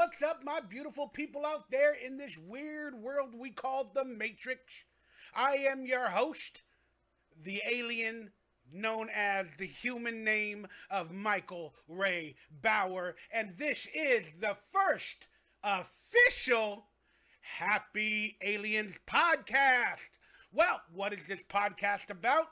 what's up, my beautiful people out there in this weird world we call the Matrix? I am your host, the alien known as the human name of Michael Ray Bauer, and this is the first official Happy Aliens podcast. Well, what is this podcast about?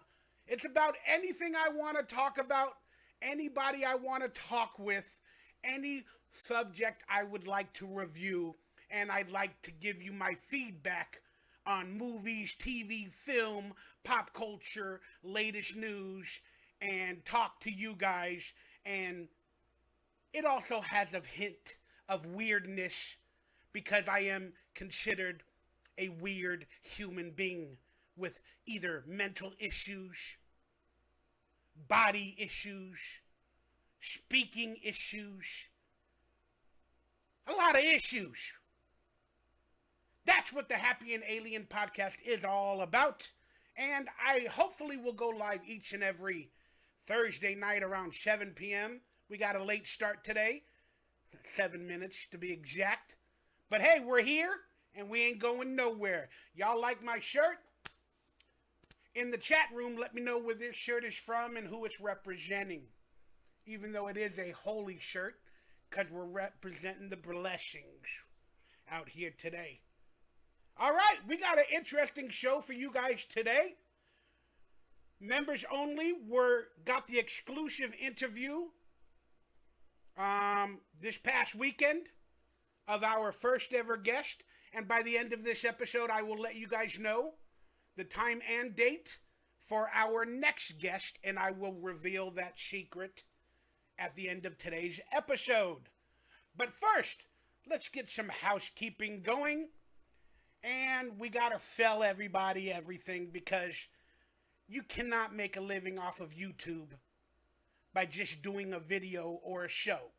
It's about anything I want to talk about, anybody I want to talk with, any subject I would like to review, and I'd like to give you my feedback on movies, TV, film, pop culture, latest news, and talk to you guys. And it also has a hint of weirdness because I am considered a weird human being with either mental issues, body issues, speaking issues, a lot of issues. That's what the Happy and Alien podcast is all about. And I hopefully will go live each and every Thursday night around 7 p.m. We got a late start today, 7 minutes to be exact. But hey, we're here and we ain't going nowhere. Y'all like my shirt? In the chat room, let me know where this shirt is from and who it's representing. Even though it is a holy shirt, because we're representing the blessings out here today. All right, we got an interesting show for you guys today. Members only got the exclusive interview this past weekend of our first ever guest. And by the end of this episode, I will let you guys know the time and date for our next guest, and I will reveal that secret at the end of today's episode. But first, let's get some housekeeping going. And we gotta sell everybody everything because you cannot make a living off of YouTube by just doing a video or a show.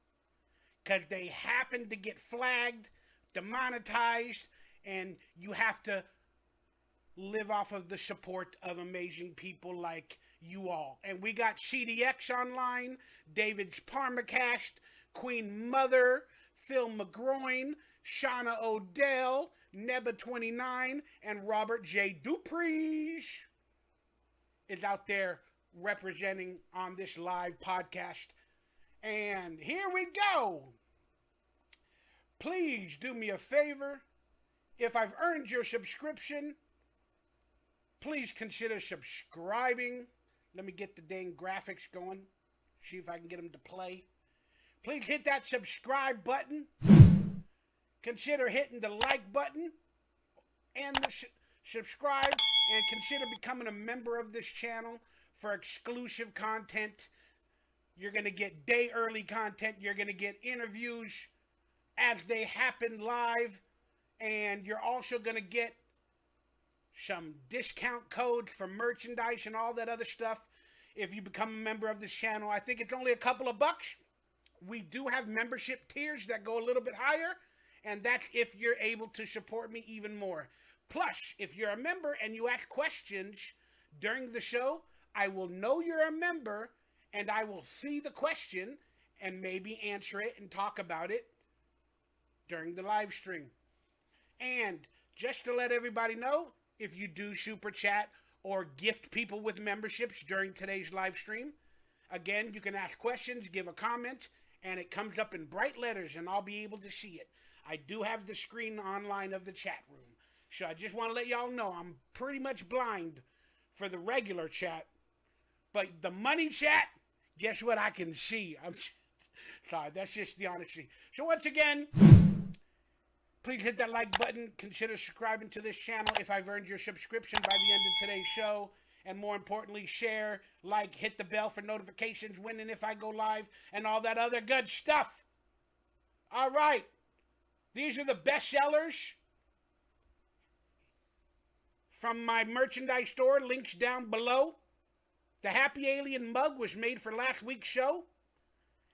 Because they happen to get flagged, demonetized, and you have to live off of the support of amazing people like you all. And we got CDX online, David's Parmacast, Queen Mother, Phil McGroin, Shauna Odell, Neba29, and Robert J. Dupreez is out there representing on this live podcast. And here we go. Please do me a favor. If I've earned your subscription, please consider subscribing. Let me get the dang graphics going. See if I can get them to play. Please hit that subscribe button. Consider hitting the like button and the subscribe, and consider becoming a member of this channel for exclusive content. You're going to get day early content. You're going to get interviews as they happen live. And you're also going to get some discount codes for merchandise and all that other stuff if you become a member of this channel. I think it's only a couple of bucks. We do have membership tiers that go a little bit higher, and that's if you're able to support me even more. Plus, if you're a member and you ask questions during the show, I will know you're a member and I will see the question and maybe answer it and talk about it during the live stream. And just to let everybody know, if you do super chat or gift people with memberships during today's live stream, again, you can ask questions, give a comment, and it comes up in bright letters and I'll be able to see it. I do have the screen online of the chat room. So I just want to let y'all know I'm pretty much blind for the regular chat. But the money chat, guess what I can see? I'm sorry, that's just the honesty. So once again, please hit that like button. Consider subscribing to this channel if I've earned your subscription by the end of today's show. And more importantly, share, like, hit the bell for notifications when and if I go live, and all that other good stuff. All right. These are the best sellers from my merchandise store. Links down below. The Happy Alien mug was made for last week's show,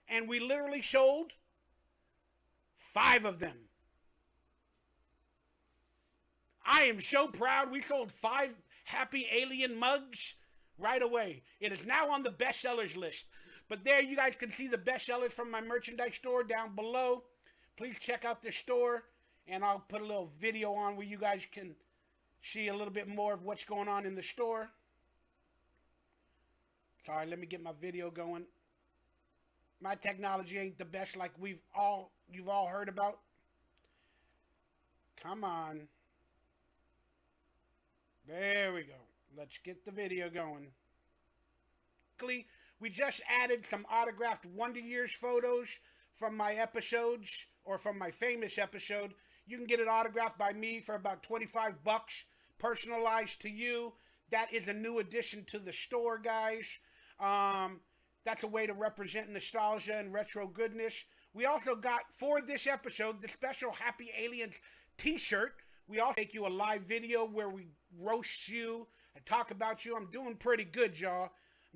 and we literally sold 5 of them. I am so proud. We sold 5 Happy Alien mugs right away. It is now on the bestsellers list. But there you guys can see the bestsellers from my merchandise store down below. please check out the store, and I'll put a little video on where you guys can see a little bit more of what's going on in the store. Sorry, let me get my video going. My technology ain't the best like you've all heard about. Come on. There we go. Let's get the video going. We just added some autographed Wonder Years photos from my episodes, or from my famous episode. You can get it autographed by me for about 25 bucks, personalized to you. That is a new addition to the store, guys. That's a way to represent nostalgia and retro goodness. We also got, for this episode, the special Happy Aliens t-shirt. We also make you a live video where we roast you and talk about you. I'm doing pretty good, y'all.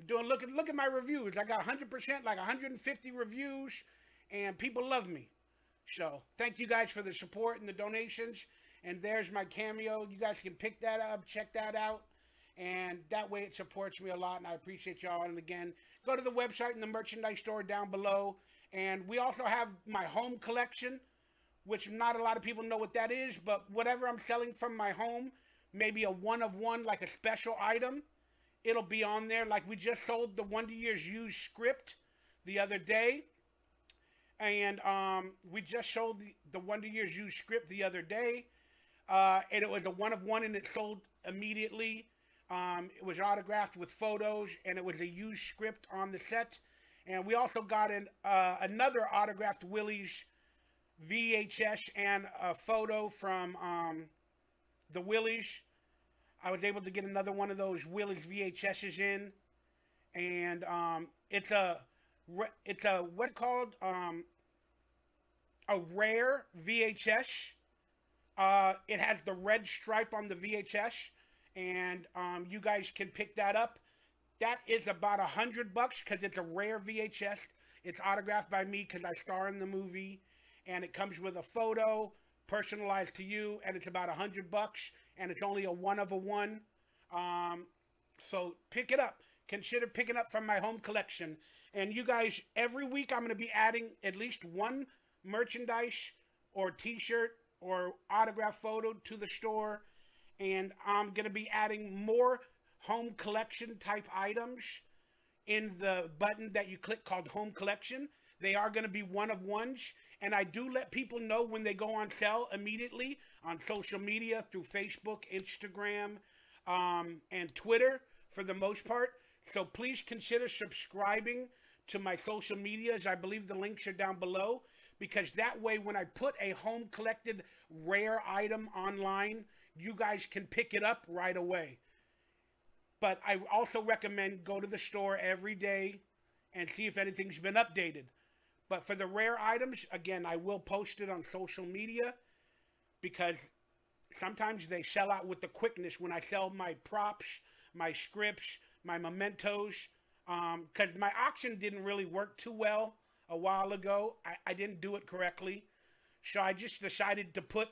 Look at my reviews. I got 100%, like 150 reviews, and people love me. So thank you guys for the support and the donations. And there's my Cameo. You guys can pick that up, check that out, and that way it supports me a lot, and I appreciate y'all. And again, go to the website and the merchandise store down below. And we also have my home collection, which not a lot of people know what that is, but whatever I'm selling from my home, maybe a one-of-one, like a special item, it'll be on there. Like we just sold the Wonder Years used script the other day. And we just sold the Wonder Years used script the other day. And it was a one-of-one, and it sold immediately. It was autographed with photos, and it was a used script on the set. And we also got another autographed Willie's VHS and a photo from the Willie's. I was able to get another one of those Willie's VHSs in, and it's a what called a rare VHS. It has the red stripe on the VHS, and you guys can pick that up. That is about $100 because it's a rare VHS. It's autographed by me because I star in the movie, and it comes with a photo personalized to you, and it's about $100, and it's only a one-of-a-one. So pick it up. Consider picking up from my home collection. And you guys, every week I'm going to be adding at least one merchandise or t-shirt or autograph photo to the store, and I'm going to be adding more home collection type items in the button that you click called home collection. They are going to be one-of-ones, and I do let people know when they go on sale immediately on social media through Facebook, Instagram, and Twitter for the most part. So please consider subscribing to my social medias. I believe the links are down below, because that way when I put a home collected rare item online, you guys can pick it up right away. But I also recommend go to the store every day and see if anything's been updated. But for the rare items, again, I will post it on social media, because sometimes they sell out with the quickness when I sell my props, my scripts, my mementos. Because my auction didn't really work too well a while ago. I didn't do it correctly. So I just decided to put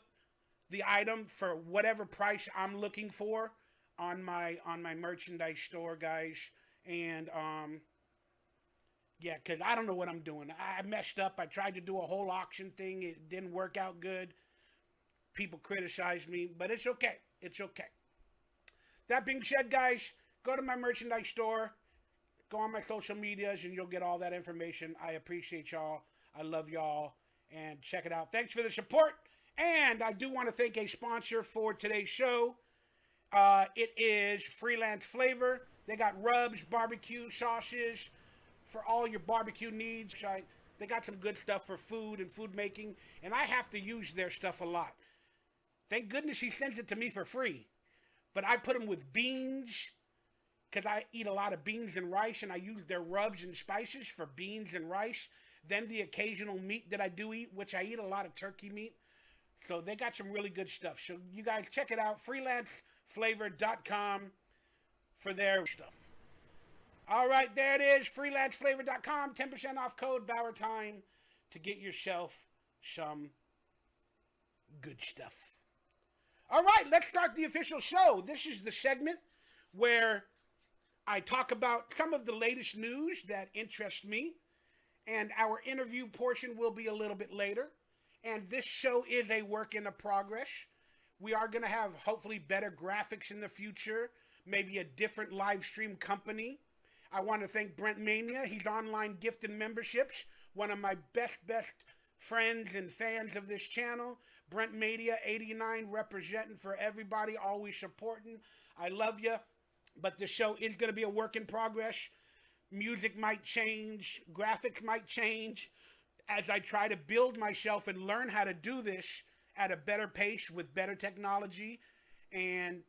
the item for whatever price I'm looking for on my merchandise store, guys. And yeah, because I don't know what I'm doing. I messed up. I tried to do a whole auction thing. It didn't work out good. People criticized me, but it's okay. It's okay. That being said, guys, go to my merchandise store. Go on my social medias, and you'll get all that information. I appreciate y'all. I love y'all. And check it out. Thanks for the support. And I do want to thank a sponsor for today's show. It is Freelance Flavor. They got rubs, barbecue sauces for all your barbecue needs. They got some good stuff for food and food making. And I have to use their stuff a lot. Thank goodness he sends it to me for free. But I put them with beans, because I eat a lot of beans and rice, and I use their rubs and spices for beans and rice. Then the occasional meat that I do eat, which I eat a lot of turkey meat. So they got some really good stuff. So you guys check it out, freelanceflavor.com for their stuff. All right, there it is, freelanceflavor.com, 10% off code BauerTime to get yourself some good stuff. All right, let's start the official show. This is the segment where I talk about some of the latest news that interest me, and our interview portion will be a little bit later. And this show is a work in progress. We are going to have hopefully better graphics in the future, maybe a different live stream company. I want to thank Brent Mania. He's online gift and memberships. One of my best friends and fans of this channel. Brent Mania 89 representing for everybody, always supporting. I love you. But the show is going to be a work in progress. Music might change. Graphics might change. As I try to build myself and learn how to do this at a better pace with better technology. And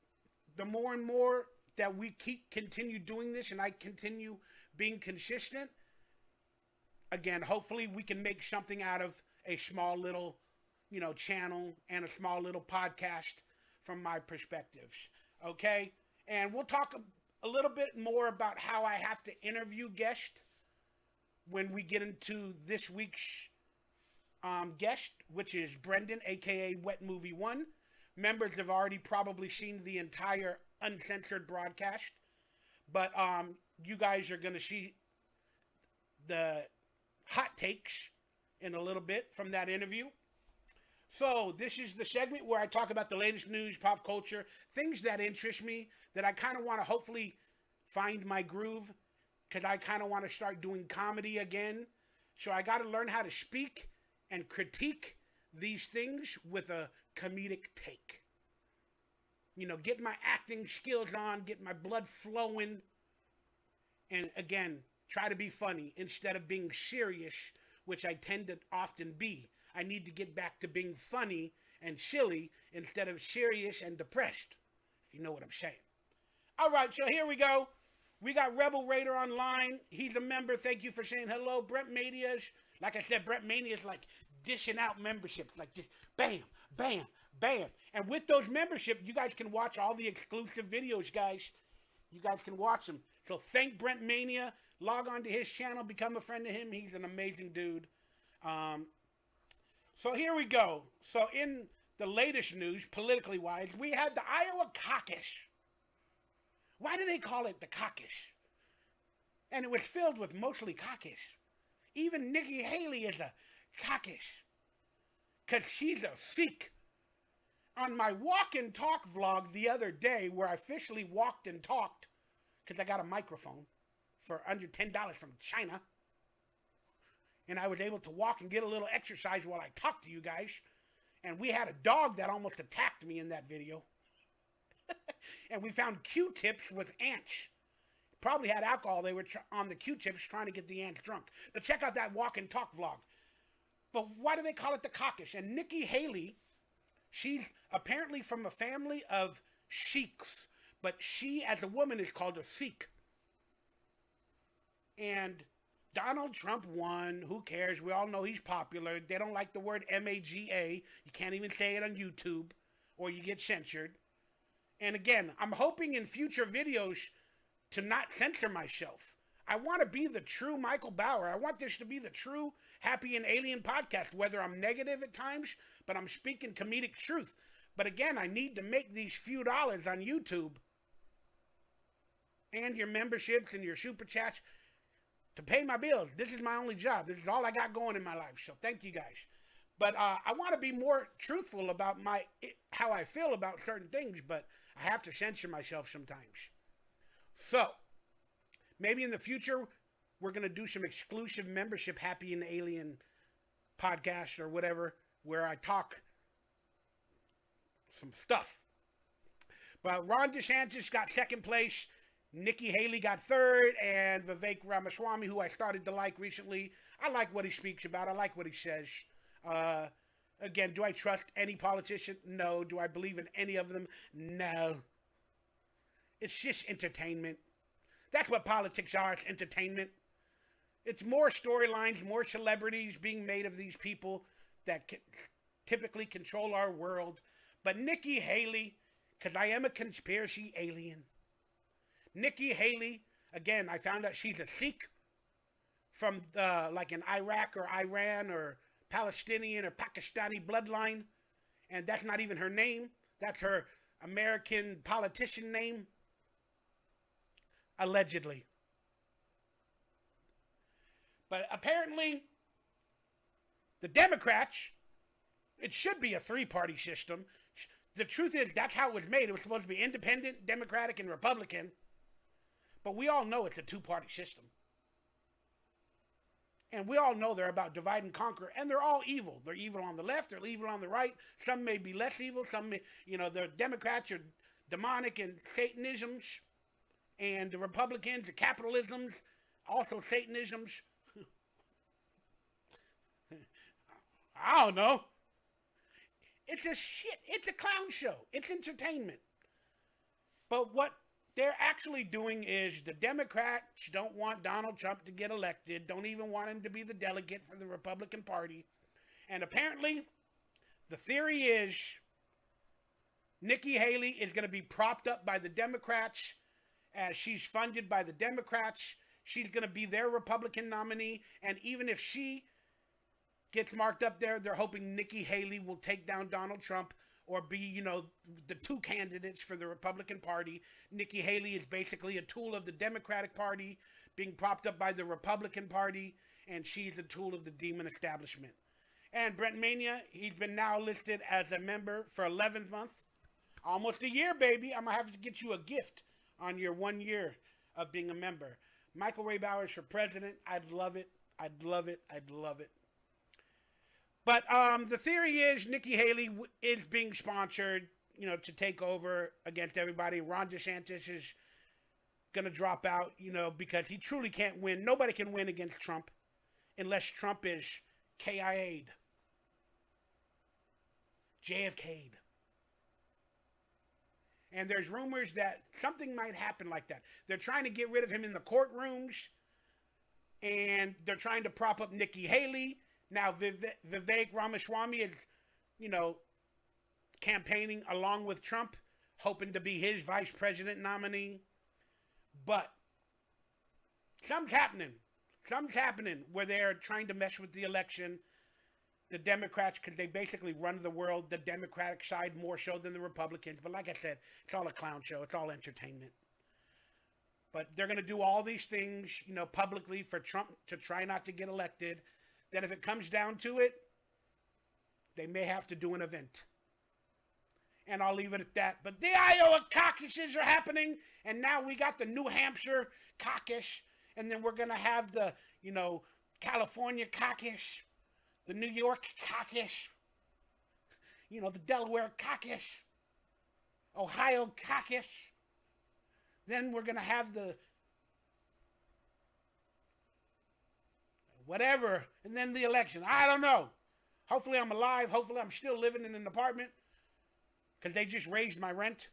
the more and more that we continue doing this and I continue being consistent, again, hopefully we can make something out of a small little, channel and a small little podcast from my perspectives. Okay? And we'll talk a little bit more about how I have to interview guests when we get into this week's guest, which is Brendan, aka WETMOVIE1. Members have already probably seen the entire uncensored broadcast, but you guys are going to see the hot takes in a little bit from that interview. So this is the segment where I talk about the latest news, pop culture, things that interest me, that I kind of want to hopefully find my groove, because I kind of want to start doing comedy again. So I got to learn how to speak and critique these things with a comedic take. Get my acting skills on, get my blood flowing, and again, try to be funny instead of being serious, which I tend to often be. I need to get back to being funny and silly instead of serious and depressed, if you know what I'm saying. All right, so here we go. We got Rebel Raider online. He's a member. Thank you for saying hello. Brent Mania's, like I said, Brent Mania's like dishing out memberships, like just bam, bam, bam. And with those memberships, you guys can watch all the exclusive videos, guys. You guys can watch them. So thank Brent Mania. Log on to his channel. Become a friend of him. He's an amazing dude. So here we go. So in the latest news, politically wise, we have the Iowa caucus. Why do they call it the caucus? And it was filled with mostly caucus. Even Nikki Haley is a caucus. Because she's a Sikh. On my walk and talk vlog the other day, where I officially walked and talked, because I got a microphone for under $10 from China, and I was able to walk and get a little exercise while I talked to you guys, and we had a dog that almost attacked me in that video, and we found Q-tips with ants. Probably had alcohol. They were on the Q-tips trying to get the ants drunk. But check out that walk and talk vlog. But why do they call it the caucus? And Nikki Haley, she's apparently from a family of Sikhs, but she as a woman is called a Sikh. And Donald Trump won. Who cares? We all know he's popular. They don't like the word MAGA. You can't even say it on YouTube or you get censored. And again, I'm hoping in future videos to not censor myself. I want to be the true Michael Bauer. I want this to be the true Happy and Alien podcast, whether I'm negative at times, but I'm speaking comedic truth. But again, I need to make these few dollars on YouTube and your memberships and your super chats to pay my bills. This is my only job. This is all I got going in my life. So thank you guys. But I want to be more truthful about how I feel about certain things, but I have to censor myself sometimes. So maybe in the future, we're going to do some exclusive membership Happy and Alien podcasts or whatever, where I talk some stuff. But Ron DeSantis got second place. Nikki Haley got third, and Vivek Ramaswamy, who I started to like recently. I like what he speaks about. I like what he says. Again, do I trust any politician? No. Do I believe in any of them? No. It's just entertainment. That's what politics are. It's entertainment. It's more storylines, more celebrities being made of these people that typically control our world. But Nikki Haley, because I am a conspiracy alien. Nikki Haley, again, I found out she's a Sikh from like an Iraq or Iran or Palestinian or Pakistani bloodline. And that's not even her name. That's her American politician name. Allegedly. But apparently, the Democrats It should be a three-party system. The truth is, that's how it was made. It was supposed to be independent, Democratic, and Republican. But we all know it's a two-party system. And we all know they're about divide and conquer. And they're all evil. They're evil on the left. They're evil on the right. Some may be less evil. Some may, the Democrats are demonic and Satanisms. And the Republicans, the capitalisms, also Satanisms. I don't know. It's a shit. It's a clown show. It's entertainment. But what they're actually doing is the Democrats don't want Donald Trump to get elected, don't even want him to be the delegate for the Republican Party. And apparently, the theory is Nikki Haley is going to be propped up by the Democrats as she's funded by the Democrats. She's going to be their Republican nominee. And even if she gets marked up there, they're hoping Nikki Haley will take down Donald Trump or be, the two candidates for the Republican Party. Nikki Haley is basically a tool of the Democratic Party being propped up by the Republican Party, and she's a tool of the demon establishment. And Brent Mania, he's been now listed as a member for 11th month. Almost a year, baby. I'm going to have to get you a gift on your 1 year of being a member. Michael Ray Bowers for president. I'd love it. I'd love it. I'd love it. But the theory is Nikki Haley is being sponsored, to take over against everybody. Ron DeSantis is going to drop out, because he truly can't win. Nobody can win against Trump unless Trump is KIA'd, JFK'd. And there's rumors that something might happen like that. They're trying to get rid of him in the courtrooms, and they're trying to prop up Nikki Haley. Now, Vivek Ramaswamy is, campaigning along with Trump, hoping to be his vice president nominee. But something's happening. Something's happening where they're trying to mess with the election. The Democrats, because they basically run the world, the Democratic side more so than the Republicans. But like I said, it's all a clown show. It's all entertainment. But they're going to do all these things, publicly for Trump to try not to get elected. Then if it comes down to it, they may have to do an event. And I'll leave it at that. But the Iowa caucuses are happening. And now we got the New Hampshire caucus. And then we're going to have the, California caucus. The New York caucus. The Delaware caucus. Ohio caucus. Then we're going to have the whatever, and then the election. I don't know. Hopefully I'm alive. Hopefully I'm still living in an apartment because they just raised my rent.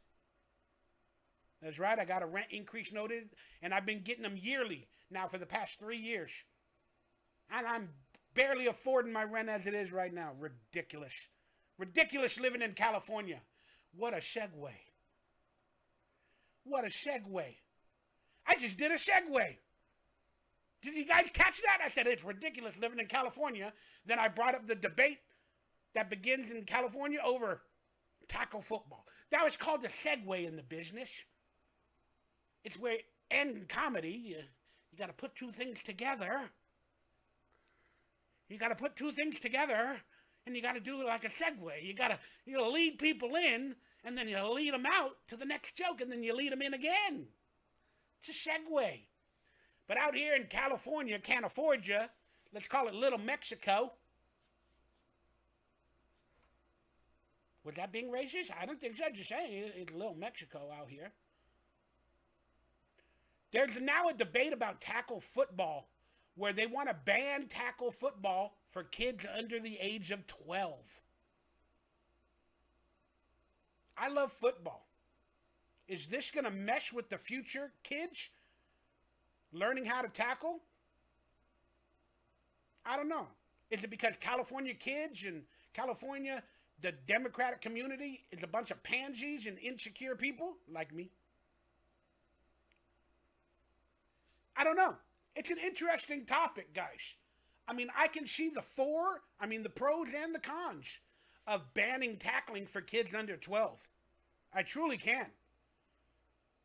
That's right. I got a rent increase noted, and I've been getting them yearly now for the past 3 years. And I'm barely affording my rent as it is right now. Ridiculous. Ridiculous living in California. What a segue. What a segue. I just did a segue. Did you guys catch that? I said, it's ridiculous living in California. Then I brought up the debate that begins in California over tackle football. That was called a segue in the business. It's where, in comedy, you got to put two things together. You got to put two things together, and you got to do it like a segue. You got to lead people in, and then you lead them out to the next joke, and then you lead them in again. It's a segue. But out here in California, can't afford you. Let's call it Little Mexico. Was that being racist? I don't think so. Just saying, it's Little Mexico out here. There's now a debate about tackle football where they want to ban tackle football for kids under the age of 12. I love football. Is this going to mesh with the future kids learning how to tackle? I don't know. Is it because California kids and California, the Democratic community, is a bunch of pansies and insecure people like me? I don't know. It's an interesting topic, guys. I mean, I can see the pros and the cons of banning tackling for kids under 12. I truly can.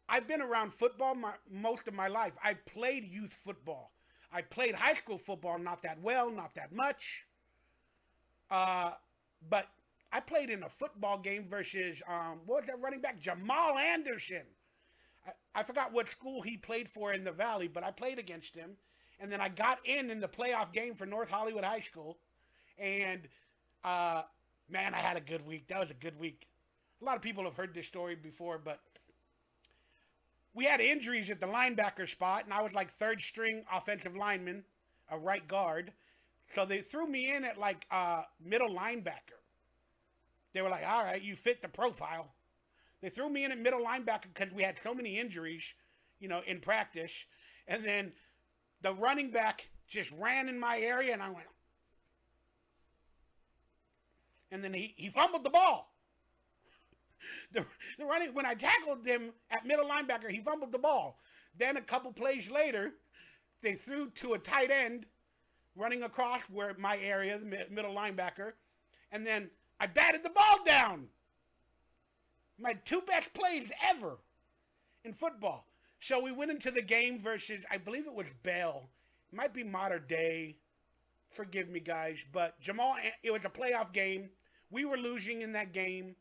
I've been around football most of my life. I played youth football. I played high school football, not that well, not that much. But I played in a football game versus, what was that running back? Jamal Anderson. I forgot what school he played for in the Valley, but I played against him. And then I got in the playoff game for North Hollywood High School. And, man, I had a good week. That was a good week. A lot of people have heard this story before, but we had injuries at the linebacker spot, and I was like third string offensive lineman, a right guard. So they threw me in at like middle linebacker. They were like, all right, you fit the profile. They threw me in at middle linebacker because we had so many injuries, you know, in practice. And then the running back just ran in my area, and I went. And then he fumbled the ball. The running, when I tackled him at middle linebacker, he fumbled the ball. Then a couple plays later, they threw to a tight end running across where my area, the middle linebacker, and then I batted the ball down. My two best plays ever in football. So we went into the game versus, I believe it was Bell. It might be Modern Day. Forgive me, guys. But it was a playoff game. We were losing in that game.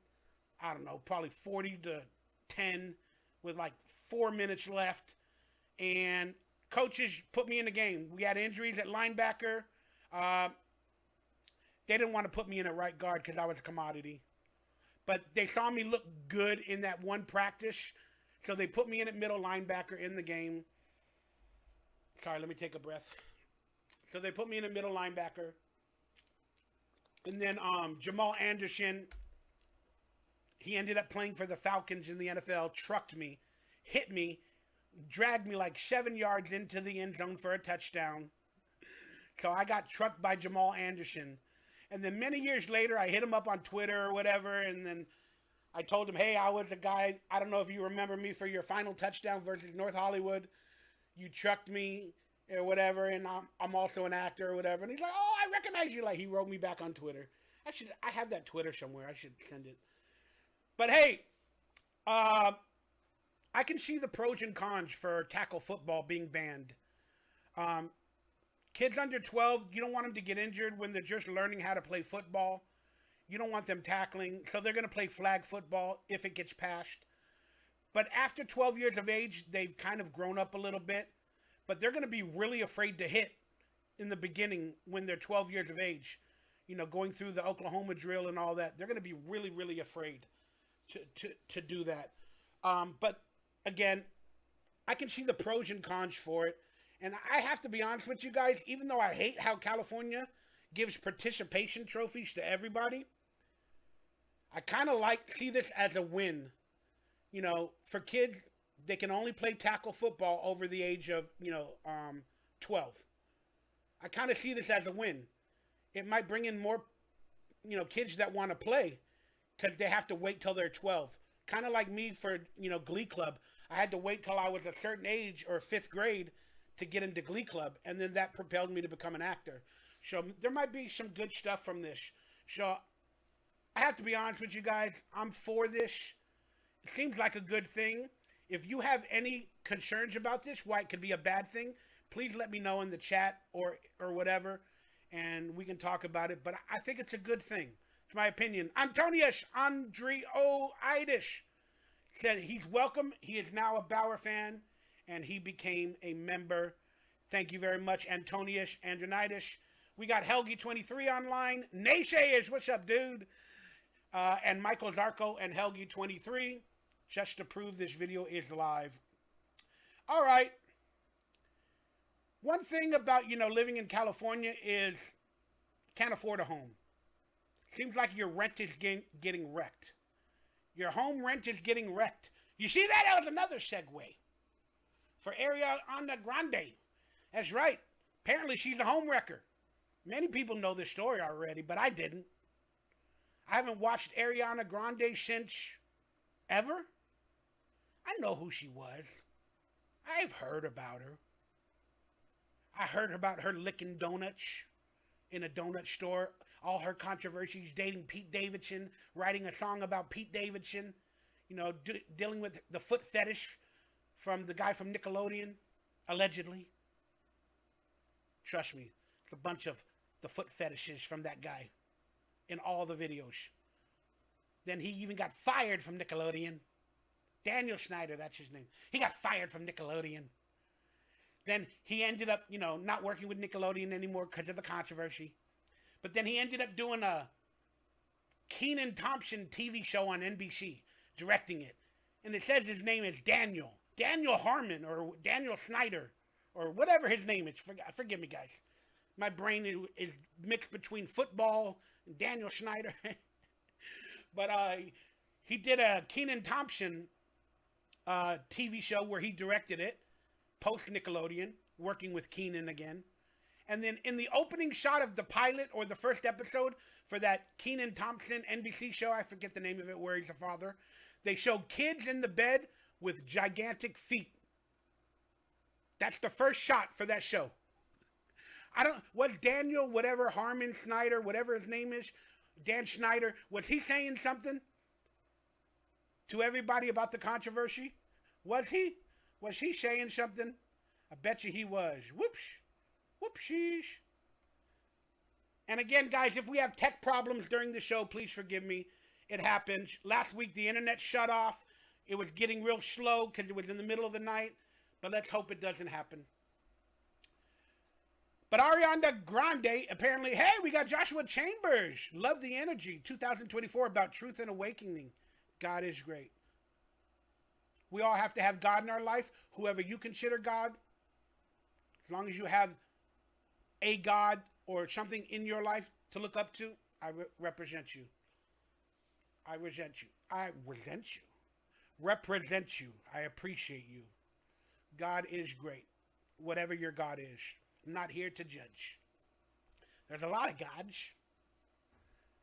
I don't know, probably 40-10 with like 4 minutes left. And coaches put me in the game. We had injuries at linebacker. They didn't want to put me in at right guard because I was a commodity. But they saw me look good in that one practice. So they put me in at middle linebacker in the game. Sorry, let me take a breath. So they put me in at middle linebacker. And then Jamal Anderson, he ended up playing for the Falcons in the NFL, trucked me, hit me, dragged me like 7 yards into the end zone for a touchdown. So I got trucked by Jamal Anderson. And then many years later, I hit him up on Twitter or whatever, and then I told him, hey, I was a guy, I don't know if you remember me for your final touchdown versus North Hollywood. You trucked me or whatever, and I'm also an actor or whatever. And he's like, oh, I recognize you. Like, he wrote me back on Twitter. I have that Twitter somewhere. I should send it. But hey, I can see the pros and cons for tackle football being banned. Kids under 12, you don't want them to get injured when they're just learning how to play football. You don't want them tackling, so they're going to play flag football if it gets passed. But after 12 years of age, they've kind of grown up a little bit. But they're going to be really afraid to hit in the beginning when they're 12 years of age. You know, going through the Oklahoma drill and all that. They're going to be really, really afraid to do that. But again, I can see the pros and cons for it. And I have to be honest with you guys, even though I hate how California gives participation trophies to everybody, I kind of see this as a win. You know, for kids, they can only play tackle football over the age of, 12. I kind of see this as a win. It might bring in more, kids that want to play because they have to wait till they're 12. Kind of like me for, Glee Club. I had to wait till I was a certain age or 5th grade to get into Glee Club, and then that propelled me to become an actor. So there might be some good stuff from this. So I have to be honest with you guys, I'm for this. It seems like a good thing. If you have any concerns about this, why it could be a bad thing, please let me know in the chat or whatever, and we can talk about it. But I think it's a good thing. It's my opinion. Antonius Andrioitis said he's welcome. He is now a Bauer fan, and he became a member. Thank you very much, Antonius Andronitis. We got Helgi23 online. Naysayers, what's up, dude? And Michael Zarko and Helgi23, just to prove this video is live. All right. One thing about, living in California is can't afford a home. Seems like your rent is getting wrecked. Your home rent is getting wrecked. You see that? That was another segue for Ariana Grande. That's right. Apparently she's a home wrecker. Many people know this story already, but I didn't. I haven't watched Ariana Grande since ever. I know who she was. I've heard about her. I heard about her licking donuts in a donut store. All her controversies, dating Pete Davidson, writing a song about Pete Davidson, dealing with the foot fetish from the guy from Nickelodeon, allegedly. Trust me, it's a bunch of the foot fetishes from that guy. in all the videos. Then he even got fired from Nickelodeon. Daniel Snyder, that's his name. He got fired from Nickelodeon. Then he ended up, not working with Nickelodeon anymore because of the controversy. But then he ended up doing a Kenan Thompson TV show on NBC, directing it. And it says his name is Daniel Harmon, or Daniel Snyder, or whatever his name is. Forgive me, guys. My brain is mixed between football and Daniel Snyder. But he did a Kenan Thompson TV show where he directed it, post Nickelodeon, working with Kenan again. And then in the opening shot of the pilot, or the first episode for that Kenan Thompson NBC show, I forget the name of it, where he's a father, they show kids in the bed with gigantic feet. That's the first shot for that show. Was Daniel, whatever, Harmon Snyder, whatever his name is, Dan Schneider, was he saying something to everybody about the controversy? Was he saying something? I bet you he was. Whoopsies. And again, guys, if we have tech problems during the show, please forgive me. It happens. Last week, the internet shut off. It was getting real slow because it was in the middle of the night. But let's hope it doesn't happen. But Ariana Grande, apparently, hey, we got Joshua Chambers. Love the energy. 2024 about truth and awakening. God is great. We all have to have God in our life. Whoever you consider God. As long as you have a God or something in your life to look up to, I represent you. I resent you. I resent you. Represent you. I appreciate you. God is great. Whatever your God is. I'm not here to judge. There's a lot of gods.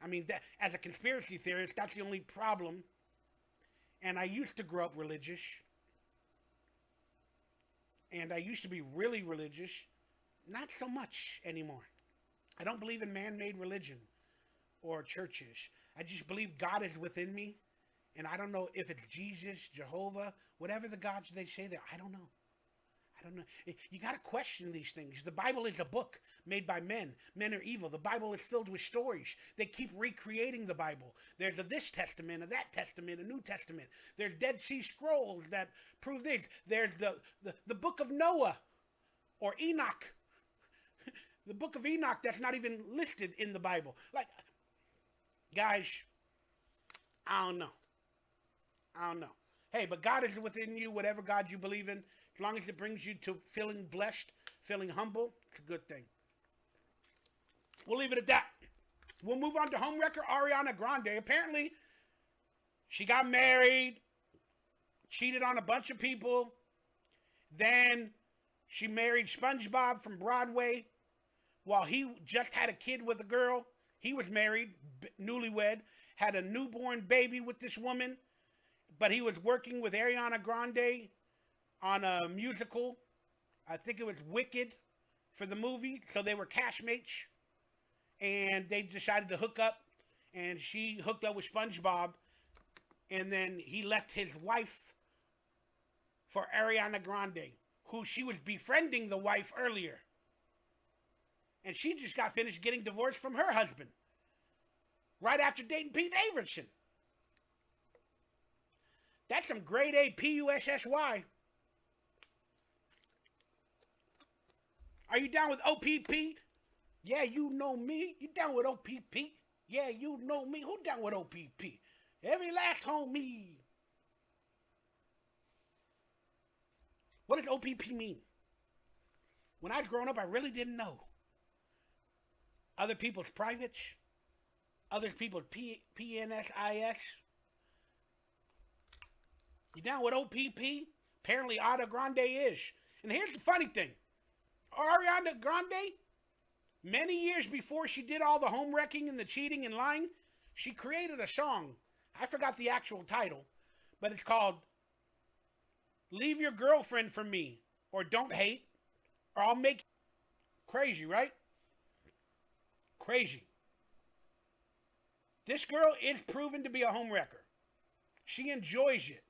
I mean, as a conspiracy theorist, that's the only problem. And I used to grow up religious. And I used to be really religious. Not so much anymore. I don't believe in man-made religion or churches. I just believe God is within me. And I don't know if it's Jesus, Jehovah, whatever the gods they say there. I don't know. You got to question these things. The Bible is a book made by men. Men are evil. The Bible is filled with stories. They keep recreating the Bible. There's a this testament, a that testament, a New Testament. There's Dead Sea Scrolls that prove this. There's the book of Noah or Enoch. The book of Enoch that's not even listed in the Bible. Like, guys, I don't know. Hey, but God is within you, whatever God you believe in. As long as it brings you to feeling blessed, feeling humble, it's a good thing. We'll leave it at that. We'll move on to homewrecker Ariana Grande. Apparently, she got married, cheated on a bunch of people. Then she married SpongeBob from Broadway while he just had a kid with a girl. He was married, newlywed, had a newborn baby with this woman. But he was working with Ariana Grande on a musical. I think it was Wicked for the movie. So they were castmates. And they decided to hook up. And she hooked up with SpongeBob. And then he left his wife for Ariana Grande, who she was befriending the wife earlier. And she just got finished getting divorced from her husband. Right after dating Pete Davidson. That's some grade A PUSSY. Are you down with OPP? Yeah, you know me. You down with OPP? Yeah, you know me. Who down with OPP? Every last homie. What does OPP mean? When I was growing up, I really didn't know. Other people's privates. Other people's PNSIS. You down with OPP? Apparently, Ariana Grande is. And here's the funny thing. Ariana Grande, many years before she did all the home wrecking and the cheating and lying, she created a song. I forgot the actual title, but it's called Leave Your Girlfriend for Me, or Don't Hate, or I'll Make... Crazy, right? Crazy. This girl is proven to be a home wrecker. She enjoys it.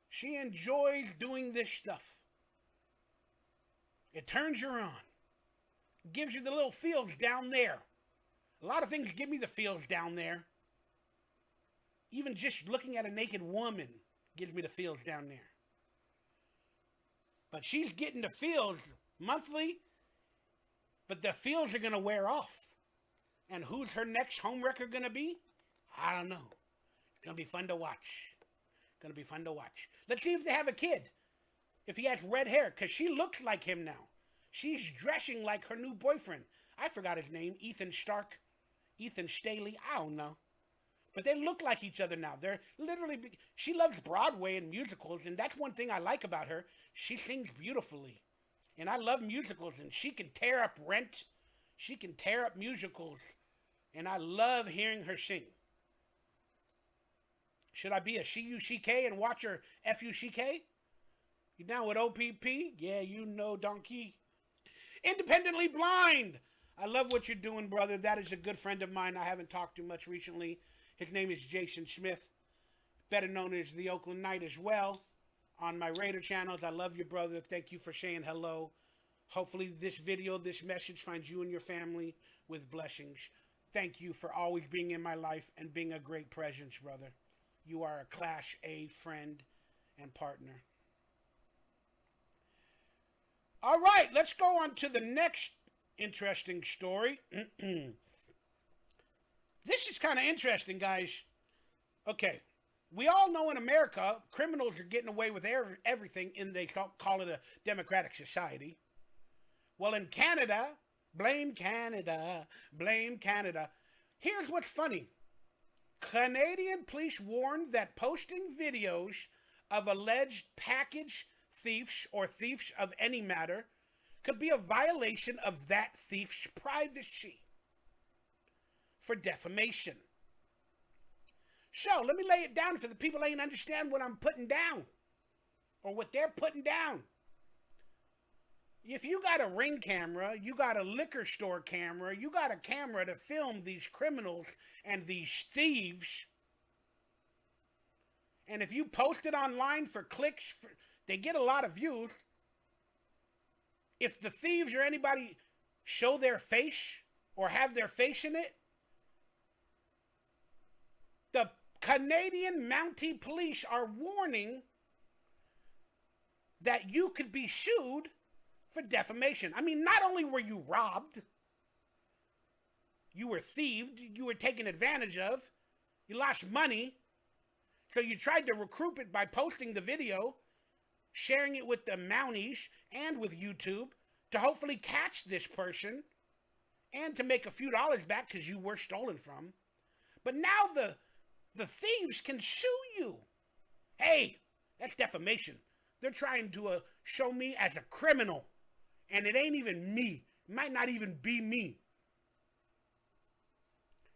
She enjoys doing this stuff. It turns her on. It gives you the little feels down there. A lot of things give me the feels down there. Even just looking at a naked woman gives me the feels down there. But she's getting the feels monthly, but the feels are going to wear off. And who's her next homewrecker going to be? I don't know. It's going to be fun to watch. Going to be fun to watch. Let's see if they have a kid. If he has red hair, because she looks like him now. She's dressing like her new boyfriend. I forgot his name. Ethan Stark. Ethan Staley. I don't know. But they look like each other now. They're literally... She loves Broadway and musicals, and that's one thing I like about her. She sings beautifully. And I love musicals, and she can tear up Rent. She can tear up musicals. And I love hearing her sing. Should I be a C-U-C-K and watch her F-U-C-K? You down with OPP? Yeah, you know, Donkey. Independently Blind. I love what you're doing, brother. That is a good friend of mine I haven't talked to much recently. His name is Jason Smith, better known as the Oakland Knight as well. On my Raider channels, I love you, brother. Thank you for saying hello. Hopefully this video, this message finds you and your family with blessings. Thank you for always being in my life and being a great presence, brother. You are a Class A friend and partner. All right, let's go on to the next interesting story. This is kind of interesting, guys. Okay, we all know in America, criminals are getting away with everything, and they call it a democratic society. Well, in Canada, blame Canada, blame Canada. Here's what's funny. Canadian police warned that posting videos of alleged package thieves or thieves of any matter could be a violation of that thief's privacy for defamation. So, let me lay it down for the people that ain't understand what I'm putting down or what they're putting down. If you got a Ring camera, you got a liquor store camera, you got a camera to film these criminals and these thieves, and if you post it online for clicks, they get a lot of views. If the thieves or anybody show their face or have their face in it, the Canadian Mountie Police are warning that you could be sued for defamation. I mean, not only were you robbed, you were thieved, you were taken advantage of, you lost money, so you tried to recoup it by posting the video, sharing it with the Mounties and with YouTube to hopefully catch this person and to make a few dollars back because you were stolen from. But now the thieves can sue you. Hey, that's defamation. They're trying to show me as a criminal. And it ain't even me. It might not even be me.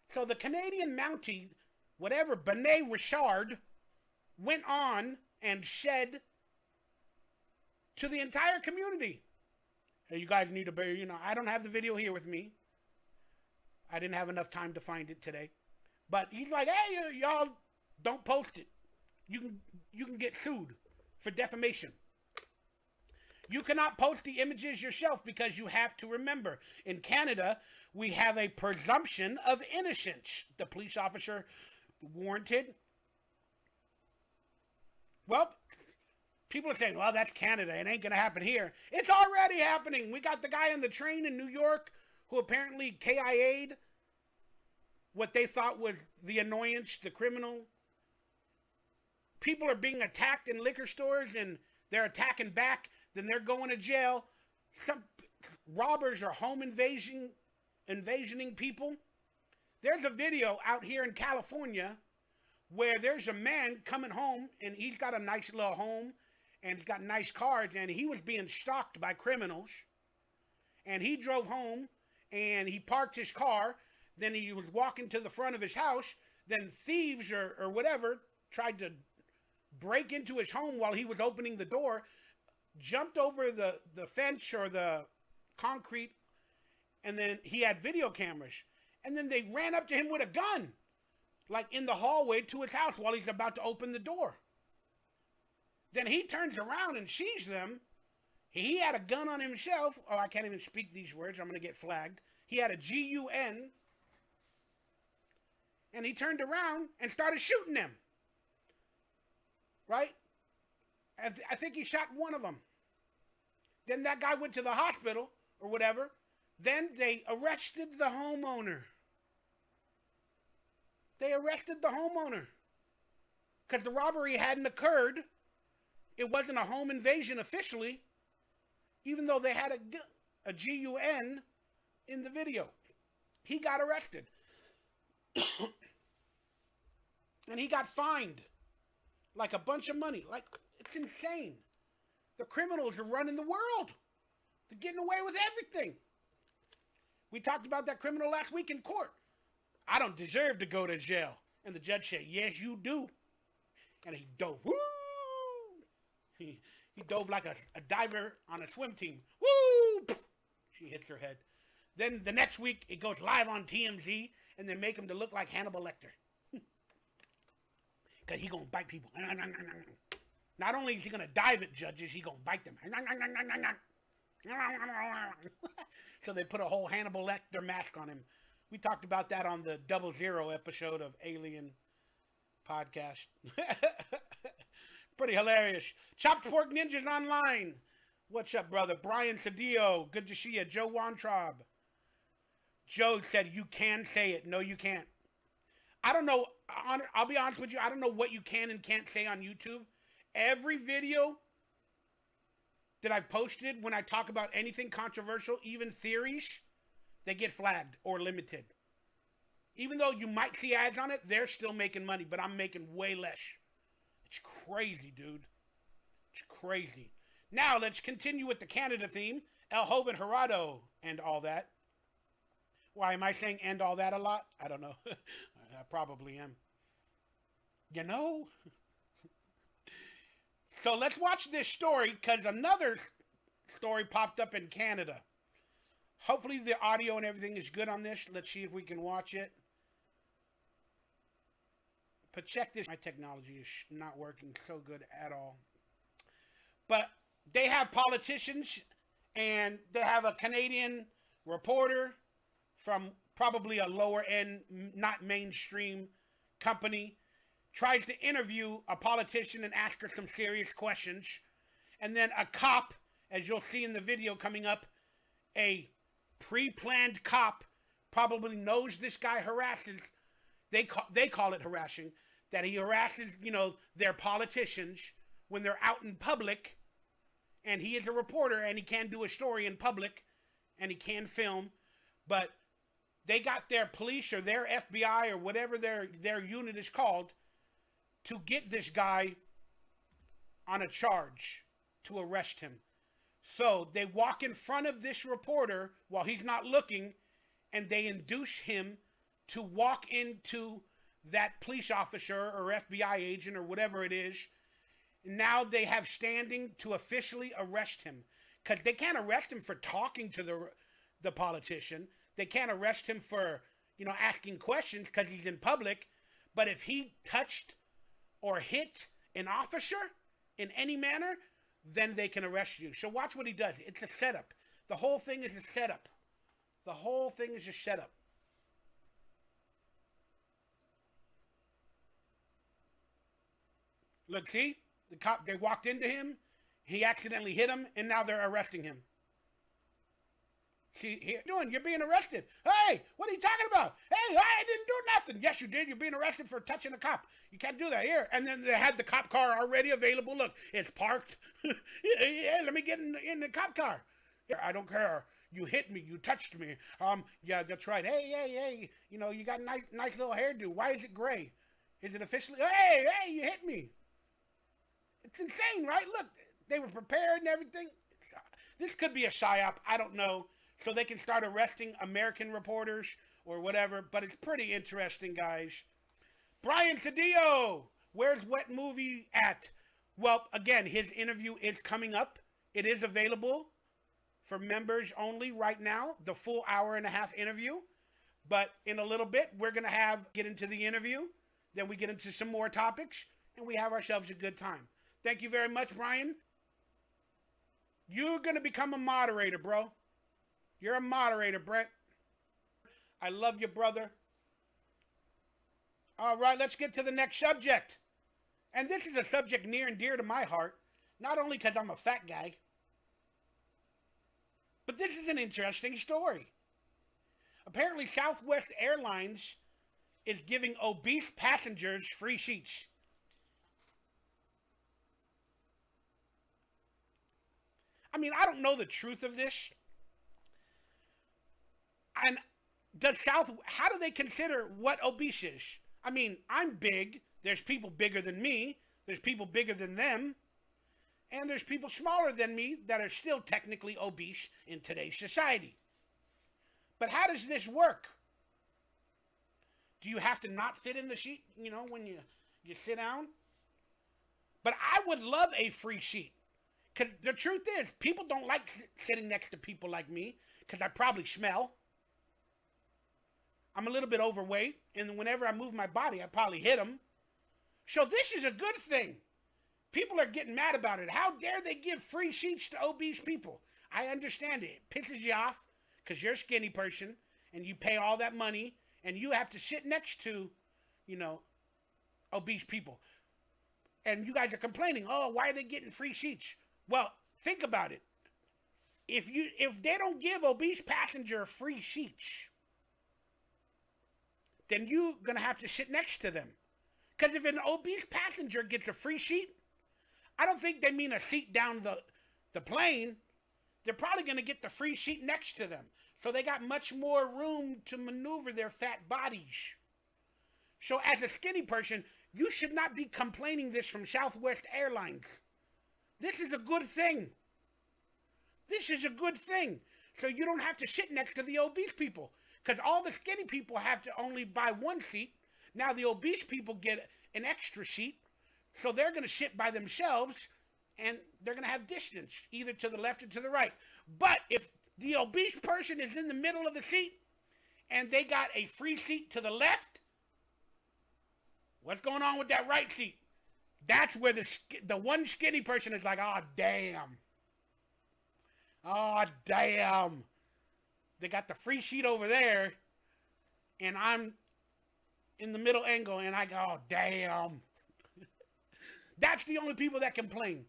So the Canadian Mountie, whatever, Benet Richard, went on and said to the entire community, hey, you guys need to, I don't have the video here with me. I didn't have enough time to find it today. But he's like, hey, y'all don't post it. You can get sued for defamation. You cannot post the images yourself because you have to remember, in Canada, we have a presumption of innocence. The police officer warranted. Well, people are saying, well, that's Canada. It ain't going to happen here. It's already happening. We got the guy on the train in New York who apparently KIA'd what they thought was the annoyance, the criminal. People are being attacked in liquor stores and they're attacking back. Then they're going to jail. Some robbers are home invasioning people. There's a video out here in California where there's a man coming home and he's got a nice little home and he's got nice cars and he was being stalked by criminals. And he drove home and he parked his car. Then he was walking to the front of his house. Then thieves or whatever tried to break into his home while he was opening the door, jumped over the fence or the concrete, and then he had video cameras. And then they ran up to him with a gun, like in the hallway to his house while he's about to open the door. Then he turns around and sees them. He had a gun on himself. Oh, I can't even speak these words. I'm going to get flagged. He had a GUN and he turned around and started shooting them. Right? I think he shot one of them. Then that guy went to the hospital or whatever. Then they arrested the homeowner. They arrested the homeowner because the robbery hadn't occurred. It wasn't a home invasion officially, even though they had a GUN in the video. He got arrested. And he got fined like a bunch of money. Like, it's insane. The criminals are running the world. They're getting away with everything. We talked about that criminal last week in court. I don't deserve to go to jail. And the judge said, yes, you do. And he dove. Woo! He dove like a diver on a swim team. Woo! She hits her head. Then the next week, it goes live on TMZ, and they make him to look like Hannibal Lecter. Because he's going to bite people. Not only is he going to dive at judges, he's going to bite them. So they put a whole Hannibal Lecter mask on him. We talked about that on the 00 episode of Alien podcast. Pretty hilarious. Chopped Pork Ninjas Online. What's up, brother? Brian Cedillo. Good to see you. Joe Wantraub. Joe said, you can say it. No, you can't. I don't know. I'll be honest with you. I don't know what you can and can't say on YouTube. Every video that I've posted, when I talk about anything controversial, even theories, they get flagged or limited. Even though you might see ads on it, they're still making money, but I'm making way less. It's crazy, dude. It's crazy. Now, let's continue with the Canada theme. El Joven Gerardo and all that. Why am I saying and all that a lot? I don't know. I probably am. You know? So let's watch this story because another story popped up in Canada. Hopefully the audio and everything is good on this. Let's see if we can watch it. But check this. My technology is not working so good at all. But they have politicians and they have a Canadian reporter from probably a lower end, not mainstream company, tries to interview a politician and ask her some serious questions. And then a cop, as you'll see in the video coming up, a pre-planned cop probably knows this guy harasses, they call it harassing, that he harasses, you know, their politicians when they're out in public, and he is a reporter and he can do a story in public and he can film, but they got their police or their FBI or whatever their unit is called to get this guy on a charge, to arrest him. So they walk in front of this reporter while he's not looking, and they induce him to walk into that police officer or FBI agent or whatever it is. Now they have standing to officially arrest him, because they can't arrest him for talking to the politician. They can't arrest him for, you know, asking questions because he's in public. But if he touched or hit an officer in any manner, then they can arrest you. So watch what he does. It's a setup. The whole thing is a setup. The whole thing is a setup. Look, see? The cop, they walked into him, he accidentally hit him, and now they're arresting him. See, here, doing? You're being arrested. Hey, what are you talking about? Hey, I didn't do nothing. Yes, you did. You're being arrested for touching a cop. You can't do that here. And then they had the cop car already available. Look, it's parked. Yeah, let me get in the cop car. Yeah, I don't care. You hit me. You touched me. Yeah, that's right. Hey, you know, you got a nice little hairdo. Why is it gray? Is it officially? Hey, you hit me. It's insane, right? Look, they were prepared and everything. This could be a psyop. I don't know. So they can start arresting American reporters or whatever. But it's pretty interesting, guys. Brian Cedillo, where's Wet Movie at? Well, again, his interview is coming up. It is available for members only right now, the full hour-and-a-half interview. But in a little bit, we're going to get into the interview. Then we get into some more topics, and we have ourselves a good time. Thank you very much, Brian. You're going to become a moderator, bro. You're a moderator, Brett. I love you, brother. All right, let's get to the next subject. And this is a subject near and dear to my heart, not only because I'm a fat guy, but this is an interesting story. Apparently, Southwest Airlines is giving obese passengers free seats. I mean, I don't know the truth of this. And how do they consider what obese is? I mean, I'm big. There's people bigger than me. There's people bigger than them. And there's people smaller than me that are still technically obese in today's society. But how does this work? Do you have to not fit in the seat, when you sit down? But I would love a free seat. Because the truth is, people don't like sitting next to people like me because I probably smell. I'm a little bit overweight, and whenever I move my body, I probably hit them. So this is a good thing. People are getting mad about it. How dare they give free seats to obese people? I understand it. It pisses you off because you're a skinny person, and you pay all that money, and you have to sit next to, obese people. And you guys are complaining, oh, why are they getting free seats? Well, think about it. If they don't give obese passenger free seats, then you're going to have to sit next to them. Because if an obese passenger gets a free seat, I don't think they mean a seat down the plane. They're probably going to get the free seat next to them. So they got much more room to maneuver their fat bodies. So as a skinny person, you should not be complaining this from Southwest Airlines. This is a good thing. This is a good thing. So you don't have to sit next to the obese people. Because all the skinny people have to only buy one seat. Now the obese people get an extra seat. So they're going to sit by themselves. And they're going to have distance, either to the left or to the right. But if the obese person is in the middle of the seat, and they got a free seat to the left, what's going on with that right seat? That's where the one skinny person is like, oh, damn. Oh, damn. They got the free seat over there, and I'm in the middle angle, and I go, oh, damn. That's the only people that complain.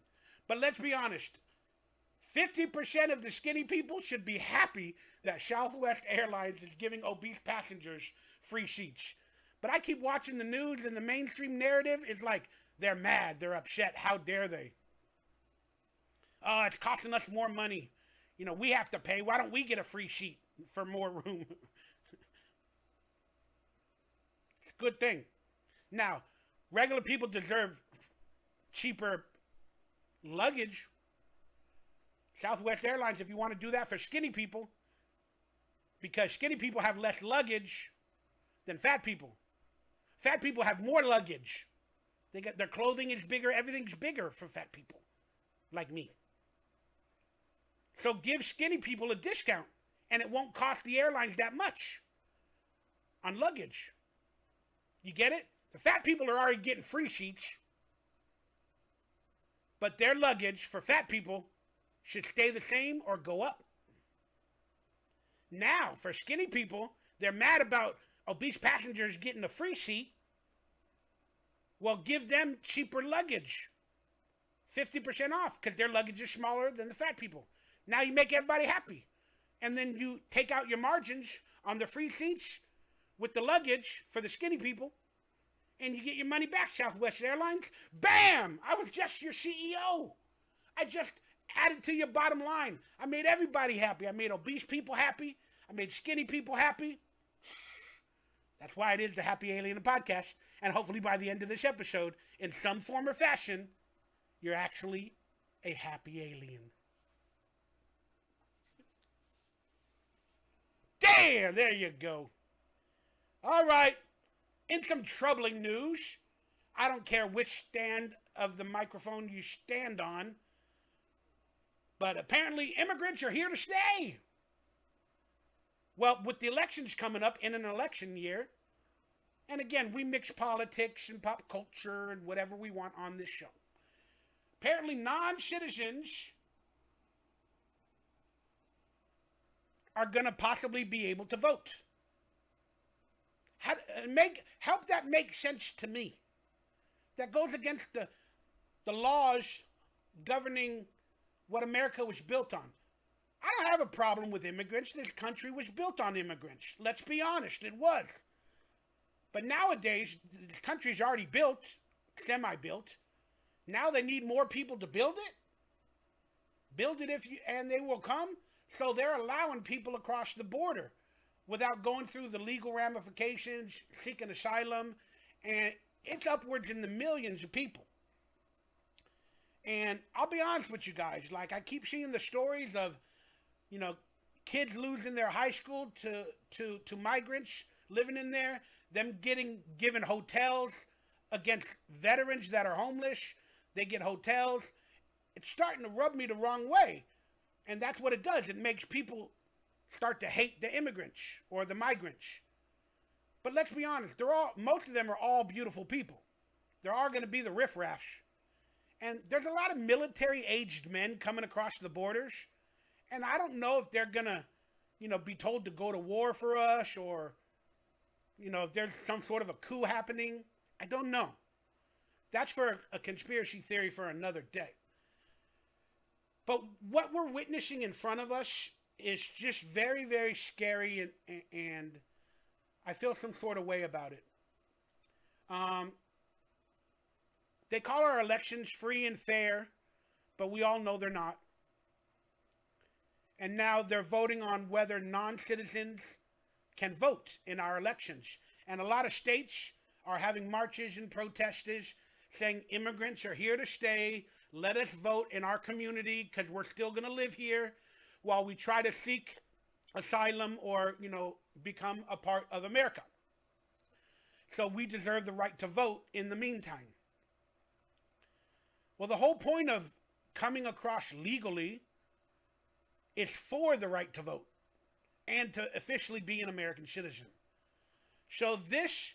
But let's be honest. 50% of the skinny people should be happy that Southwest Airlines is giving obese passengers free seats. But I keep watching the news, and the mainstream narrative is like, they're mad, they're upset, how dare they? Oh, it's costing us more money. We have to pay. Why don't we get a free seat for more room? It's a good thing. Now, regular people deserve cheaper luggage. Southwest Airlines, if you want to do that for skinny people, because skinny people have less luggage than fat people. Fat people have more luggage. Their clothing is bigger. Everything's bigger for fat people like me. So give skinny people a discount, and it won't cost the airlines that much on luggage. You get it? The fat people are already getting free seats, but their luggage for fat people should stay the same or go up. Now, for skinny people, they're mad about obese passengers getting a free seat. Well, give them cheaper luggage. 50% off, because their luggage is smaller than the fat people. Now you make everybody happy. And then you take out your margins on the free seats with the luggage for the skinny people. And you get your money back, Southwest Airlines. Bam! I was just your CEO. I just added to your bottom line. I made everybody happy. I made obese people happy. I made skinny people happy. That's why it is the Happy Alien Podcast. And hopefully by the end of this episode, in some form or fashion, you're actually a happy alien. Damn, there you go. All right. In some troubling news, I don't care which stand of the microphone you stand on, but apparently immigrants are here to stay. Well, with the elections coming up in an election year, and again, we mix politics and pop culture and whatever we want on this show. Apparently, non-citizens are going to possibly be able to vote. Help that make sense to me. That goes against the laws governing what America was built on. I don't have a problem with immigrants. This country was built on immigrants. Let's be honest, it was. But nowadays, this country's already built, semi-built. Now they need more people to build it. Build it and they will come. So they're allowing people across the border without going through the legal ramifications, seeking asylum, and it's upwards in the millions of people. And I'll be honest with you guys, like I keep seeing the stories of, you know, kids losing their high school to migrants living in there, them getting given hotels against veterans that are homeless. They get hotels. It's starting to rub me the wrong way. And that's what it does. It makes people start to hate the immigrants or the migrants. But let's be honest, most of them are all beautiful people. There are going to be the riffraffs. And there's a lot of military-aged men coming across the borders. And I don't know if they're going to, you know, be told to go to war for us or, you know, if there's some sort of a coup happening. I don't know. That's for a conspiracy theory for another day. But what we're witnessing in front of us is just very, very scary, and I feel some sort of way about it. They call our elections free and fair, but we all know they're not. And now they're voting on whether non-citizens can vote in our elections. And a lot of states are having marches and protesters saying immigrants are here to stay. Let us vote in our community because we're still going to live here while we try to seek asylum or, you know, become a part of America. So we deserve the right to vote in the meantime. Well, the whole point of coming across legally is for the right to vote and to officially be an American citizen. So this,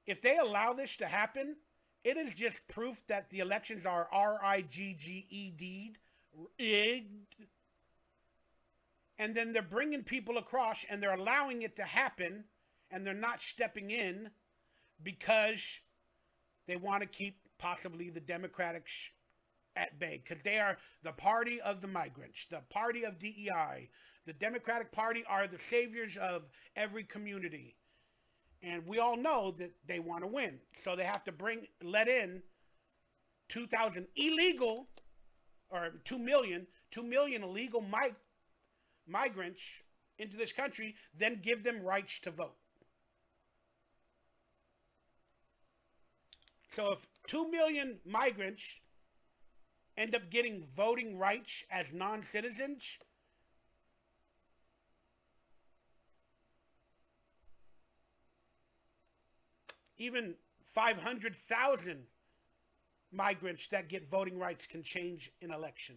if they allow this to happen, it is just proof that the elections are rigged. And then they're bringing people across and they're allowing it to happen and they're not stepping in because they want to keep possibly the Democrats at bay because they are the party of the migrants, the party of DEI. The Democratic Party are the saviors of every community. And we all know that they want to win. So they have to let in 2,000 illegal, or 2 million illegal migrants into this country, then give them rights to vote. So if 2 million migrants end up getting voting rights as non-citizens, even 500,000 migrants that get voting rights can change an election.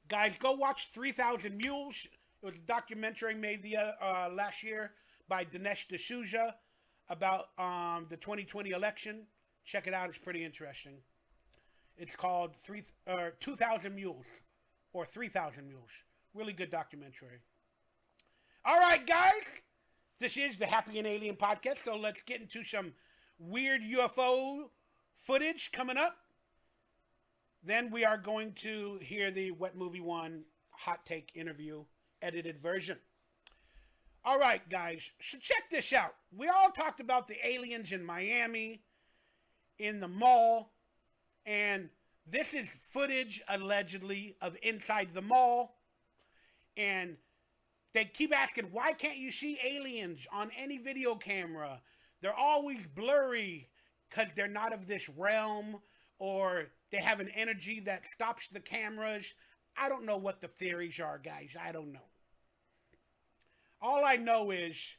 Guys, go watch 3,000 Mules. It was a documentary made last year by Dinesh D'Souza about the 2020 election. Check it out. It's pretty interesting. It's called 2,000 Mules or 3,000 Mules. Really good documentary. All right, guys. This is the Happy and Alien Podcast, so let's get into some weird UFO footage coming up. Then we are going to hear the WETMOVIE1 hot take interview, edited version. All right, guys, so check this out. We all talked about the aliens in Miami, in the mall, and this is footage, allegedly, of inside the mall. And they keep asking, why can't you see aliens on any video camera? They're always blurry because they're not of this realm, or they have an energy that stops the cameras. I don't know what the theories are, guys. I don't know. All I know is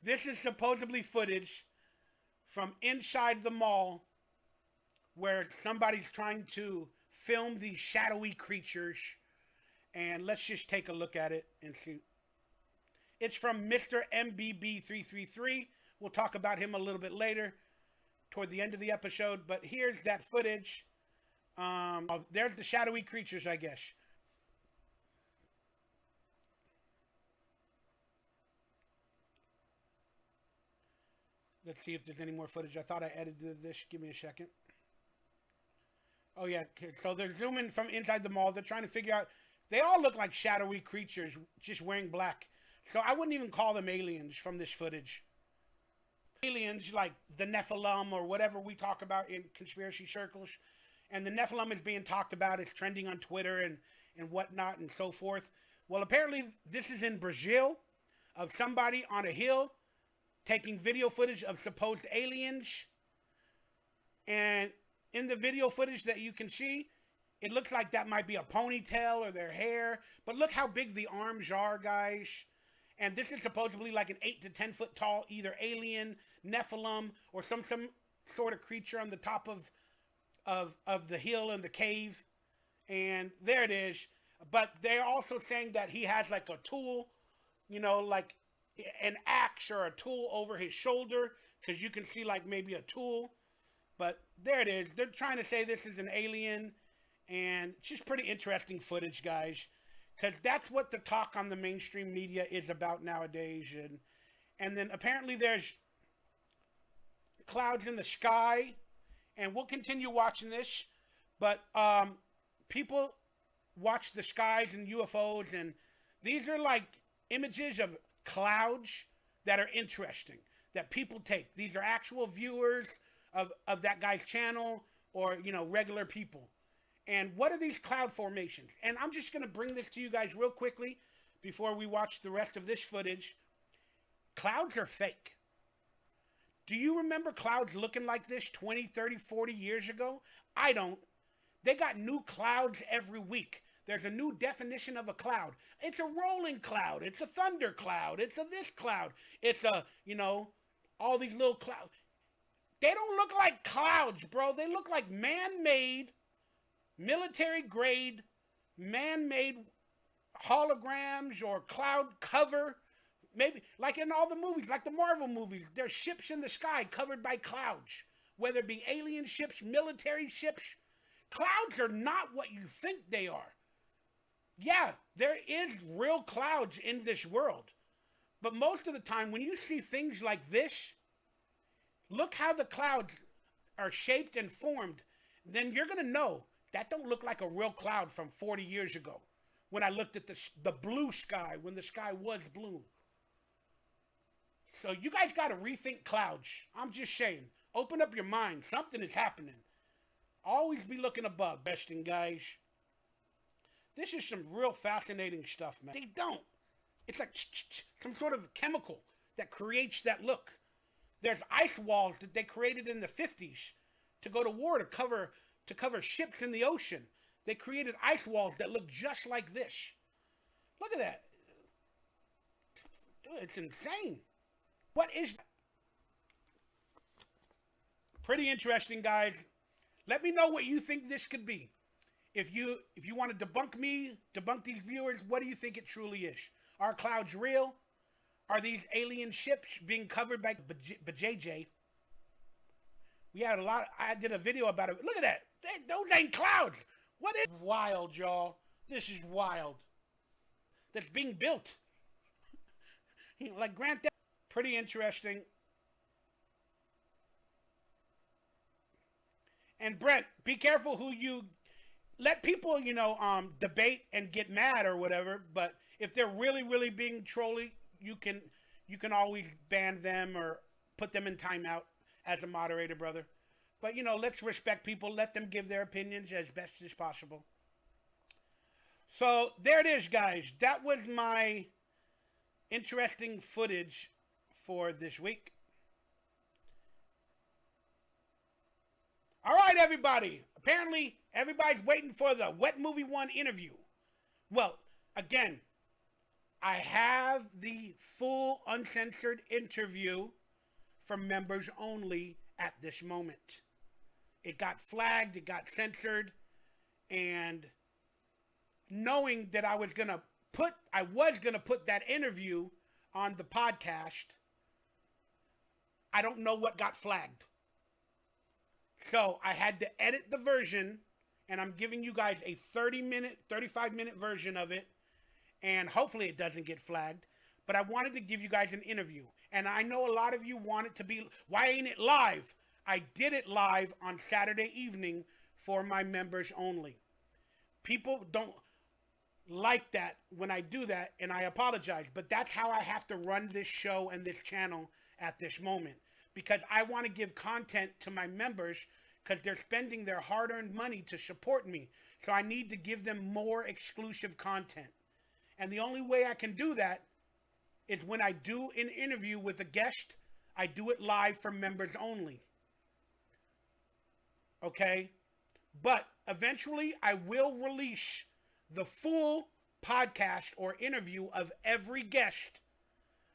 this is supposedly footage from inside the mall where somebody's trying to film these shadowy creatures. And let's just take a look at it and see. It's from Mr. MBB333. We'll talk about him a little bit later toward the end of the episode. But here's that footage. There's the shadowy creatures, I guess. Let's see if there's any more footage. I thought I edited this. Give me a second. Oh, yeah. So they're zooming from inside the mall. They're trying to figure out. They all look like shadowy creatures just wearing black. So I wouldn't even call them aliens from this footage. Aliens like the Nephilim or whatever we talk about in conspiracy circles. And the Nephilim is being talked about. It's trending on Twitter and whatnot and so forth. Well, apparently this is in Brazil of somebody on a hill taking video footage of supposed aliens. And in the video footage that you can see, it looks like that might be a ponytail or their hair. But look how big the arms are, guys. And this is supposedly like an 8 to 10 foot tall, either alien, Nephilim, or some sort of creature on the top of the hill in the cave. And there it is. But they're also saying that he has like a tool, you know, like an axe or a tool over his shoulder, because you can see like maybe a tool. But there it is. They're trying to say this is an alien, and it's just pretty interesting footage, guys, because that's what the talk on the mainstream media is about nowadays. And then apparently there's clouds in the sky, and we'll continue watching this. But people watch the skies and UFOs, and these are like images of clouds that are interesting that people take. These are actual viewers of that guy's channel, or, you know, regular people. And what are these cloud formations? And I'm just going to bring this to you guys real quickly before we watch the rest of this footage. Clouds are fake. Do you remember clouds looking like this 20, 30, 40 years ago? I don't. They got new clouds every week. There's a new definition of a cloud. It's a rolling cloud. It's a thunder cloud. It's a this cloud. It's a, you know, all these little clouds. They don't look like clouds, bro. They look like man-made, military-grade, man-made holograms or cloud cover. Maybe, like in all the movies, like the Marvel movies, there's ships in the sky covered by clouds. Whether it be alien ships, military ships. Clouds are not what you think they are. Yeah, there is real clouds in this world. But most of the time, when you see things like this, look how the clouds are shaped and formed. Then you're going to know that don't look like a real cloud from 40 years ago. When I looked at the blue sky, when the sky was blue. So you guys got to rethink clouds. I'm just saying. Open up your mind. Something is happening. Always be looking above, besting guys. This is some real fascinating stuff, man. They don't. It's like some sort of chemical that creates that look. There's ice walls that they created in the 50s to go to war to cover ships in the ocean. They created ice walls that look just like this. Look at that. Dude, it's insane. What is that? Pretty interesting, guys. Let me know what you think this could be. If you want to debunk me, debunk these viewers, what do you think it truly is? Are clouds real? Are these alien ships being covered by JJ? We had a lot. I did a video about it. Look at that. Those ain't clouds. What is wild, y'all? This is wild. That's being built. You know, like Grand Theft. Pretty interesting. And Brent, be careful who you let people, you know, debate and get mad or whatever. But if they're really, really being trolly, you can always ban them or put them in timeout as a moderator, brother. But, you know, let's respect people. Let them give their opinions as best as possible. So there it is, guys. That was my interesting footage for this week. All right, everybody. Apparently, everybody's waiting for the WETMOVIE1 interview. Well, again, I have the full uncensored interview for members only at this moment. It got flagged, it got censored, and knowing that I was gonna put that interview on the podcast, I don't know what got flagged. So I had to edit the version, and I'm giving you guys a 35-minute version of it, and hopefully it doesn't get flagged. but I wanted to give you guys an interview. And I know a lot of you want it to be, why ain't it live? I did it live on Saturday evening for my members only. People don't like that when I do that, and I apologize, but that's how I have to run this show and this channel at this moment, because I want to give content to my members because they're spending their hard-earned money to support me. So I need to give them more exclusive content. And the only way I can do that is when I do an interview with a guest, I do it live for members only. Okay? But eventually I will release the full podcast or interview of every guest,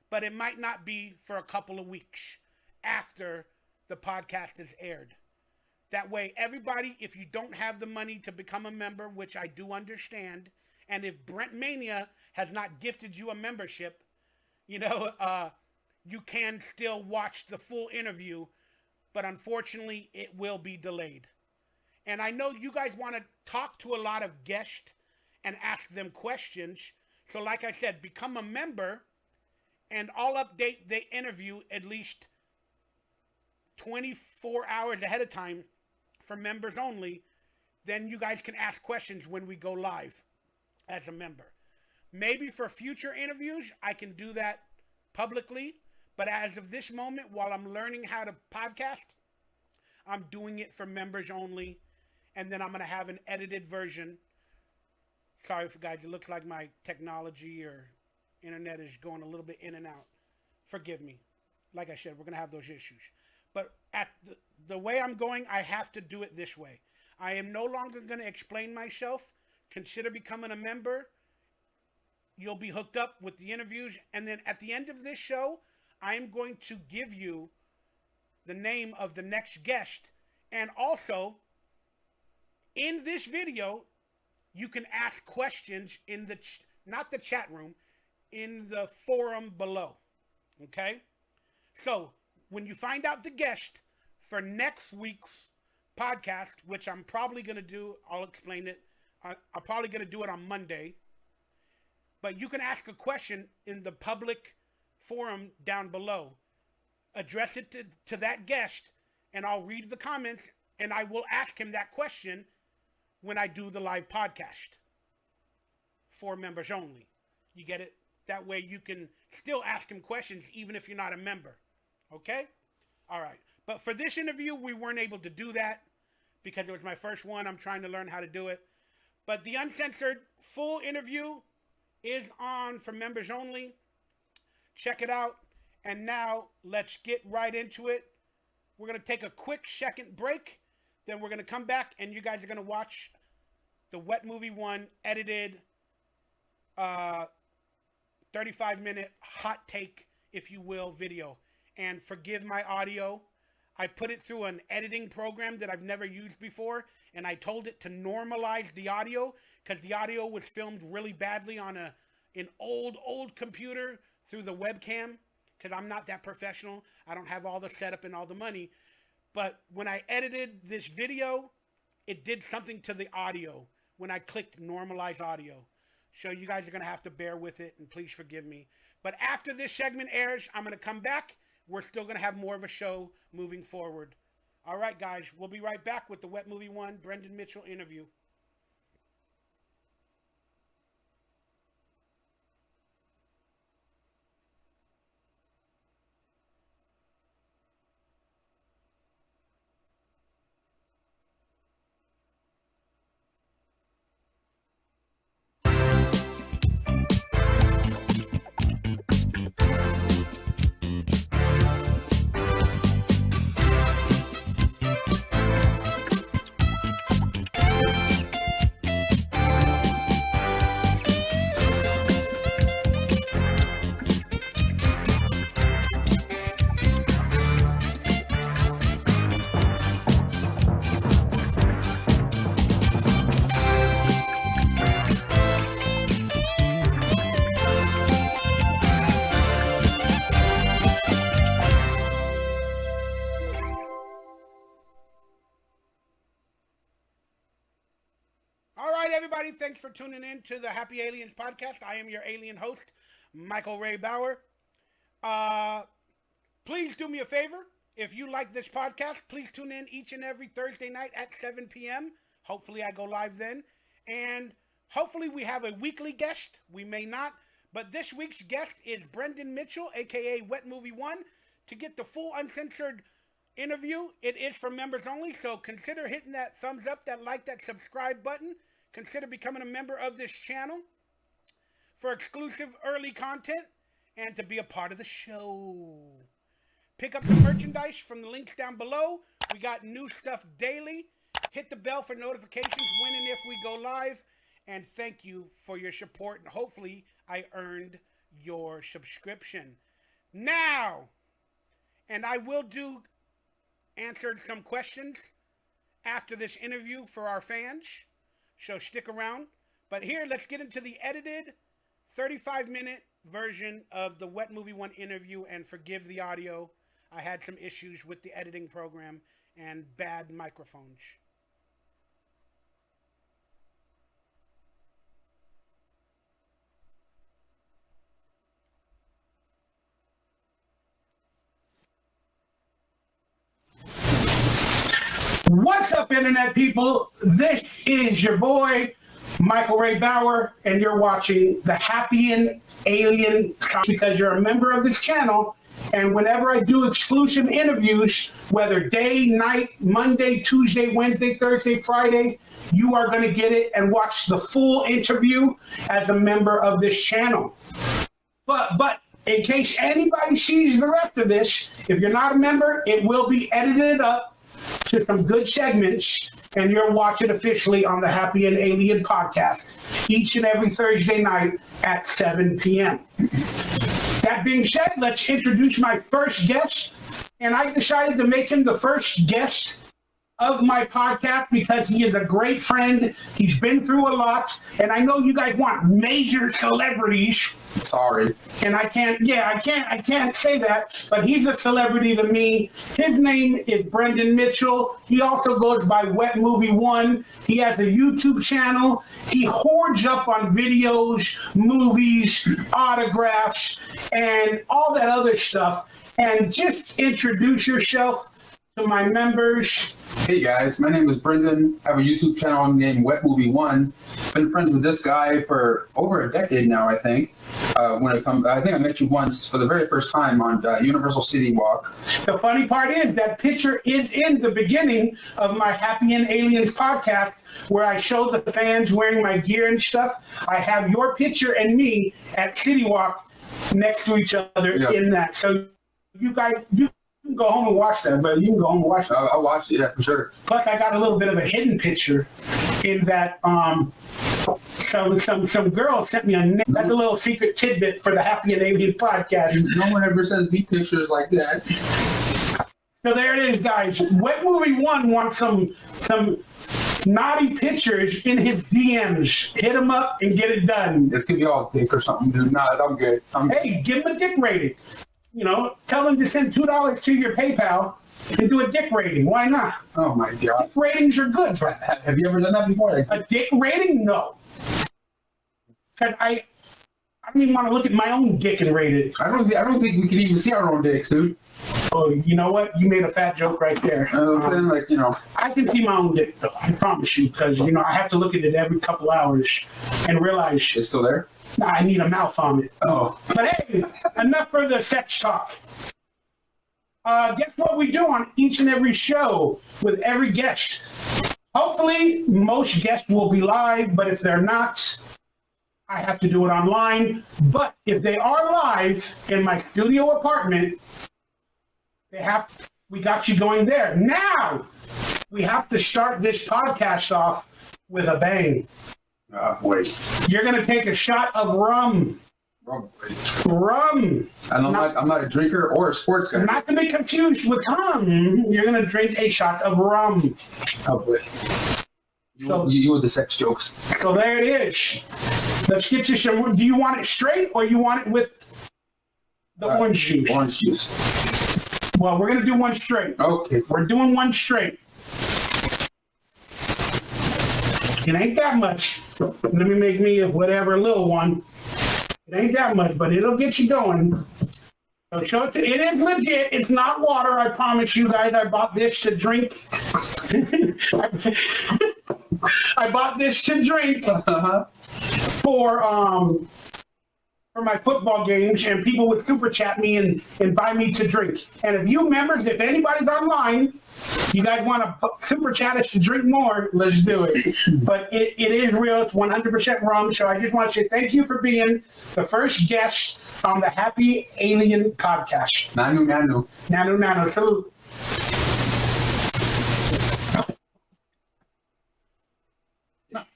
but it might not be for a couple of weeks after the podcast is aired. That way, everybody, if you don't have the money to become a member, which I do understand, and if Brent Mania has not gifted you a membership, you can still watch the full interview, but unfortunately, it will be delayed. And I know you guys want to talk to a lot of guests and ask them questions. So like I said, become a member, and I'll update the interview at least 24 hours ahead of time for members only. Then you guys can ask questions when we go live as a member. Maybe for future interviews, I can do that publicly. But as of this moment, while I'm learning how to podcast, I'm doing it for members only. And then I'm going to have an edited version. Sorry for guys, it looks like my technology or internet is going a little bit in and out. Forgive me. Like I said, we're going to have those issues. But at the way I'm going, I have to do it this way. I am no longer going to explain myself. Consider becoming a member. You'll be hooked up with the interviews. And then at the end of this show, I am going to give you the name of the next guest. And also, in this video, you can ask questions in the, not the chat room, in the forum below. Okay? So, when you find out the guest for next week's podcast, which I'm probably going to do, I'll explain it. I'm probably going to do it on Monday. But you can ask a question in the public forum down below. Address it to that guest, and I'll read the comments, and I will ask him that question when I do the live podcast for members only. You get it? That way you can still ask him questions even if you're not a member. Okay? All right. But for this interview, we weren't able to do that because it was my first one. I'm trying to learn how to do it. But the uncensored full interview is on for members only. Check it out. And now let's get right into it. We're going to take a quick second break. Then we're going to come back and you guys are going to watch the WETMOVIE1 edited 35-minute hot take, if you will, video. And forgive my audio. I put it through an editing program that I've never used before, and I told it to normalize the audio because the audio was filmed really badly on an old computer through the webcam because I'm not that professional. I don't have all the setup and all the money. But when I edited this video, it did something to the audio when I clicked normalize audio. So you guys are going to have to bear with it, and please forgive me. But after this segment airs, I'm going to come back. We're still going to have more of a show moving forward. All right, guys, we'll be right back with the WETMOVIE1 Brendan Mitchell interview. Everybody, thanks for tuning in to the Happy Aliens podcast. I am your alien host. Michael Ray Bauer. Please do me a favor. If you like this podcast, please tune in each and every Thursday night at 7 p.m. Hopefully I go live then. And hopefully we have a weekly guest. We may not. But this week's guest is Brendan Mitchell, a.k.a. WETMOVIE1. To get the full uncensored interview, it is for members only. So consider hitting that thumbs up, that like, that subscribe button. Consider becoming a member of this channel for exclusive early content and to be a part of the show. Pick up some merchandise from the links down below. We got new stuff daily. Hit the bell for notifications when and if we go live. And thank you for your support. And hopefully I earned your subscription. Now, and I will answer some questions after this interview for our fans. So stick around. But here, let's get into the edited 35-minute version of the WETMOVIE1 interview, and forgive the audio. I had some issues with the editing program and bad microphones. What's up, Internet people? This is your boy, Michael Ray Bauer, and you're watching the Happy and Alien because you're a member of this channel. And whenever I do exclusive interviews, whether day, night, Monday, Tuesday, Wednesday, Thursday, Friday, you are going to get it and watch the full interview as a member of this channel. But in case anybody sees the rest of this, if you're not a member, it will be edited up to some good segments, and you'll watch it officially on the Happy and Alien podcast each and every Thursday night at 7 p.m. That being said, let's introduce my first guest, and I decided to make him the first guest of my podcast because he is a great friend. He's been through a lot, and I know you guys want major celebrities. Sorry. And I can't say that, but he's a celebrity to me. His name is Brendan Mitchell. He also goes by WETMOVIE1. He has a YouTube channel. He hoards up on videos, movies, autographs, and all that other stuff. And just introduce yourself to my members. Hey guys, my name is Brendan. I have a YouTube channel named WETMOVIE1. Been friends with this guy for over a decade now, I think. I think I met you once for the very first time on Universal City Walk. The funny part is that picture is in the beginning of my Happy and Aliens podcast, where I show the fans wearing my gear and stuff. I have your picture and me at City Walk next to each other in that. So you guys, you can go home and watch that, brother. You can go home and watch that. I'll watch it, yeah, for sure. Plus, I got a little bit of a hidden picture in that some girl sent me that's a little secret tidbit for the Happy and Alien podcast. No one ever sends me pictures like that. So there it is, guys. WETMOVIE1 wants some naughty pictures in his DMs. Hit him up and get it done. It's gonna be all dick or something, dude. Nah, I'm good. Hey, give him a dick rating. You know, tell them to send $2 to your PayPal and do a dick rating. Why not? Oh my God. Dick ratings are good. Have you ever done that before? A dick rating? No. Because I don't even want to look at my own dick and rate it. I don't think we can even see our own dicks, dude. Oh, you know what? You made a fat joke right there. I can see my own dick, though. I promise you, because I have to look at it every couple hours and realize it's still there. Nah, I need a mouth on it. Oh. But hey, enough for the sex talk. Guess what we do on each and every show with every guest? Hopefully, most guests will be live, but if they're not, I have to do it online. But if they are live in my studio apartment, we got you going there. Now, we have to start this podcast off with a bang. Wait. You're going to take a shot of rum. Rum. And I'm not a drinker or a sports guy. Not to be confused with cum. You're going to drink a shot of rum. Oh, boy. You with the sex jokes. So there it is. Let's get you some. Do you want it straight or you want it with the orange juice? Orange juice. Well, we're going to do one straight. Okay. We're doing one straight. It ain't that much. Let me make me a little one. It ain't that much, but it'll get you going. So show it. It is legit. It's not water. I promise you guys. I bought this to drink. I bought this to drink for my football games, and people would super chat me and buy me to drink. And if you members, if anybody's online, you guys want to super chat us to drink more, let's do it. But it is real. It's 100% rum. So I just want to say thank you for being the first guest on the Happy Alien podcast. Nanu, nanu. Nanu, nanu. Salute.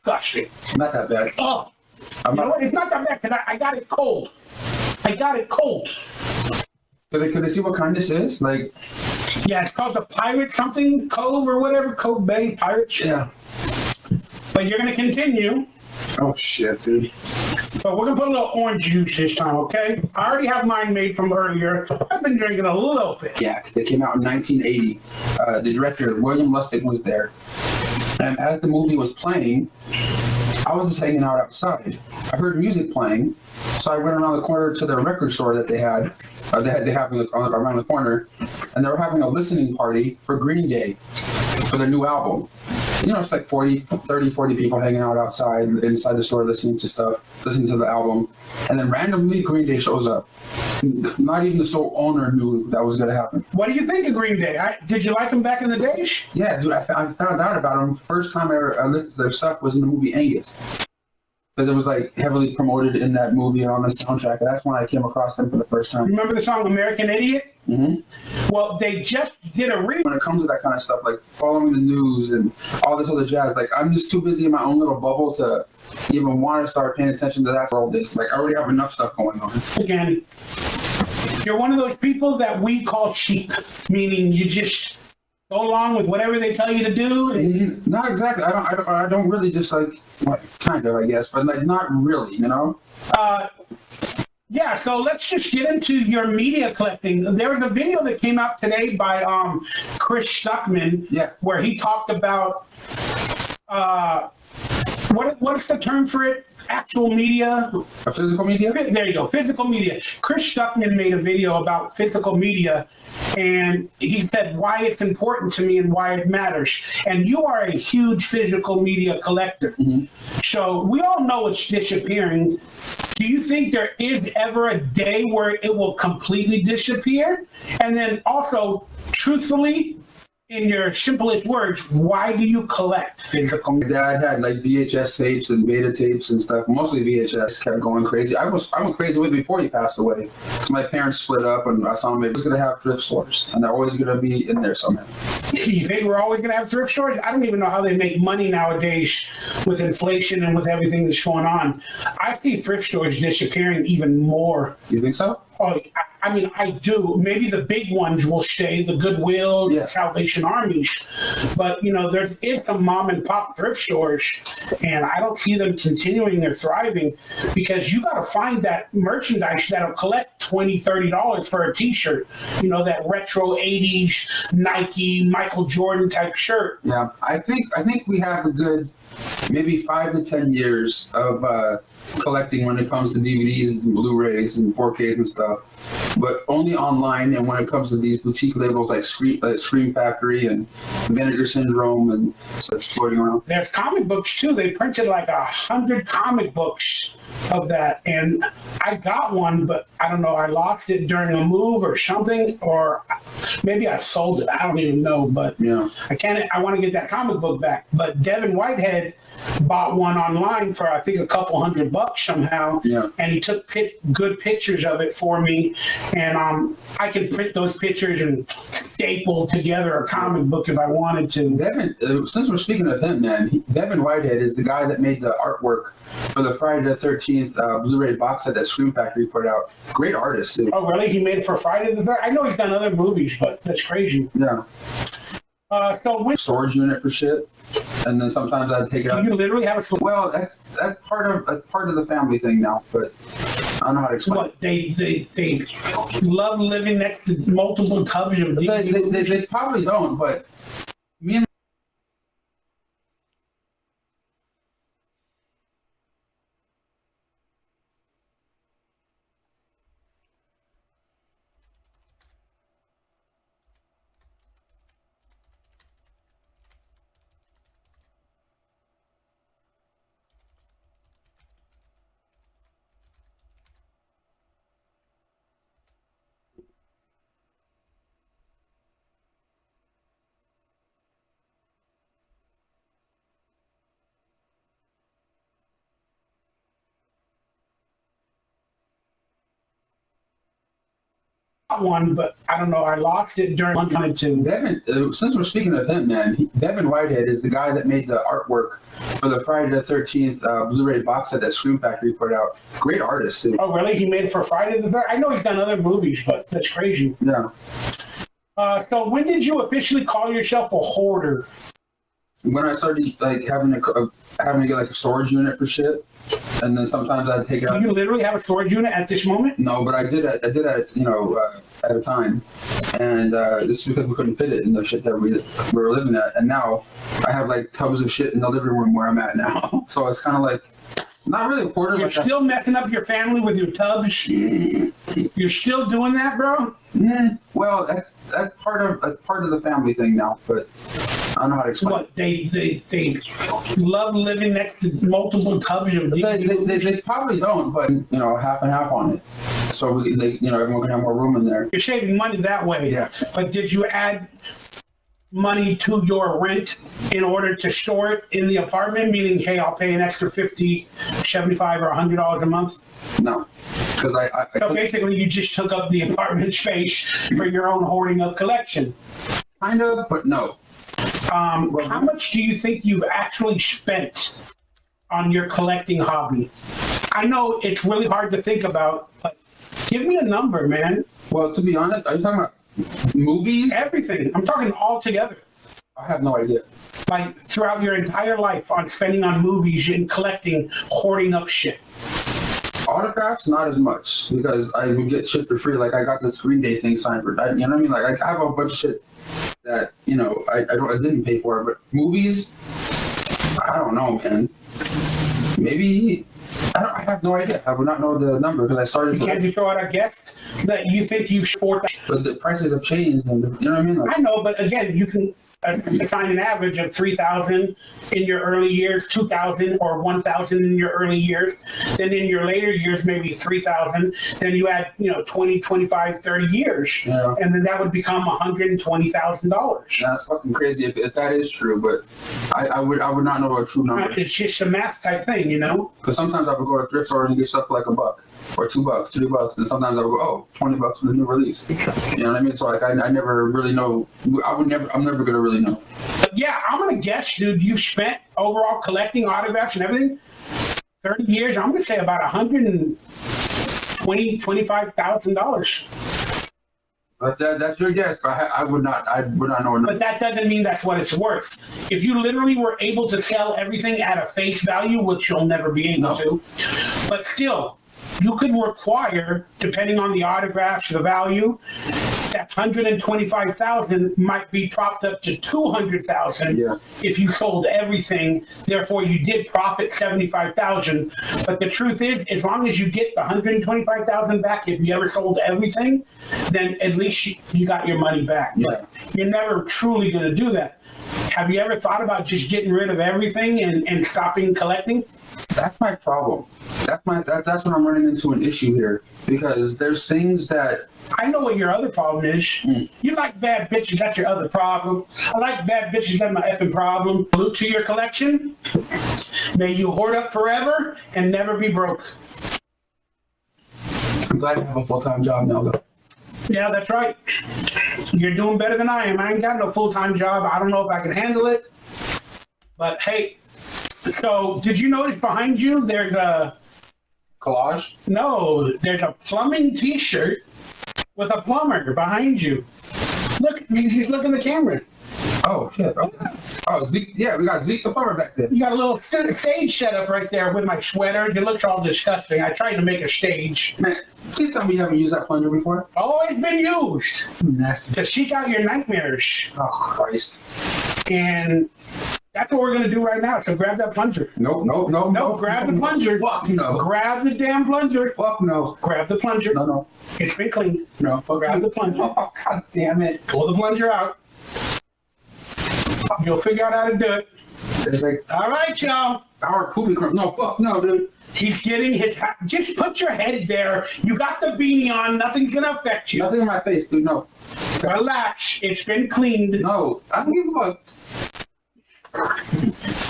Gosh, Not that bad. oh, you know what? It's not that bad because I got it cold. I got it cold. Could they see what kind this is? Like, yeah, it's called the Pirate something Cove or whatever. Cove Bay Pirate. Yeah. But you're gonna continue. Oh shit, dude. But we're gonna put a little orange juice this time, okay? I already have mine made from earlier. I've been drinking a little bit. Yeah, they came out in 1980. The director, William Lustig, was there. And as the movie was playing, I was just hanging out outside. I heard music playing, so I went around the corner to their record store that they had. They have around the corner, and they were having a listening party for Green Day for their new album. You know, it's like 40 people hanging out outside, inside the store, listening to the album. And then randomly Green Day shows up. Not even the store owner knew that was going to happen. What do you think of Green Day? Did you like them back in the days? Yeah, dude, I found out about them. First time I listened to their stuff was in the movie Angus. Because it was like heavily promoted in that movie and on the soundtrack. And that's when I came across them for the first time. Remember the song American Idiot? Mm-hmm. Well, they just did a When it comes to that kind of stuff, like following the news and all this other jazz, like I'm just too busy in my own little bubble to even want to start paying attention to that world. Like I already have enough stuff going on. Again, you're one of those people that we call sheep, meaning you just go along with whatever they tell you to do. Mm-hmm. Not exactly. I don't really just like, well, kind of, I guess, but like not really, you know? Yeah, so let's just get into your media collecting. There was a video that came out today by Chris Stuckman, where he talked about what's the term for it? Actual media? A physical media? There you go, physical media. Chris Stuckman made a video about physical media, and he said why it's important to me and why it matters. And you are a huge physical media collector. Mm-hmm. So we all know it's disappearing. Do you think there is ever a day where it will completely disappear? And then also, truthfully, in your simplest words, why do you collect physical media? Dad had like VHS tapes and beta tapes and stuff. Mostly VHS. Kept going crazy. I went crazy with it before he passed away. My parents split up, and I saw him. It was going to have thrift stores, and they're always going to be in there somehow. You think we're always going to have thrift stores? I don't even know how they make money nowadays with inflation and with everything that's going on. I see thrift stores disappearing even more. You think so? Oh, I mean, I do. Maybe the big ones will stay, the Goodwill, the Salvation Armies. But, you know, there is some mom and pop thrift stores, and I don't see them continuing or thriving because you got to find that merchandise that'll collect $20, $30 for a T-shirt. You know, that retro 80s Nike, Michael Jordan type shirt. Yeah, I think we have a good maybe 5 to 10 years of collecting when it comes to DVDs and Blu-rays and 4Ks and stuff, but only online. And when it comes to these boutique labels like Scream Factory and Vinegar Syndrome and such floating around. There's comic books too. They printed like 100 comic books of that, and I got one, but I don't know, I lost it during a move or something, or maybe I sold it. I don't even know, but I want to get that comic book back. But Devin Whitehead bought one online for I think a couple $100 somehow, and he took good pictures of it for me, and I can print those pictures and staple together a comic book if I wanted to. Devin, since we're speaking of him, man, Devin Whitehead is the guy that made the artwork for the Friday the 13th Blu-ray box set that Scream Factory put out. Great artist, too. Oh, really? He made it for Friday the 13th? I know he's done other movies, but that's crazy. Yeah. So storage unit for shit, and then sometimes I'd take it out. You literally have a storage. Well, that's part of the family thing now, but I don't know how to explain. What, they love living next to multiple tubs of they probably don't, but me and one, but I don't know. I lost it during one time too. Devin, since we're speaking of him, man, Devin Whitehead is the guy that made the artwork for the Friday the 13th Blu-ray box set that Scream Factory put out. Great artist, too. Oh, really? He made it for Friday the 13th? I know he's done other movies, but that's crazy. Yeah. So when did you officially call yourself a hoarder? When I started like having to get like a storage unit for shit, and then sometimes I'd take it out. Do you literally have a storage unit at this moment? No, but I did at at a time, and this is because we couldn't fit it in the shit that we were living at, and now I have like tubs of shit in the living room where I'm at now. So it's kind of like not really a hoarder. You're still messing up your family with your tubs. You're still doing that, bro? Well, that's part of the family thing now, but I don't know how to explain. What they love living next to multiple tubs of They probably don't, but half and half on it, so everyone can have more room in there. You're saving money that way. Yeah. But did you add money to your rent in order to store it in the apartment? Meaning, hey, I'll pay an extra $50, $75, or $100 a month. No, because So basically, you just took up the apartment space for your own hoarding of collection. Kind of, but no. How much do you think you've actually spent on your collecting hobby? I know it's really hard to think about, but give me a number, man. Well, to be honest, are you talking about movies? Everything. I'm talking all together. I have no idea. Like throughout your entire life on spending on movies and collecting, hoarding up shit. Autographs, not as much, because I would get shit for free. Like I got this Green Day thing signed for, you know what I mean? Like I have a bunch of shit that I didn't pay for, but movies, I don't know, man. Maybe I have no idea. I would not know the number because I started. You can't just throw out a guess that you think you've sport. But the prices have changed, and you know what I mean. Like, I know, but again, you can assign an average of 3,000 in your early years, 2,000 or 1,000 in your early years. Then in your later years, maybe 3,000. Then you add, 20, 25, 30 years. Yeah. And then that would become $120,000. That's fucking crazy if that is true, but I would not know a true number. It's just a math type thing, Because sometimes I would go to a thrift store and get stuff for like $1 or $2, $3, and sometimes I would go, $20 for the new release. You know what I mean? So like I never really know. I'm never gonna really know. But yeah, I'm gonna guess, dude. You've spent overall collecting autographs and everything 30 years. I'm gonna say about $125,000. But that's your guess. But I would not know. But that doesn't mean that's what it's worth. If you literally were able to sell everything at a face value, which you'll never be able to, but still, you could require, depending on the autographs, the value, that $125,000 might be propped up to $200,000 if you sold everything. Therefore, you did profit $75,000. But the truth is, as long as you get the $125,000 back, if you ever sold everything, then at least you got your money back. Yeah. But you're never truly going to do that. Have you ever thought about just getting rid of everything and stopping collecting? That's my problem. That's when I'm running into an issue here, because there's things that I know what your other problem is. You like bad bitches, that's your other problem. I like bad bitches, that's my effing problem. Salute to your collection. May you hoard up forever and never be broke. I'm glad I have a full-time job now, though. Yeah, that's right. You're doing better than I am. I ain't got no full-time job. I don't know if I can handle it. But hey, so did you notice behind you there's a collage? No, there's a plumbing t-shirt with a plumber behind you. Look, he's looking at the camera. Oh shit! Okay. Oh, Zeke, yeah, we got Zeke the plumber back there. You got a little stage set up right there with my sweater. It looks all disgusting. I tried to make a stage. Man, please tell me you haven't used that plunger before. Always been used. Nasty. To seek out your nightmares. Oh Christ. And that's what we're gonna do right now. So grab that plunger. No. Grab the plunger. Fuck no. Grab the damn plunger. Fuck no. Grab the plunger. No. It's been cleaned. No. Fuck grab the plunger. Oh God damn it. Pull the plunger out. You'll figure out how to do it. It's like, all right, y'all. Our poopy crumb. No, fuck no, dude. He's getting his. Just put your head there. You got the beanie on. Nothing's gonna affect you. Nothing in my face, dude. No. Relax. It's been cleaned. No, I don't give a fuck.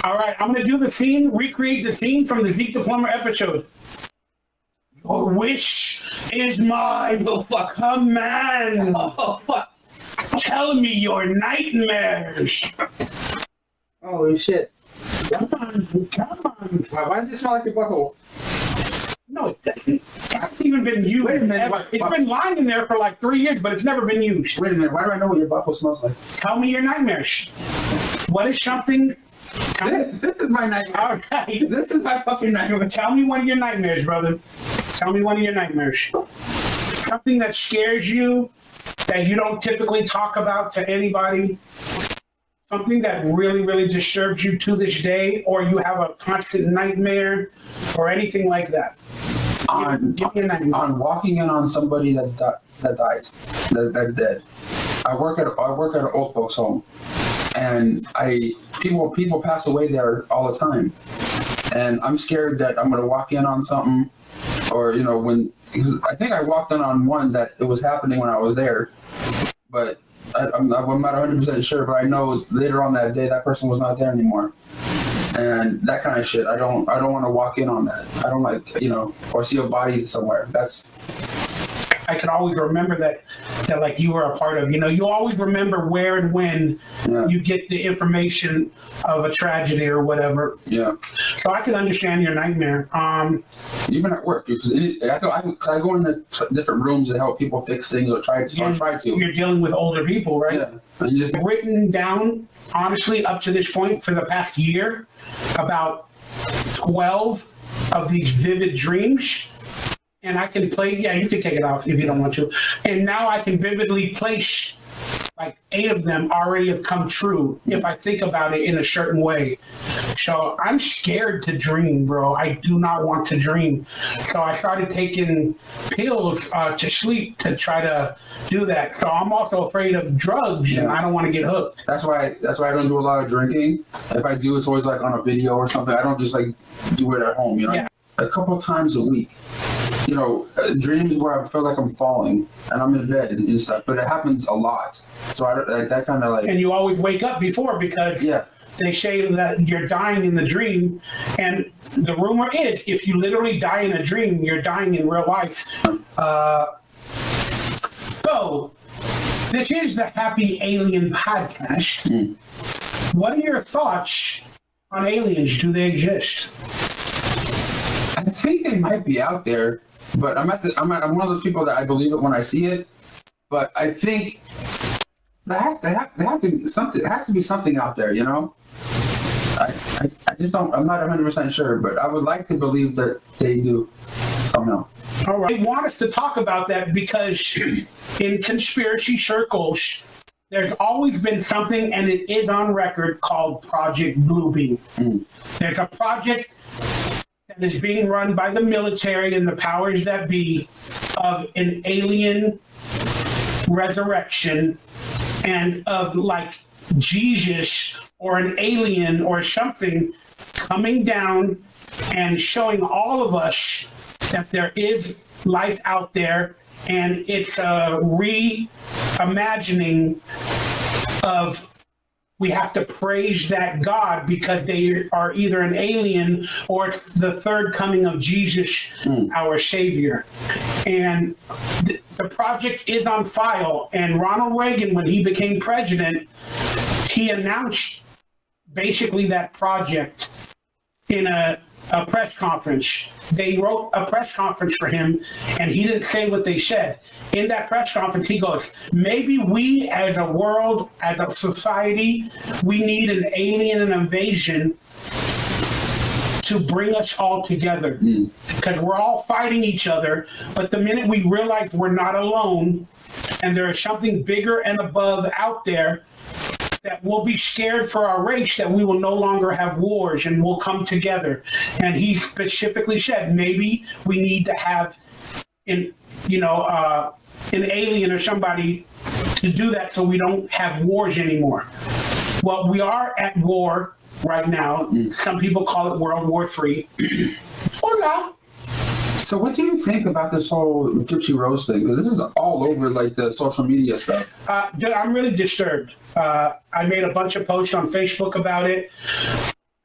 All right, I'm gonna do the scene. Recreate the scene from the Zeke the Plumber episode. Wish is my command. Oh, fuck. Tell me your nightmares. Holy shit. Come on. Why does it smell like your butthole? No, it doesn't. It hasn't even been used. Wait a minute. Ever. It's been lying in there for like 3 years, but it's never been used. Wait a minute. Why do I know what your butthole smells like? Tell me your nightmares. What is something? This is my nightmare. All right. This is my fucking nightmare. Tell me one of your nightmares, brother. Tell me one of your nightmares. Something that scares you that you don't typically talk about to anybody. Something that really, really disturbs you to this day, or you have a constant nightmare, or anything like that. Give me a nightmare. On walking in on somebody that dies, that's dead. I work at an old folks home, and people pass away there all the time, and I'm scared that I'm gonna walk in on something, or because I think I walked in on one that it was happening when I was there, but I'm not 100% sure, but I know later on that day that person was not there anymore, and that kind of shit. I don't want to walk in on that. I don't like or see a body somewhere. I can always remember that like you were a part of. You always remember where and when you get the information of a tragedy or whatever. Yeah. So I can understand your nightmare. Even at work, because I go into different rooms and help people fix things or try to. You're dealing with older people, right? Yeah. And just written down, honestly, up to this point for the past year, about 12 of these vivid dreams. And I can play, you can take it off if you don't want to. And now I can vividly place like 8 of them already have come true if I think about it in a certain way. So I'm scared to dream, bro. I do not want to dream. So I started taking pills to sleep to try to do that. So I'm also afraid of drugs and I don't want to get hooked. That's why I don't do a lot of drinking. If I do, it's always like on a video or something. I don't just like do it at home, Yeah. A couple of times a week. Dreams where I feel like I'm falling and I'm in bed and stuff, but it happens a lot. So that kind of like. And you always wake up before because they say that you're dying in the dream, and the rumor is if you literally die in a dream, you're dying in real life. So this is the Happy Alien Podcast. What are your thoughts on aliens? Do they exist? I think they might be out there, but I'm one of those people that I believe it when I see it. But I think there has to be something out there, I just don't. I'm not 100% sure, but I would like to believe that they do somehow. All right. I want us to talk about that because in conspiracy circles, there's always been something, and it is on record, called Project Bluebeam. There's a project that is being run by the military and the powers that be of an alien resurrection and of like Jesus or an alien or something coming down and showing all of us that there is life out there, and it's a reimagining of we have to praise that God because they are either an alien or it's the third coming of Jesus, our Savior. And the project is on file. And Ronald Reagan, when he became president, he announced basically that project in a press conference. They wrote a press conference for him, and he didn't say what they said. In that press conference, he goes, maybe we as a world, as a society, we need an alien invasion to bring us all together. Because we're all fighting each other, but the minute we realize we're not alone, and there is something bigger and above out there, that we'll be scared for our race, that we will no longer have wars and we'll come together. And he specifically said, maybe we need to have an alien or somebody to do that so we don't have wars anymore. Well, we are at war right now. Some people call it World War III. Hola. So what do you think about this whole Gypsy Rose thing? Because this is all over like the social media stuff. Dude, I'm really disturbed. I made a bunch of posts on Facebook about it.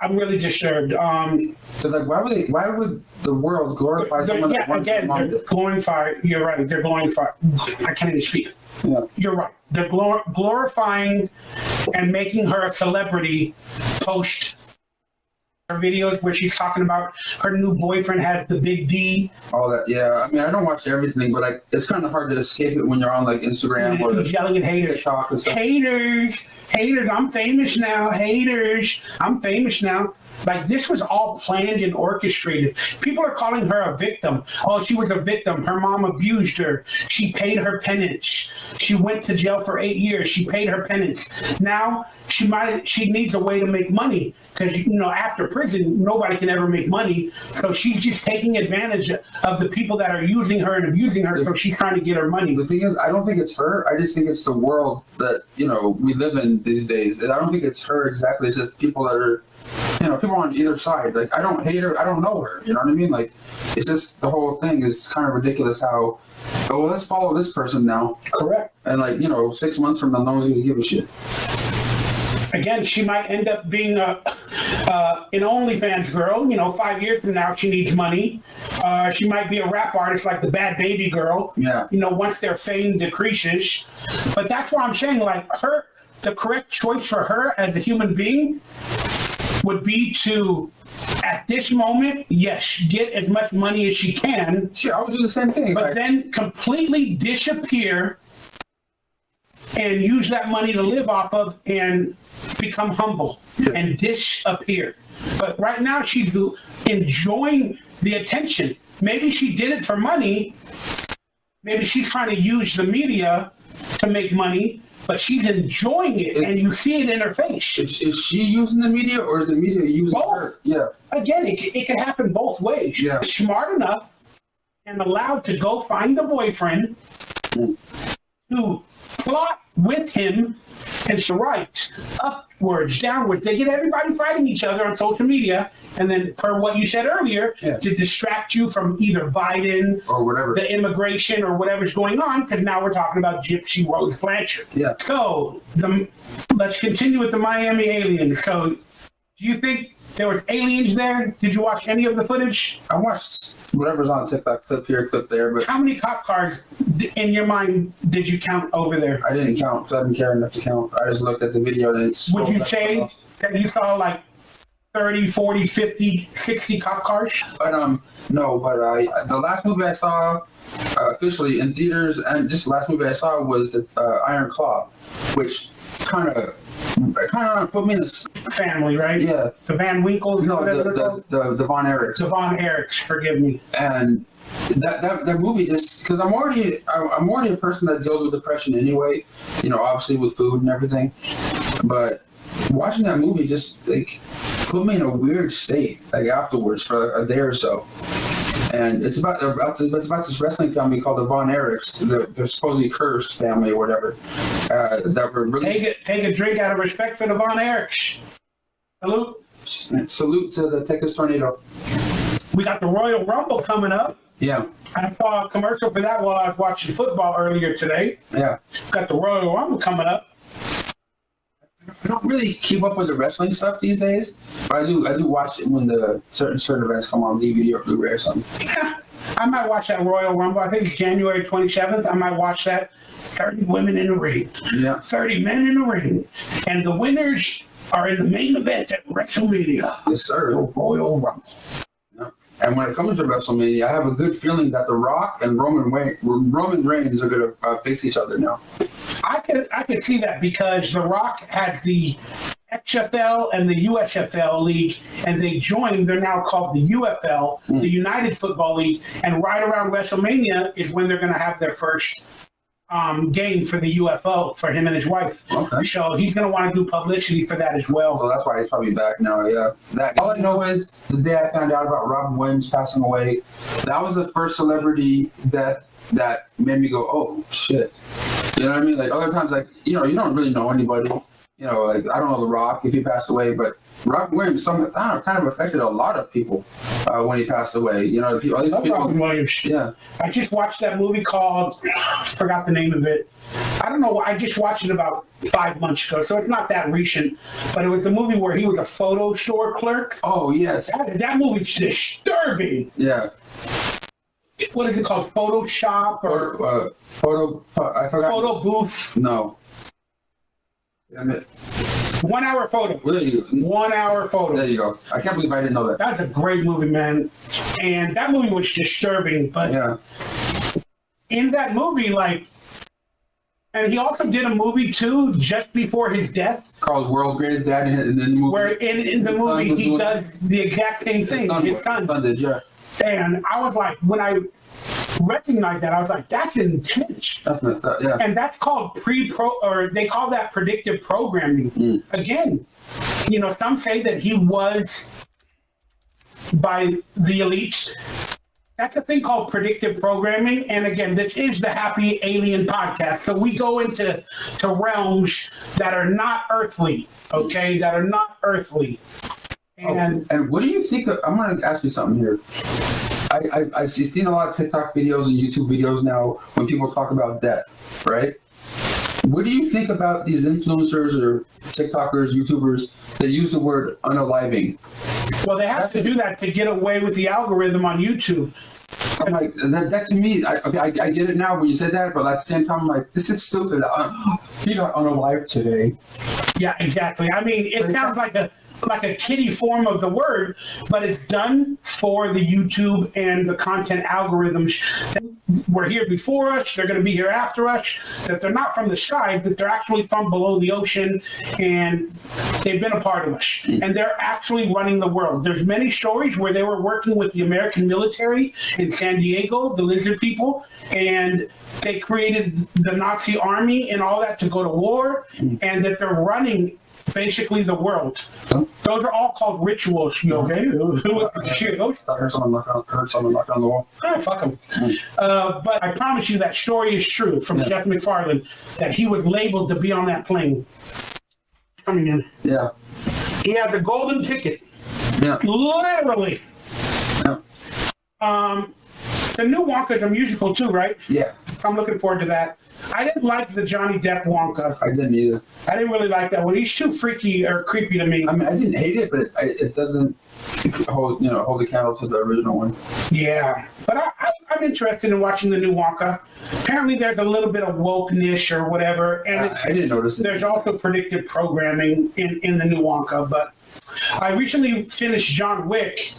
I'm really disturbed. So like, why would the world glorify someone that wants again, they're glorifying. You're right. They're glorifying. I can't even speak. Yeah. You're right. They're glorifying and making her a celebrity post her videos where she's talking about her new boyfriend has the big D. All that, yeah. I mean, I don't watch everything, but like, it's kind of hard to escape it when you're on like Instagram or yelling at haters. TikTok and stuff. Haters, I'm famous now. Haters, I'm famous now. Like, this was all planned and orchestrated. People are calling her a victim. Oh, she was a victim. Her mom abused her. She paid her penance. She went to jail for 8 years. She paid her penance. Now she needs a way to make money because, you know, after prison, nobody can ever make money. So she's just taking advantage of the people that are using her and abusing her. So she's trying to get her money. The thing is, I don't think it's her. I just think it's the world that, you know, we live in these days. And I don't think it's her exactly. It's just people that are, you know, people on either side. Like, I don't hate her. I don't know her. You know what I mean? Like, it's just the whole thing is kind of ridiculous how, oh, well, let's follow this person now. Correct. And like, you know, 6 months from now, no one's going to give a shit. Again, she might end up being an OnlyFans girl. You know, 5 years from now, she needs money. She might be a rap artist like the Bad Baby Girl. Yeah. You know, once their fame decreases. But that's why I'm saying, like, the correct choice for her as a human being would be to, at this moment, yes, get as much money as she can. Sure, I would do the same thing. But then completely disappear and use that money to live off of and become humble and disappear. But right now she's enjoying the attention. Maybe she did it for money. Maybe she's trying to use the media to make money, but she's enjoying it, and you see it in her face. Is she using the media, or is the media using both. her? Yeah. Again, it can happen both ways. Yeah. Smart enough and allowed to go find a boyfriend to plot with him and to write upwards, downwards. They get everybody fighting each other on social media, and then, per what you said earlier, to distract you from either Biden or whatever, the immigration or whatever's going on, because now we're talking about Gypsy Rose Blanchard. Yeah. So let's continue with the Miami aliens. So, do you think there was aliens there? Did you watch any of the footage? I watched whatever's on TikTok, clip here, clip there. But how many cop cars in your mind did you count over there? I didn't count because I didn't care enough to count. I just looked at the video and it's. Would you say that you saw like 30, 40, 50, 60 cop cars? But no, but the last movie I saw officially in theaters, and just the last movie I saw was the Iron Claw, which kind of put me in this family, right? Yeah. The Van Winkles? No, the Von Erichs. The Von Erichs, forgive me. And that movie just, because I'm already a person that deals with depression anyway, you know, obviously with food and everything. But watching that movie just like put me in a weird state, like afterwards for a day or so. And it's about this wrestling family called the Von Erichs, the supposedly cursed family or whatever. That were really take a drink out of respect for the Von Erichs. Salute. Salute to the Texas Tornado. We got the Royal Rumble coming up. Yeah. I saw a commercial for that while I was watching football earlier today. Yeah. Got the Royal Rumble coming up. I don't really keep up with the wrestling stuff these days, but I do watch it when the certain events come on DVD or Blu-ray or something. I might watch that Royal Rumble. I think it's January 27th. I might watch that. 30 women in the ring. Yeah. 30 men in the ring. And the winners are in the main event at WrestleMania. Yes, sir. The Royal Rumble. Yeah. And when it comes to WrestleMania, I have a good feeling that The Rock and Roman Reigns are going to face each other now. I could see that because The Rock has the XFL and the USFL league, and they joined. They're now called the UFL, the United Football League. And right around WrestleMania is when they're going to have their first game for the UFO for him and his wife. Okay. So he's going to want to do publicity for that as well. So that's why he's probably back now. Yeah. All I know is the day I found out about Robin Williams passing away, that was the first celebrity death that made me go, oh shit. You know what I mean? Like other times, like, you know, you don't really know anybody. You know, like I don't know The Rock if he passed away, but Robin Williams, kind of affected a lot of people when he passed away. You know, all these people. Robin Williams. Yeah. I just watched that movie called, I forgot the name of it. I don't know, I just watched it about 5 months ago, so it's not that recent, but it was a movie where he was a photo store clerk. Oh, yes. That movie's disturbing. Yeah. What is it called? Photoshop or I forgot. photo booth? No. Damn it. 1 hour photo. There you go. 1 hour photo. There you go. I can't believe I didn't know that. That's a great movie, man. And that movie was disturbing, but Yeah. in that movie, like, and he also did a movie too, just before his death, Called World's Greatest Dad in the movie. where in the movie he does the exact same thing. His son. Did, yeah. And I was like, when I recognized that, I was like, that's intense. That's messed up, yeah. And that's called or they call that predictive programming. Again, you know, some say that he was by the elites. That's a thing called predictive programming. And again, this is the Happy Alien Podcast. So we go into realms that are not earthly, okay? That are not earthly. And what do you think of, I'm going to ask you something here. I've seen a lot of TikTok videos and YouTube videos now when people talk about death, right? What do you think about these influencers or TikTokers, YouTubers that use the word unaliving? well, they have to do that to get away with the algorithm on YouTube. I'm like, that to me, I get it now when you said that, but at the same time, I'm like, this is stupid. He got unalived today. Yeah, exactly. I mean, it sounds like a kiddie form of the word, but it's done for the YouTube and the content algorithms that were here before us, they're going to be here after us, that they're not from the sky, but they're actually from below the ocean, and they've been a part of us, and they're actually running the world. There's many stories where they were working with the American military in San Diego, the lizard people, and they created the Nazi army and all that to go to war, and that they're running basically the world. Those are all called rituals. You okay? I heard someone knock on the wall. Ah, fuck him. But I promise you that story is true from Jeff McFarland, that he was labeled to be on that plane. Coming in. Yeah. He has a golden ticket. Yeah. Literally. Yeah. The new Wonka's a musical too, right? Yeah. I'm looking forward to that. I didn't like the Johnny Depp Wonka. I didn't either. I didn't really like that one. He's too freaky or creepy to me. I mean, I didn't hate it, but it doesn't hold the candle to the original one. Yeah, but I'm interested in watching the new Wonka. Apparently, there's a little bit of wokeness or whatever, and I didn't notice it. There's also predictive programming in the new Wonka. But I recently finished John Wick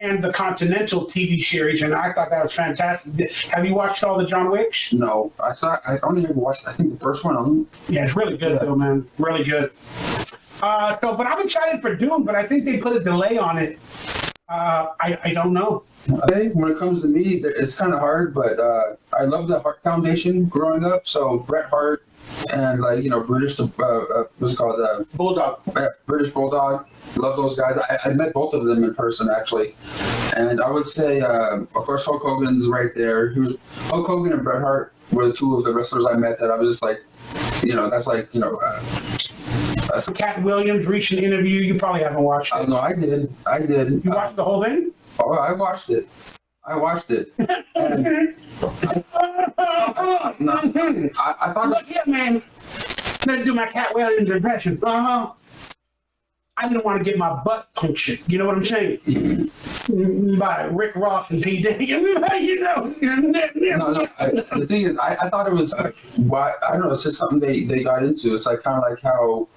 and the Continental TV series, and I thought that was fantastic. Have you watched all the John Wicks? No, I only ever watched, I think, the first one. Yeah, it's really good though, man. Really good. But I'm excited for Doom, but I think they put a delay on it. I don't know. When it comes to me, it's kind of hard, but I love the Hart Foundation growing up. So Bret Hart and British, what's it called? Bulldog. British Bulldog. Love those guys. I met both of them in person actually, and I would say, of course, Hulk Hogan's right there. Hulk Hogan and Bret Hart were the two of the wrestlers I met that I was just like, that's like, Cat Williams recent interview. You probably haven't watched it. No, I did. You watched the whole thing? Oh, I watched it. And I thought. Look here, man. Let's do my Cat Williams impression. I didn't want to get my butt punctured. You know what I'm saying? By Rick Ross and P. Diddy. No. The thing is, I thought it was why I don't know. It's just something they got into. It's like kind of like how,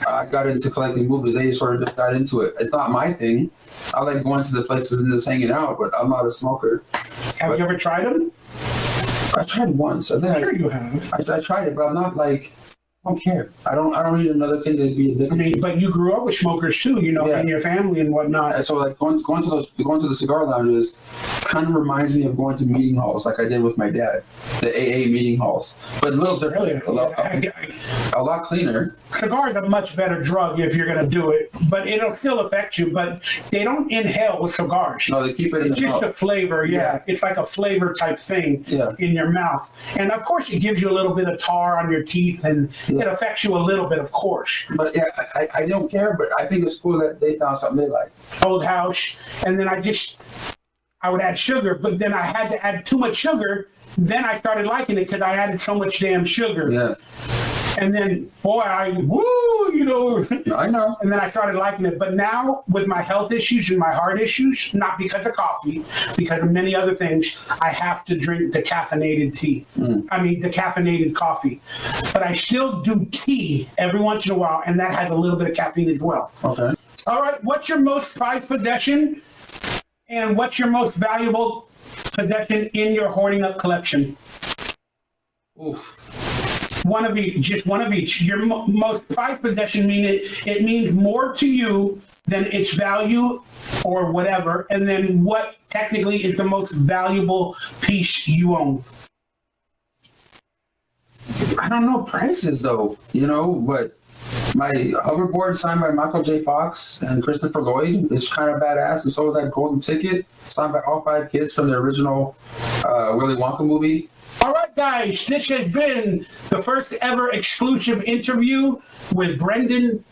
I got into collecting movies. They sort of just got into it. It's not my thing. I like going to the places and just hanging out, but I'm not a smoker. Have you ever tried them? I tried once. I think sure you have. I tried it, but I'm not like. I don't care. I don't need another thing to be addicted to. But you grew up with smokers too, in your family and whatnot. And so like going to the cigar lounges kind of reminds me of going to meeting halls like I did with my dad, the AA meeting halls, but a little different, a lot cleaner. Cigars are a much better drug if you're going to do it, but it'll still affect you. But they don't inhale with cigars. No, they keep it in the mouth. It's just a flavor, yeah. It's like a flavor type thing in your mouth. And of course, it gives you a little bit of tar on your teeth, and it affects you a little bit, of course. But yeah, I don't care, but I think it's cool that they found something they like. Old House, and then I would add sugar, but then I had to add too much sugar, then I started liking it because I added so much damn sugar. Yeah. And then, boy, I know. And then I started liking it. But now, with my health issues and my heart issues, not because of coffee, because of many other things, I have to drink decaffeinated tea. I mean, decaffeinated coffee. But I still do tea every once in a while, and that has a little bit of caffeine as well. Okay. All right, what's your most prized possession? And what's your most valuable possession in your hoarding up collection? Oof. One of each, just one of each. Your most prized possession it means more to you than its value or whatever. And then what technically is the most valuable piece you own? I don't know prices though, but my hoverboard signed by Michael J. Fox and Christopher Lloyd is kind of badass, and so is that golden ticket signed by all 5 kids from the original Willy Wonka movie. All right, guys, this has been the first ever exclusive interview with Brendan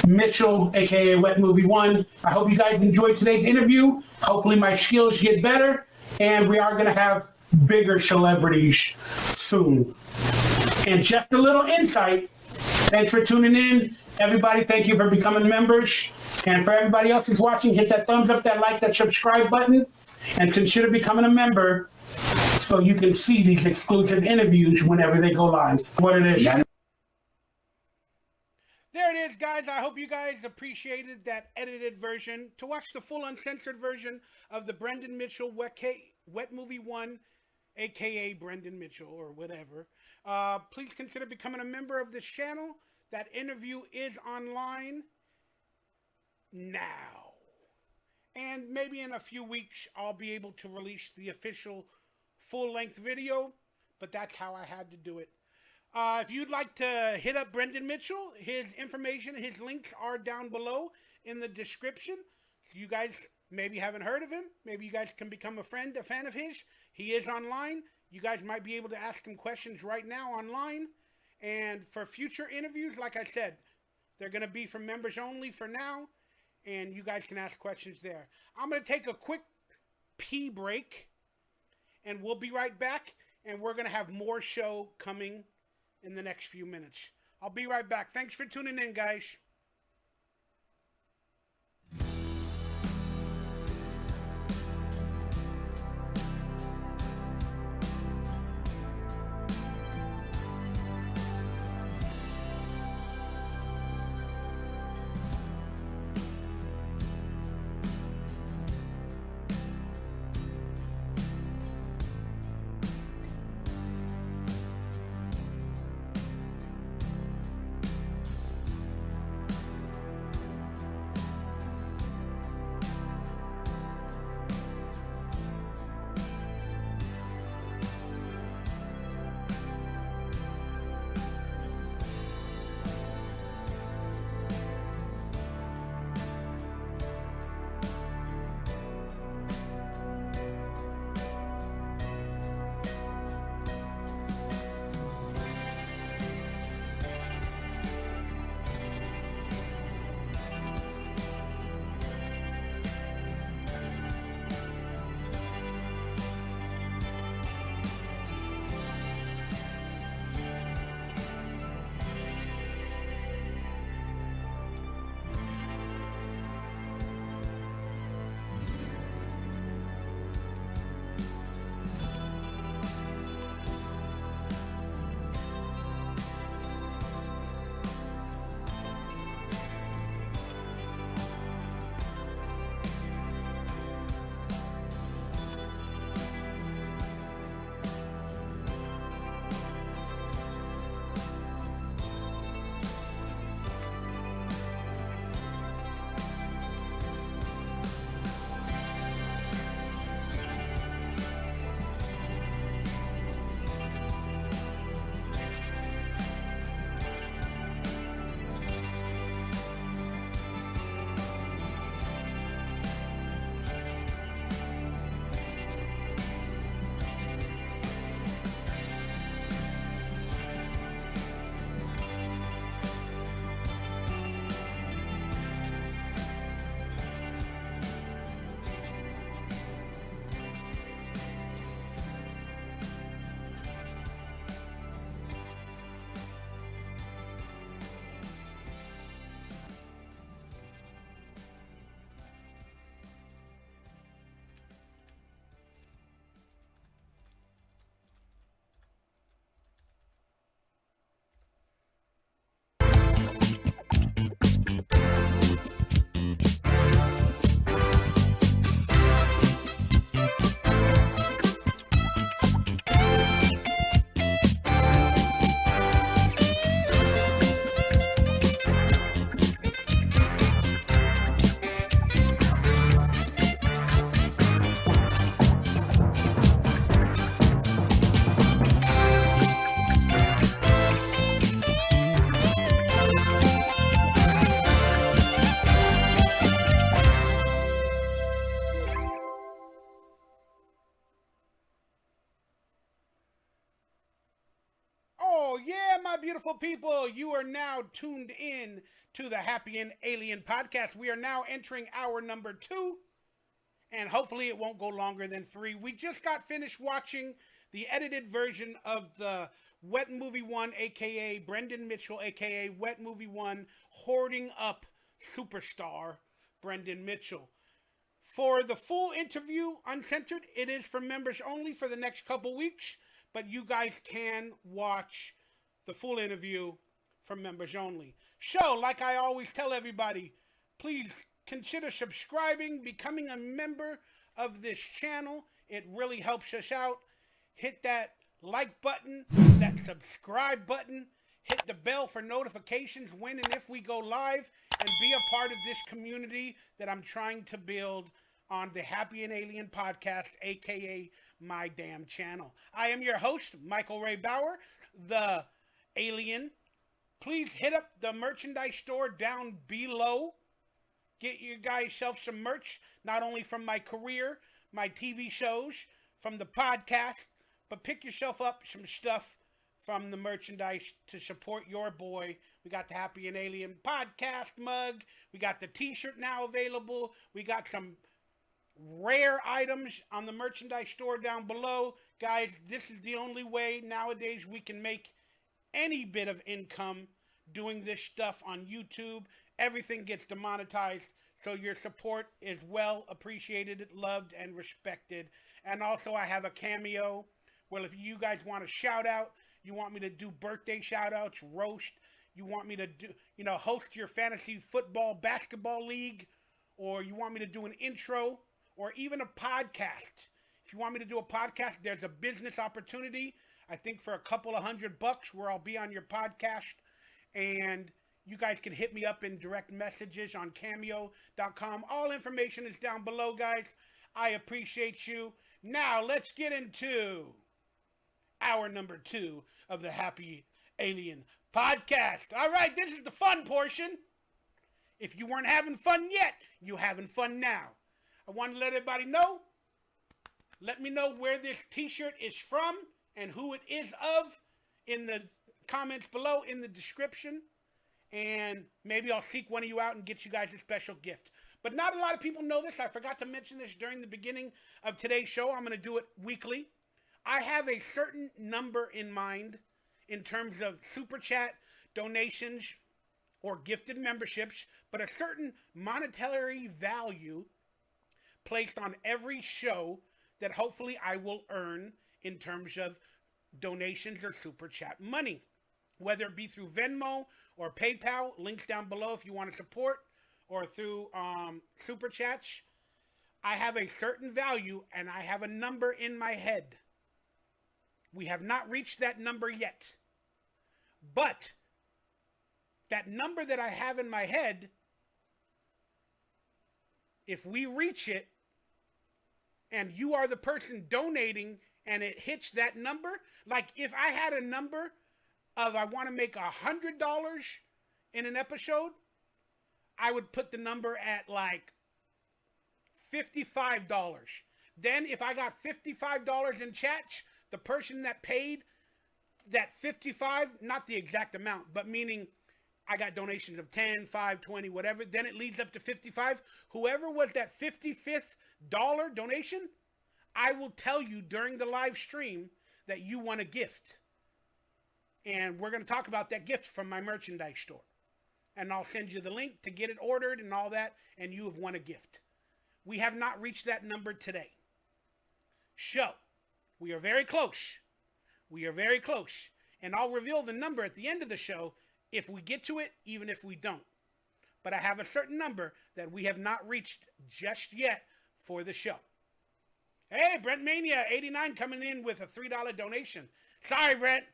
Mitchell, aka WETMOVIE1. I hope you guys enjoyed today's interview. Hopefully my skills get better, and we are going to have bigger celebrities soon. And just a little insight, thanks for tuning in. Everybody, thank you for becoming members. And for everybody else who's watching, hit that thumbs up, that like, that subscribe button, and consider becoming a member so you can see these exclusive interviews whenever they go live. What it is. There it is, guys. I hope you guys appreciated that edited version. To watch the full uncensored version of the Brendan Mitchell WETMOVIE1, aka Brendan Mitchell or whatever, please consider becoming a member of this channel. That interview is online now. And maybe in a few weeks, I'll be able to release the official full-length video, but that's how I had to do it. If you'd like to hit up Brendan Mitchell, his information, his links are down below in the description. If you guys maybe haven't heard of him, maybe you guys can become a fan of his. He is online. You guys might be able to ask him questions right now online. And for future interviews, like I said, they're going to be for members only for now, and you guys can ask questions there. I'm going to take a quick pee break, and we'll be right back, and we're going to have more show coming in the next few minutes. I'll be right back. Thanks for tuning in, guys. beautiful people. You are now tuned in to the Happy and Alien podcast. We are now entering hour number 2, and hopefully it won't go longer than 3. We just got finished watching the edited version of the WETMOVIE1, aka Brendan Mitchell, aka WETMOVIE1, hoarding up superstar Brendan Mitchell. For the full interview, uncensored, it is for members only for the next couple weeks, but you guys can watch the full interview for members only. So, like I always tell everybody, please consider subscribing, becoming a member of this channel. It really helps us out. Hit that like button, that subscribe button, hit the bell for notifications when and if we go live, and be a part of this community that I'm trying to build on the Happy and Alien podcast, aka my damn channel. I am your host, Michael Ray Bauer, the Alien. Please hit up the merchandise store down below. Get you guys self some merch, not only from my career, my TV shows, from the podcast, but pick yourself up some stuff from the merchandise to support your boy. We got the Happy and Alien podcast mug. We got the t-shirt now available. We got some rare items on the merchandise store down below. Guys, this is the only way nowadays we can make any bit of income doing this stuff on YouTube. Everything gets demonetized, so your support is well appreciated, loved, and respected. And also I have a Cameo. Well, if you guys want a shout out, you want me to do birthday shout outs, roast, you want me to do, host your fantasy football, basketball league, or you want me to do an intro, or even a podcast. If you want me to do a podcast, there's a business opportunity, I think for a couple of $100 where I'll be on your podcast, and you guys can hit me up in direct messages on Cameo.com. All information is down below, guys. I appreciate you. Now, let's get into hour number 2 of the Happy Alien podcast. All right, this is the fun portion. If you weren't having fun yet, you're having fun now. I want to let everybody know. Let me know where this t-shirt is from and who it is of in the comments below, in the description. And maybe I'll seek one of you out and get you guys a special gift. But not a lot of people know this. I forgot to mention this during the beginning of today's show. I'm going to do it weekly. I have a certain number in mind in terms of super chat, donations, or gifted memberships, but a certain monetary value placed on every show that hopefully I will earn in terms of donations or super chat money, whether it be through Venmo or PayPal, links down below if you want to support, or through super chats. I have a certain value and I have a number in my head. We have not reached that number yet, but that number that I have in my head, if we reach it and you are the person donating and it hits that number, like if I had a number of I want to make $100 in an episode, I would put the number at like $55. Then if I got $55 in chats, the person that paid that 55, not the exact amount, but meaning I got donations of 10, 5, 20, whatever, then it leads up to 55. Whoever was that 55th dollar donation, I will tell you during the live stream that you won a gift. And we're going to talk about that gift from my merchandise store. And I'll send you the link to get it ordered and all that, and you have won a gift. We have not reached that number today. So, we are very close. We are very close. And I'll reveal the number at the end of the show if we get to it, even if we don't. But I have a certain number that we have not reached just yet for the show. Hey, Brent Mania 89 coming in with a $3 donation. Sorry, Brent.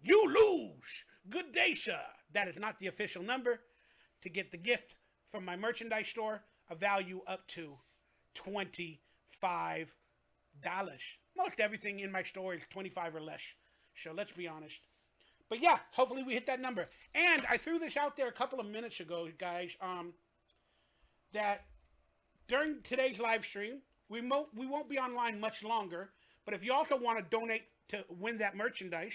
You lose. Good day, sir. That is not the official number to get the gift from my merchandise store, a value up to $25. Most everything in my store is 25 or less. So let's be honest. But yeah, hopefully we hit that number. And I threw this out there a couple of minutes ago, guys, that during today's live stream, we won't be online much longer. But if you also want to donate to win that merchandise,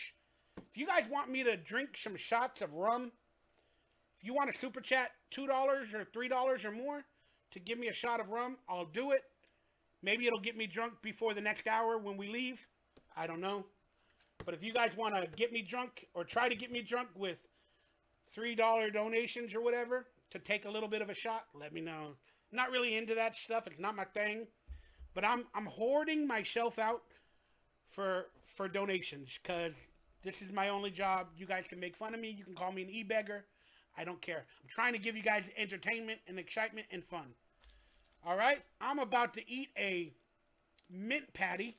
If you guys want me to drink some shots of rum, if you want to super chat $2 or $3 or more to give me a shot of rum, I'll do it. Maybe it'll get me drunk before the next hour when we leave. I don't know. But if you guys want to get me drunk or try to get me drunk with $3 donations or whatever to take a little bit of a shot, let me know. I'm not really into that stuff. It's not my thing. But I'm hoarding myself out for donations because this is my only job. You guys can make fun of me. You can call me an e-beggar. I don't care. I'm trying to give you guys entertainment and excitement and fun. All right? I'm about to eat a mint patty.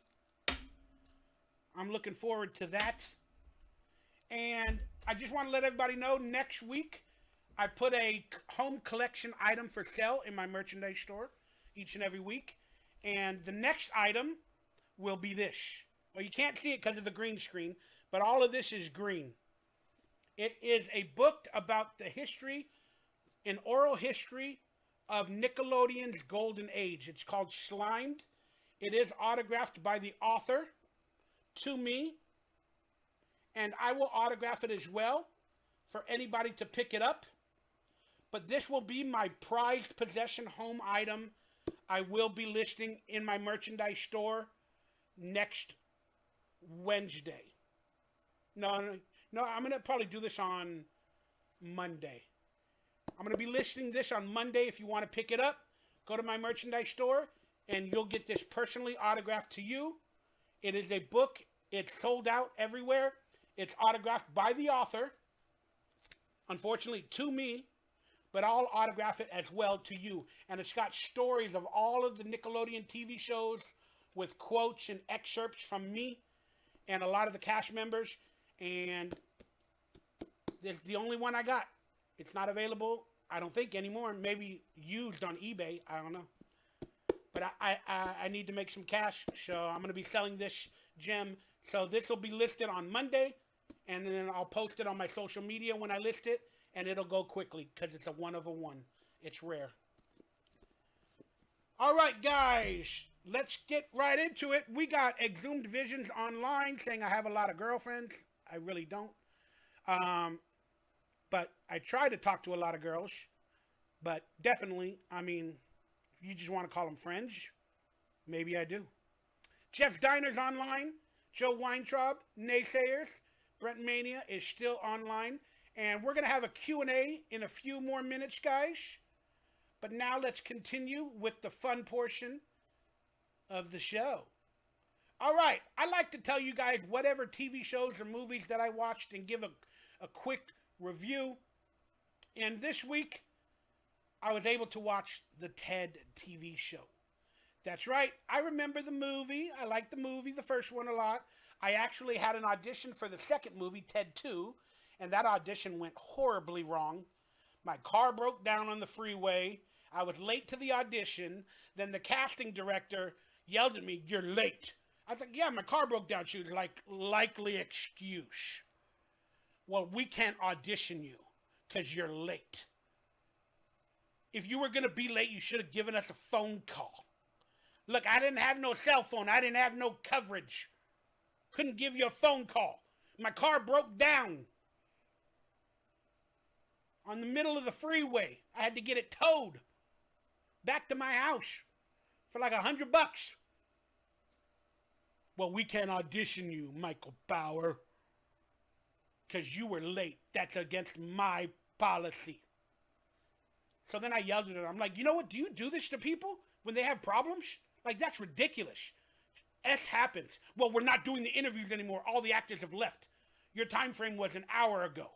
I'm looking forward to that. And I just want to let everybody know, next week, I put a home collection item for sale in my merchandise store each and every week. And the next item will be this. Well, you can't see it because of the green screen, but all of this is green. It is a book about the history, an oral history of Nickelodeon's golden age. It's called Slimed. It is autographed by the author to me, and I will autograph it as well for anybody to pick it up. But this will be my prized possession home item I will be listing in my merchandise store next Wednesday. No, I'm going to probably do this on Monday. I'm going to be listing this on Monday. If you want to pick it up, go to my merchandise store and you'll get this personally autographed to you. It is a book. It's sold out everywhere. It's autographed by the author, unfortunately, to me, but I'll autograph it as well to you. And it's got stories of all of the Nickelodeon TV shows with quotes and excerpts from me and a lot of the cast members. And this is the only one I got. It's not available, I don't think, anymore. Maybe used on eBay. I don't know. But I need to make some cash, so I'm going to be selling this gem. So this will be listed on Monday, and then I'll post it on my social media when I list it, and it'll go quickly because it's a one of a one. It's rare. All right, guys, let's get right into it. We got Exhumed Visions online saying I have a lot of girlfriends. I really don't. But I try to talk to a lot of girls. But definitely, I mean, if you just want to call them friends, maybe I do. Jeff's Diners online. Joe Weintraub, Naysayers. Brent Mania is still online. And we're going to have a Q&A in a few more minutes, guys. But now let's continue with the fun portion of the show. All right, I like to tell you guys whatever TV shows or movies that I watched and give a quick review. And this week, I was able to watch the Ted TV show. That's right, I remember the movie. I liked the movie, the first one, a lot. I actually had an audition for the second movie, Ted 2, and that audition went horribly wrong. My car broke down on the freeway. I was late to the audition. Then the casting director yelled at me, "You're late." I was like, "Yeah, my car broke down." She was like, "Likely excuse. Well, we can't audition you because you're late. If you were going to be late, you should have given us a phone call." Look, I didn't have no cell phone. I didn't have no coverage. Couldn't give you a phone call. My car broke down on the middle of the freeway. I had to get it towed back to my house for like $100. Well, we can't audition you, Michael Bauer, because you were late. That's against my policy. So then I yelled at her. I'm like, you know what? Do you do this to people when they have problems? Like, that's ridiculous. S happens. Well, we're not doing the interviews anymore. All the actors have left. Your time frame was an hour ago.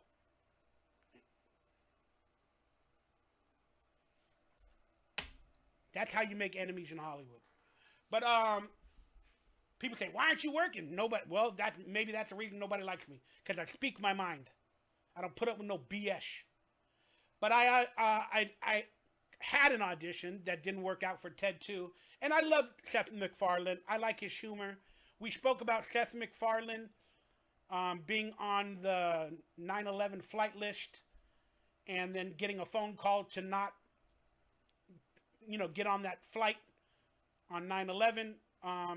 That's how you make enemies in Hollywood. But people say, "Why aren't you working?" Nobody. Well, maybe that's the reason nobody likes me, because I speak my mind. I don't put up with no BS. But I had an audition that didn't work out for Ted 2, and I love Seth MacFarlane. I like his humor. We spoke about Seth MacFarlane being on the 9/11 flight list, and then getting a phone call to not, get on that flight on 9/11.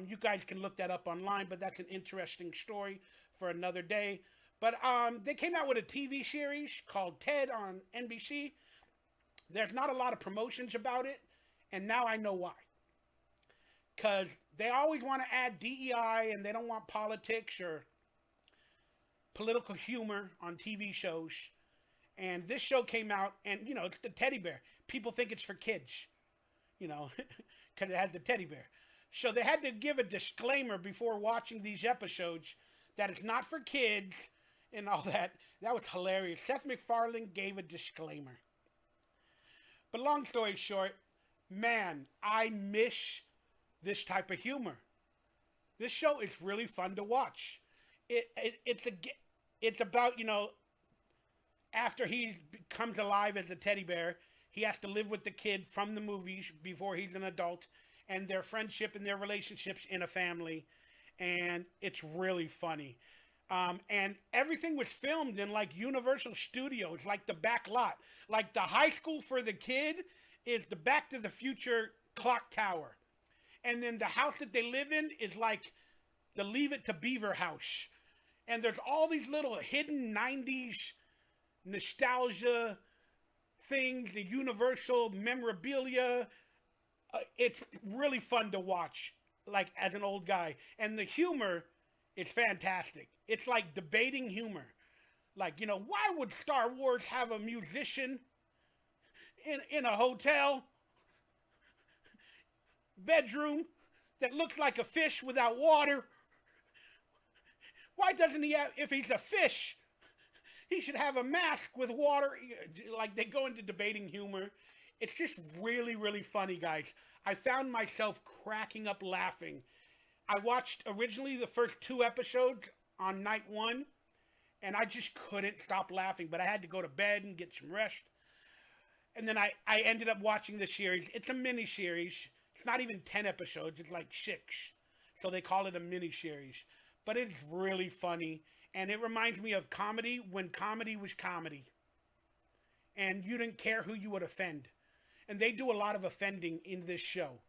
You guys can look that up online, but that's an interesting story for another day. But they came out with a TV series called Ted on NBC. There's not a lot of promotions about it, and now I know why. Because they always want to add DEI, and they don't want politics or political humor on TV shows. And this show came out, and, you know, it's the teddy bear. People think it's for kids, you know, because it has the teddy bear. So they had to give a disclaimer before watching these episodes that it's not for kids and all that. That was hilarious. Seth MacFarlane gave a disclaimer. But long story short, man, I miss this type of humor. This show is really fun to watch. It's about, you know, after he comes alive as a teddy bear, he has to live with the kid from the movies before he's an adult, and their friendship and their relationships in a family. And it's really funny. And everything was filmed in like Universal Studios, like the back lot. Like the high school for the kid is the Back to the Future clock tower. And then the house that they live in is like the Leave It to Beaver house. And there's all these little hidden 90s nostalgia things, the Universal memorabilia. It's really fun to watch, like as an old guy. And the humor is fantastic. It's like debating humor. Like, you know, why would Star Wars have a musician in a hotel bedroom that looks like a fish without water? Why doesn't he have, if he's a fish, he should have a mask with water? Like, they go into debating humor. It's just really, really funny, guys. I found myself cracking up laughing. I watched originally the first 2 episodes on night 1, and I just couldn't stop laughing, but I had to go to bed and get some rest. And then I ended up watching the series. It's a mini-series. It's not even 10 episodes. It's like 6. So they call it a mini-series. But it's really funny. And it reminds me of comedy when comedy was comedy. And you didn't care who you would offend. And they do a lot of offending in this show.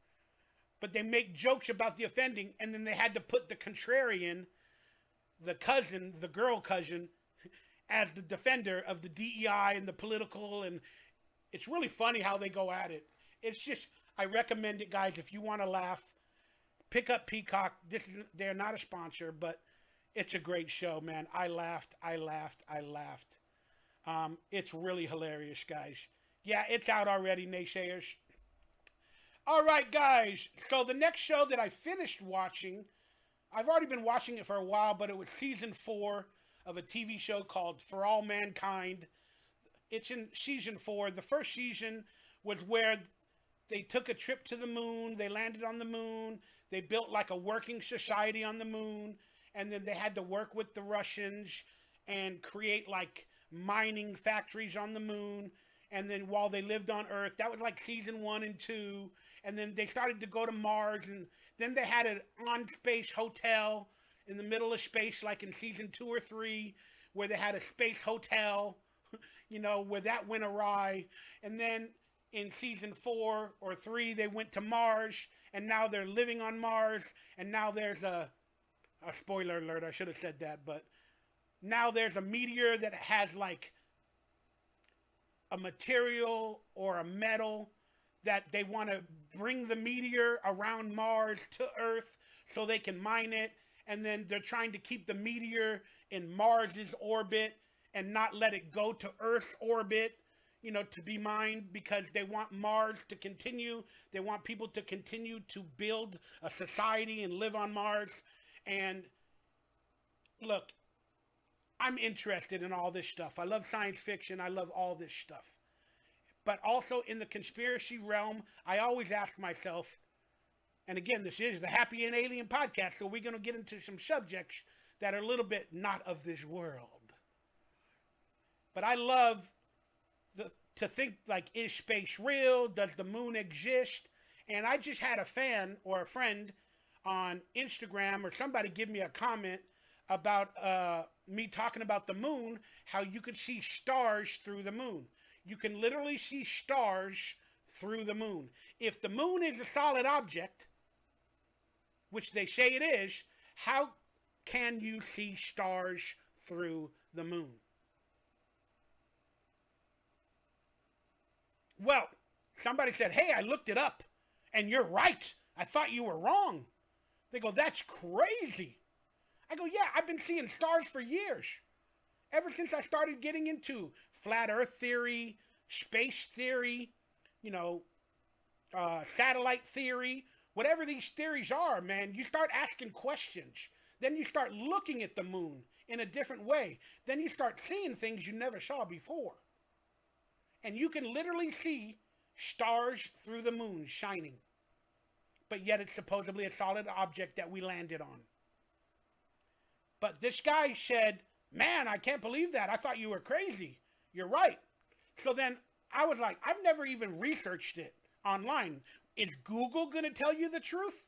But they make jokes about the offending, and then they had to put the contrarian, the cousin, the girl cousin, as the defender of the DEI and the political, and it's really funny how they go at it. It's just, I recommend it, guys, if you want to laugh. Pick up Peacock. They're not a sponsor, but it's a great show, man. I laughed. It's really hilarious, guys. Yeah, it's out already, naysayers. All right, guys. So the next show that I finished watching, I've already been watching it for a while, but it was season 4 of a TV show called For All Mankind. It's in season 4. The first season was where they took a trip to the moon. They landed on the moon. They built like a working society on the moon. And then they had to work with the Russians and create like mining factories on the moon. And then while they lived on Earth, that was like season 1 and 2. And then they started to go to Mars. And then they had an on-space hotel in the middle of space, like in season 2 or 3, where they had a space hotel, you know, where that went awry. And then in season 4 or 3, they went to Mars. And now they're living on Mars. And now there's a spoiler alert, I should have said that. But now there's a meteor that has like a material or a metal that they want to bring the meteor around Mars to Earth so they can mine it. And then they're trying to keep the meteor in Mars's orbit and not let it go to Earth's orbit, you know, to be mined, because they want Mars to continue. They want people to continue to build a society and live on Mars. And look, I'm interested in all this stuff. I love science fiction. I love all this stuff. But also in the conspiracy realm, I always ask myself, and again, this is the Happy and Alien podcast, so we're going to get into some subjects that are a little bit not of this world. But I love to think, like, is space real? Does the moon exist? And I just had a fan or a friend on Instagram or somebody give me a comment about me talking about the moon, how you could see stars through the moon. You can literally see stars through the moon. If the moon is a solid object, which they say it is, how can you see stars through the moon. Well, somebody said, hey, I looked it up, and you're right. I thought you were wrong. They go, that's crazy. I go, yeah, I've been seeing stars for years. Ever since I started getting into flat earth theory, space theory, satellite theory, whatever these theories are, man, you start asking questions. Then you start looking at the moon in a different way. Then you start seeing things you never saw before. And you can literally see stars through the moon shining. But yet it's supposedly a solid object that we landed on. But this guy said, man, I can't believe that. I thought you were crazy. You're right. So then I was like, I've never even researched it online. Is Google going to tell you the truth?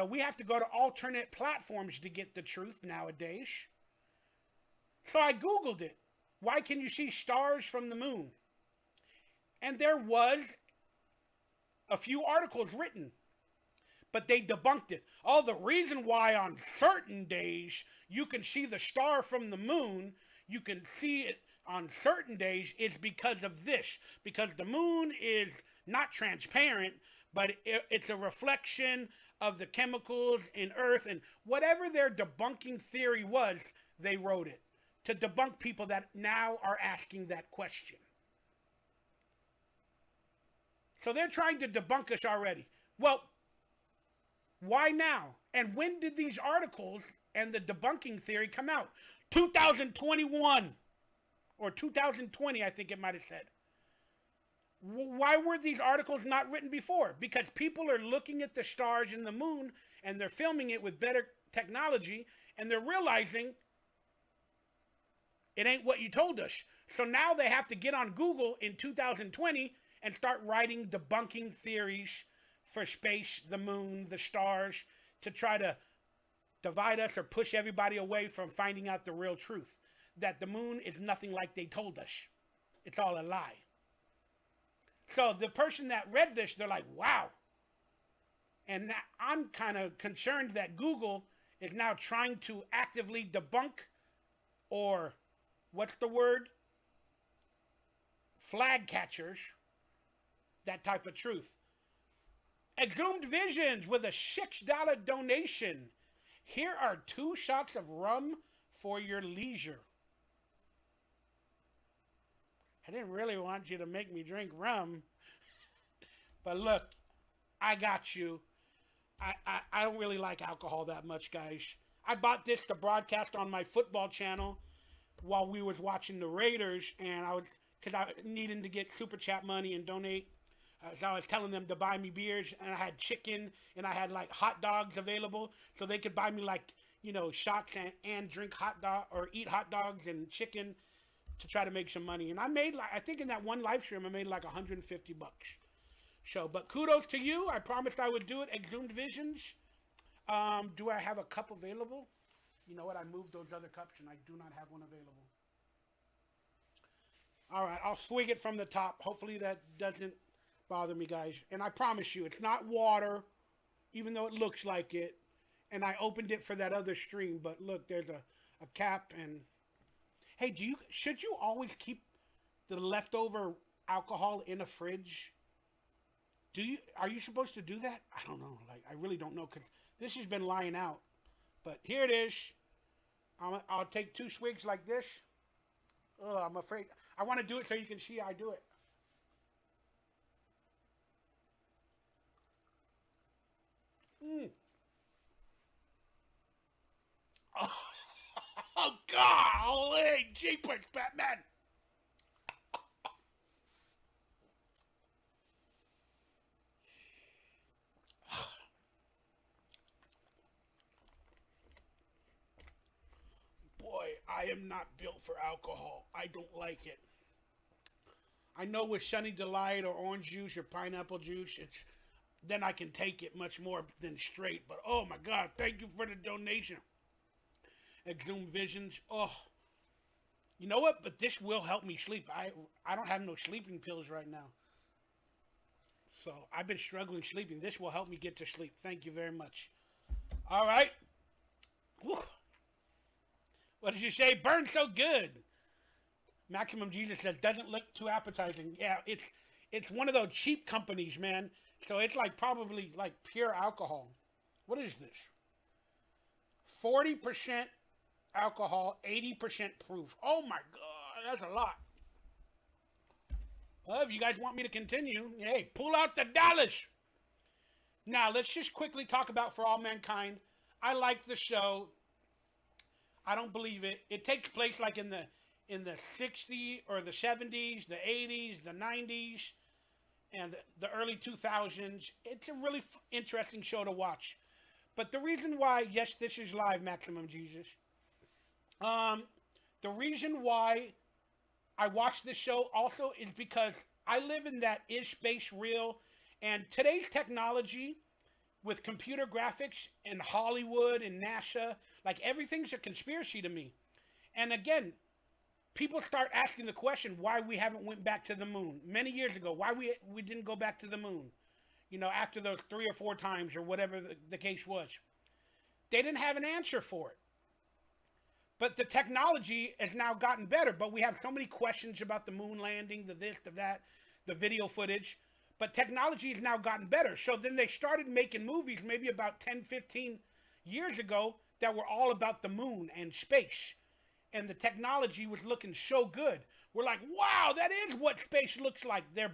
We have to go to alternate platforms to get the truth nowadays. So I Googled it. Why can you see stars from the moon? And there was a few articles written, but they debunked it. Oh, the reason why on certain days you can see the star from the moon, you can see it on certain days, is because of this. Because the moon is not transparent, but it's a reflection of the chemicals in Earth. And whatever their debunking theory was, they wrote it to debunk people that now are asking that question. So they're trying to debunk us already. Well, why now? And when did these articles and the debunking theory come out? 2021 or 2020, I think it might have said. Why were these articles not written before? Because people are looking at the stars and the moon and they're filming it with better technology and they're realizing it ain't what you told us. So now they have to get on Google in 2020 and start writing debunking theories for space, the moon, the stars, to try to divide us or push everybody away from finding out the real truth. That the moon is nothing like they told us. It's all a lie. So the person that read this, they're like, wow. And I'm kind of concerned that Google is now trying to actively debunk, or what's the word? Flag catchers, that type of truth. Exhumed Visions with a $6 donation. Here are 2 shots of rum for your leisure. I didn't really want you to make me drink rum. But look, I got you. I don't really like alcohol that much, guys. I bought this to broadcast on my football channel while we was watching the Raiders, and because I needed to get super chat money and donate. So I was telling them to buy me beers, and I had chicken, and I had like hot dogs available, so they could buy me like, shots and drink hot dog or eat hot dogs and chicken to try to make some money. And I made I think in that one live stream, I made like $150. So, but kudos to you. I promised I would do it. Exhumed Visions. Do I have a cup available? You know what? I moved those other cups, and I do not have one available. All right, I'll swig it from the top. Hopefully that doesn't bother me, guys. And I promise you, it's not water, even though it looks like it. And I opened it for that other stream, but look, there's a cap. And hey, should you always keep the leftover alcohol in a fridge? Are you supposed to do that? I don't know. I really don't know, because this has been lying out. But here it is. I'll take 2 swigs like this. Oh, I'm afraid. I want to do it so you can see I do it. Oh, God. Holy jeepers, Batman. Boy, I am not built for alcohol. I don't like it. I know with Sunny Delight or orange juice or pineapple juice, then I can take it much more than straight. But oh my God, thank you for the donation. Exhumed Visions. Oh, you know what? But this will help me sleep. I don't have no sleeping pills right now. So I've been struggling sleeping. This will help me get to sleep. Thank you very much. All right. Whew. What did you say? Burn so good. Maximum Jesus says doesn't look too appetizing. Yeah, it's one of those cheap companies, man. So it's like probably like pure alcohol. What is this? 40% alcohol, 80% proof. Oh my God, that's a lot. Well, if you guys want me to continue, hey, pull out the dollars. Now, let's just quickly talk about For All Mankind. I like the show. I don't believe it. It takes place like in the 60s or the 70s, the 80s, the 90s, and the early 2000s. It's a really interesting show to watch. But the reason why, yes, this is live, Maximum Jesus. The reason why I watch this show also is because I live in that is space real, and today's technology with computer graphics and Hollywood and NASA, like everything's a conspiracy to me. And again, people start asking the question why we haven't went back to the moon many years ago, why we didn't go back to the moon, you know, after those 3 or 4 times or whatever the case was. They didn't have an answer for it. But the technology has now gotten better, but we have so many questions about the moon landing, the this, the that, the video footage. But technology has now gotten better. So then they started making movies maybe about 10, 15 years ago that were all about the moon and space. And the technology was looking so good. We're like, wow, that is what space looks like. They're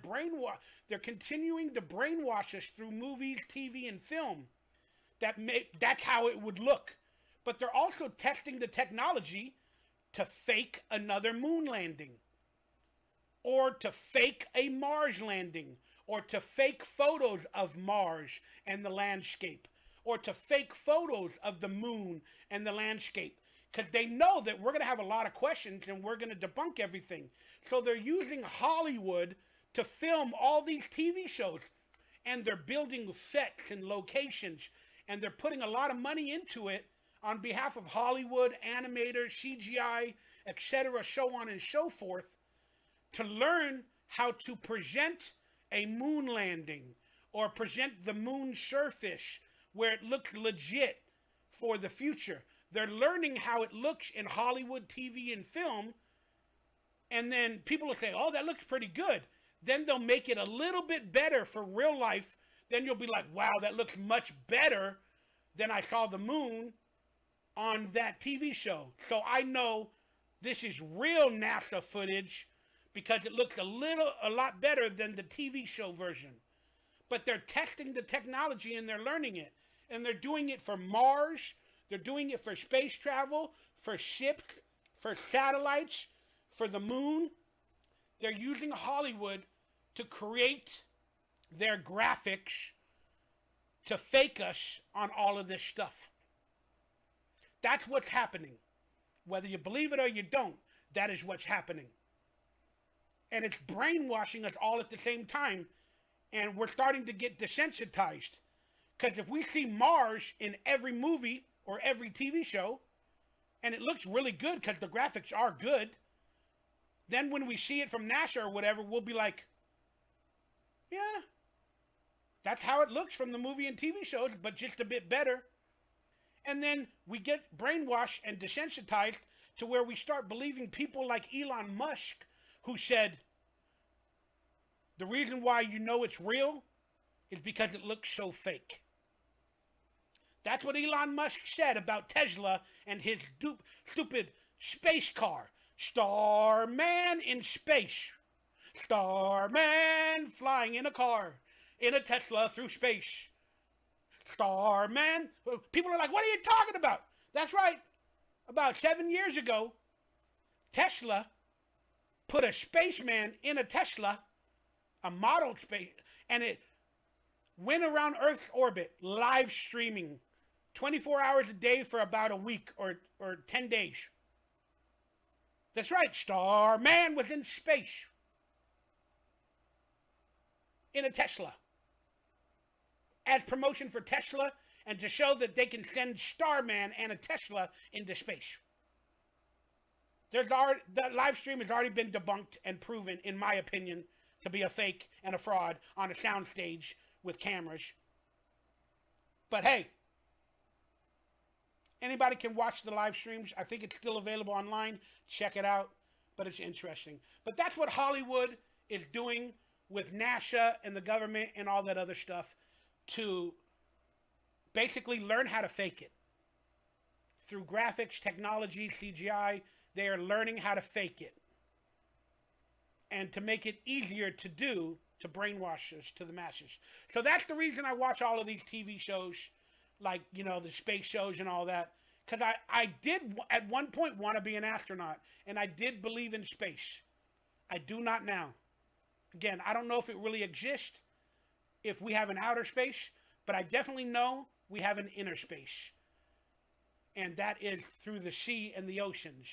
continuing to brainwash us through movies, TV, and film. That's how it would look. But they're also testing the technology to fake another moon landing, or to fake a Mars landing, or to fake photos of Mars and the landscape, or to fake photos of the moon and the landscape. Because they know that we're going to have a lot of questions and we're going to debunk everything. So they're using Hollywood to film all these TV shows. And they're building sets and locations. And they're putting a lot of money into it on behalf of Hollywood, animators, CGI, etc., so on and so forth, to learn how to present a moon landing or present the moon surface where it looks legit for the future. They're learning how it looks in Hollywood TV and film, and then people will say, oh, that looks pretty good. Then they'll make it a little bit better for real life. Then you'll be like, wow, that looks much better than I saw the moon on that TV show. So I know this is real NASA footage because it looks a lot better than the TV show version. But they're testing the technology and they're learning it. And they're doing it for Mars. They're doing it for space travel, for ships, for satellites, for the moon. They're using Hollywood to create their graphics to fake us on all of this stuff. That's what's happening. Whether you believe it or you don't, that is what's happening. And it's brainwashing us all at the same time. And we're starting to get desensitized. Because if we see Mars in every movie or every TV show, and it looks really good because the graphics are good, then when we see it from NASA or whatever, we'll be like, yeah, that's how it looks from the movie and TV shows, but just a bit better. And then we get brainwashed and desensitized to where we start believing people like Elon Musk, who said, the reason why you know it's real is because it looks so fake. That's what Elon Musk said about Tesla and his stupid space car. Starman in space. Starman flying in a car, in a Tesla through space. Starman. People are like, what are you talking about? That's right. About 7 years ago, Tesla put a spaceman in a Tesla, a model space, and it went around Earth's orbit, live streaming, 24 hours a day for about a week or 10 days. That's right, Starman was in space in a Tesla as promotion for Tesla and to show that they can send Starman and a Tesla into space. The live stream has already been debunked and proven, in my opinion, to be a fake and a fraud on a soundstage with cameras. But hey, Anybody can watch the live streams. I think it's still available online. Check it out. But it's interesting. But that's what Hollywood is doing with NASA and the government and all that other stuff to basically learn how to fake it. Through graphics, technology, CGI, they are learning how to fake it. And to make it easier to do to brainwash us, to the masses. So that's the reason I watch all of these TV shows, like, you know, the space shows and all that. Because I did at one point want to be an astronaut, and I did believe in space. I do not now. Again, I don't know if it really exists, if we have an outer space, but I definitely know we have an inner space. And that is through the sea and the oceans.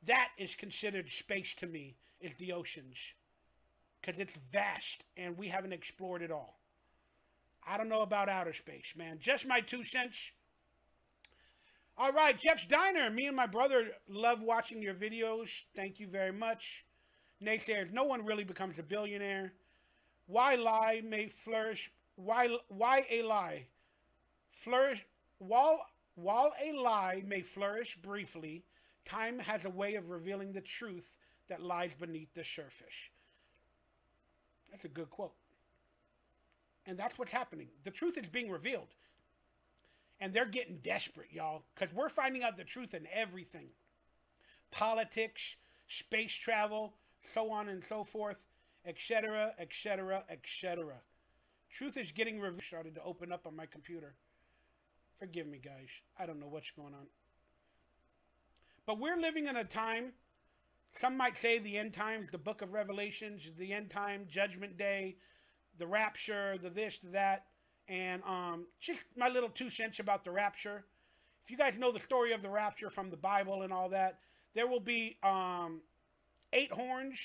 That is considered space to me, is the oceans. Because it's vast, and we haven't explored it all. I don't know about outer space, man. Just my 2 cents. All right, Jeff's Diner. Me and my brother love watching your videos. Thank you very much. Naysayers, no one really becomes a billionaire. Why lie may flourish? Why a lie? Flourish while a lie may flourish briefly, time has a way of revealing the truth that lies beneath the surface. That's a good quote. And that's what's happening. The truth is being revealed. And they're getting desperate, y'all, because we're finding out the truth in everything. Politics, space travel, so on and so forth, etc., etc., etc. Truth is getting revealed. Started to open up on my computer. Forgive me, guys. I don't know what's going on. But we're living in a time, some might say the end times, the book of Revelations, the end time, Judgment Day, the rapture, the this, the that. And just my little 2 cents about the rapture. If you guys know the story of the rapture from the Bible and all that, there will be 8 horns.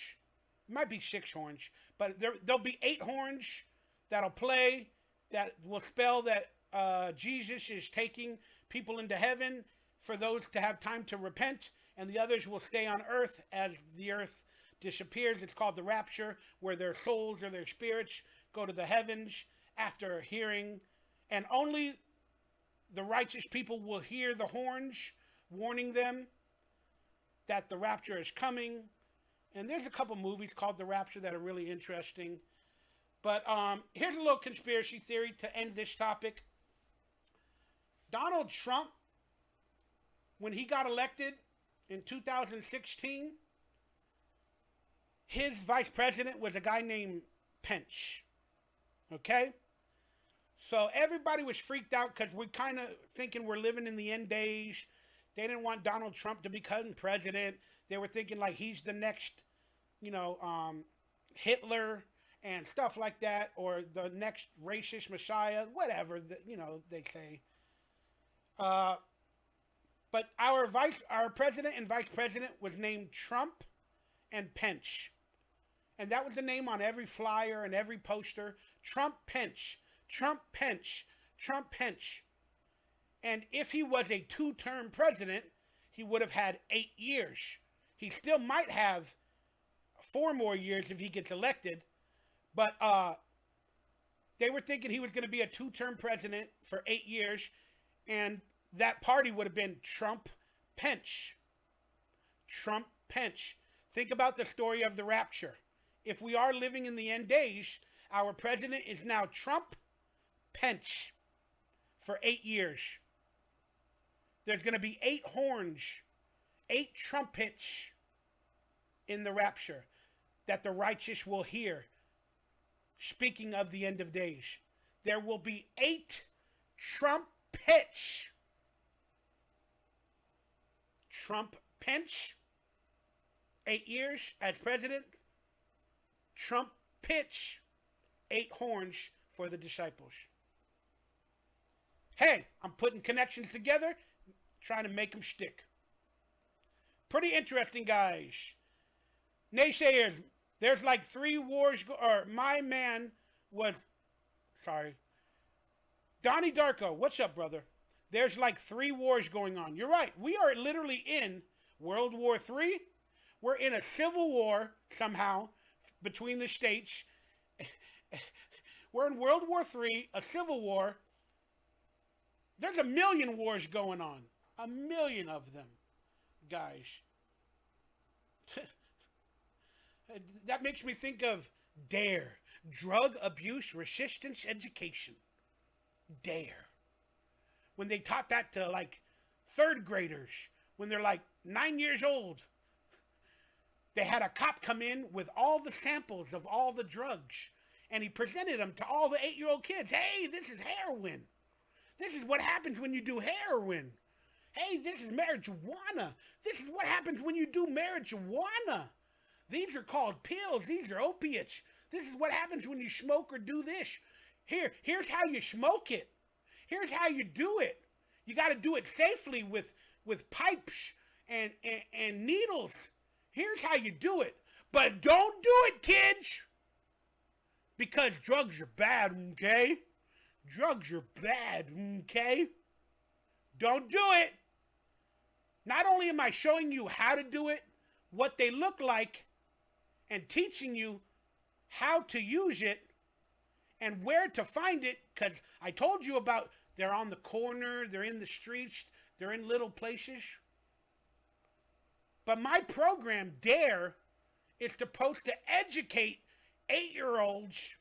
It might be 6 horns. But there'll be 8 horns that'll play, that will spell that Jesus is taking people into heaven for those to have time to repent. And the others will stay on earth as the earth disappears. It's called the rapture, where their souls or their spirits go to the heavens after hearing, and only the righteous people will hear the horns warning them that the rapture is coming. And there's a couple movies called The Rapture that are really interesting. But here's a little conspiracy theory to end this topic. Donald Trump, when he got elected in 2016, his vice president was a guy named Pence. Okay? So everybody was freaked out because we're kind of thinking we're living in the end days. They didn't want Donald Trump to become president. They were thinking like he's the next, you know, Hitler and stuff like that, or the next racist messiah, whatever, you know, they say. But our president and vice president was named Trump and Pence. And that was the name on every flyer and every poster. Trump Pence. Trump Pence. Trump Pence. And if he was a 2-term president, he would have had 8 years. He still might have 4 more years if he gets elected. But they were thinking he was going to be a 2-term president for 8 years. And that party would have been Trump Pence. Trump Pence. Think about the story of the rapture. If we are living in the end days, our president is now Trump Pence for 8 years. There's going to be 8 horns, 8 trumpets in the rapture that the righteous will hear. Speaking of the end of days, there will be 8 trumpets. Trump Pence, 8 years as president. Trump Pence, 8 horns for the disciples. Hey, I'm putting connections together, trying to make them stick. Pretty interesting, guys. Naysayers, there's like 3 wars, or my man was, sorry. Donnie Darko, what's up, brother? There's like 3 wars going on. You're right. We are literally in World War III. We're in a civil war somehow between the states. We're in World War III, a civil war. There's a million wars going on. A million of them, guys. That makes me think of DARE. Drug Abuse Resistance Education. DARE. When they taught that to like third graders, when they're like 9 years old, they had a cop come in with all the samples of all the drugs, and he presented them to all the 8-year-old kids. Hey, this is heroin. This is what happens when you do heroin. Hey, this is marijuana. This is what happens when you do marijuana. These are called pills. These are opiates. This is what happens when you smoke or do this. Here's how you smoke it. Here's how you do it. You got to do it safely with pipes and needles. Here's how you do it. But don't do it, kids. Because drugs are bad, okay? Drugs are bad, okay? Don't do it. Not only am I showing you how to do it, what they look like, and teaching you how to use it and where to find it, because I told you about they're on the corner, they're in the streets, they're in little places. But my program, DARE, is supposed to educate 8-year-olds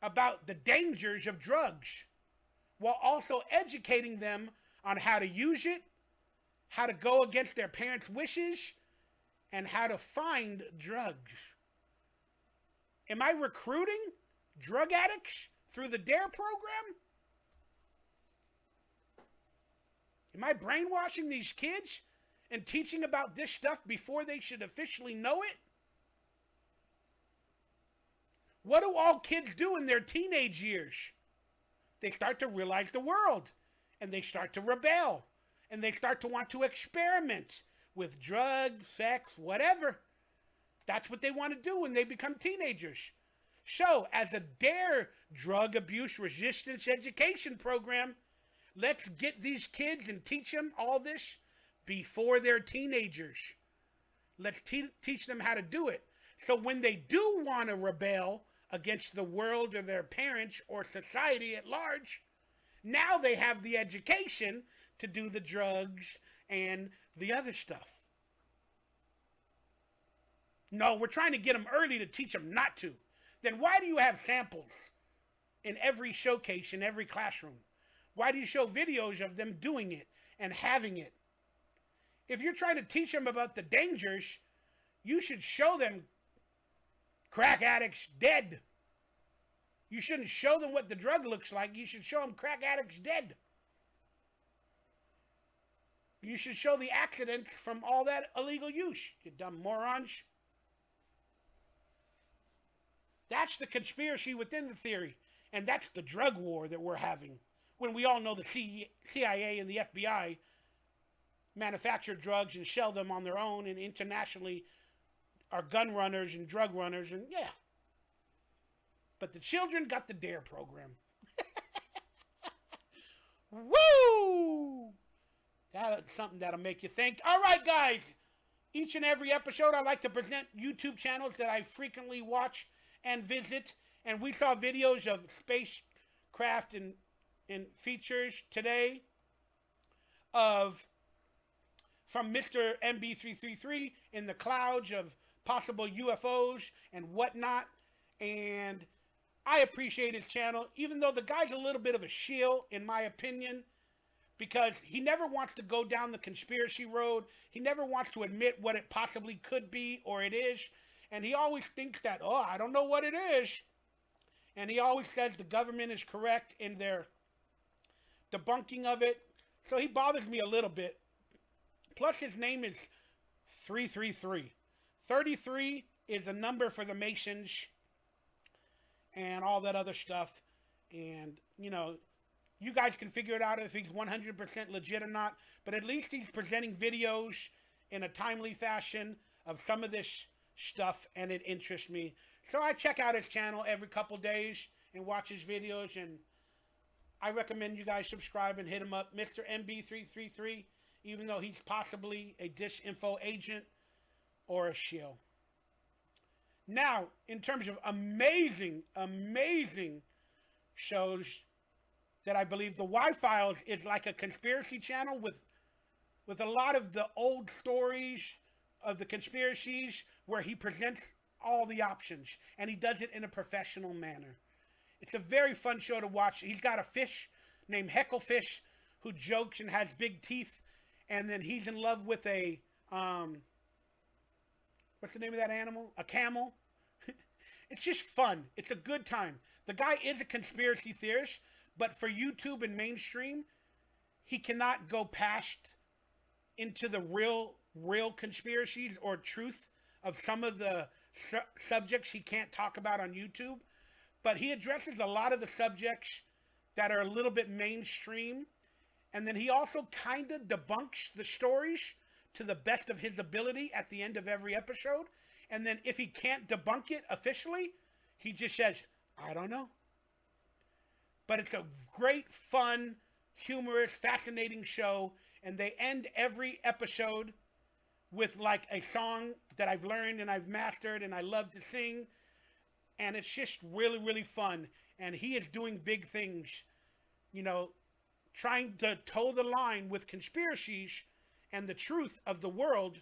about the dangers of drugs, while also educating them on how to use it, how to go against their parents' wishes, and how to find drugs. Am I recruiting drug addicts through the DARE program? Am I brainwashing these kids and teaching about this stuff before they should officially know it? What do all kids do in their teenage years? They start to realize the world, and they start to rebel, and they start to want to experiment with drugs, sex, whatever. That's what they want to do when they become teenagers. So, as a DARE drug abuse resistance education program, let's get these kids and teach them all this before they're teenagers. Let's teach them how to do it. So when they do want to rebel against the world or their parents or society at large, now they have the education to do the drugs and the other stuff. No, we're trying to get them early to teach them not to. Then why do you have samples in every showcase, in every classroom? Why do you show videos of them doing it and having it? If you're trying to teach them about the dangers, you should show them crack addicts dead. You shouldn't show them what the drug looks like. You should show them crack addicts dead. You should show the accidents from all that illegal use, you dumb morons. That's the conspiracy within the theory. And that's the drug war that we're having. When we all know the CIA and the FBI manufacture drugs and sell them on their own, and internationally are gun runners and drug runners, and yeah. But the children got the DARE program. Woo! That's something that'll make you think. All right, guys. Each and every episode, I like to present YouTube channels that I frequently watch and visit. And we saw videos of spacecraft and features today from Mr. MB333 in the clouds of possible UFOs and whatnot. And I appreciate his channel, even though the guy's a little bit of a shill, in my opinion, because he never wants to go down the conspiracy road. He never wants to admit what it possibly could be or it is. And he always thinks that, oh, I don't know what it is. And he always says the government is correct in their debunking of it. So he bothers me a little bit. Plus his name is 333. 33 is a number for the Masons and all that other stuff. And, you know, you guys can figure it out if he's 100% legit or not. But at least he's presenting videos in a timely fashion of some of this stuff, and it interests me. So I check out his channel every couple days and watch his videos, and I recommend you guys subscribe and hit him up, Mr. MB333, even though he's possibly a disinfo agent or a shill. Now, in terms of amazing shows that I believe the Y-Files is like a conspiracy channel with a lot of the old stories of the conspiracies where he presents all the options, and he does it in a professional manner. It's a very fun show to watch. He's got a fish named Hecklefish who jokes and has big teeth, and then he's in love with a, what's the name of that animal? A camel. It's just fun. It's a good time. The guy is a conspiracy theorist, but for YouTube and mainstream, he cannot go past into the real conspiracies or truth of some of the subjects he can't talk about on YouTube. But he addresses a lot of the subjects that are a little bit mainstream. And then he also kind of debunks the stories to the best of his ability at the end of every episode. And then if he can't debunk it officially, he just says, I don't know. But it's a great, fun, humorous, fascinating show. And they end every episode with like a song that I've learned and I've mastered and I love to sing. And it's just really, really fun. And he is doing big things, you know, trying to toe the line with conspiracies and the truth of the world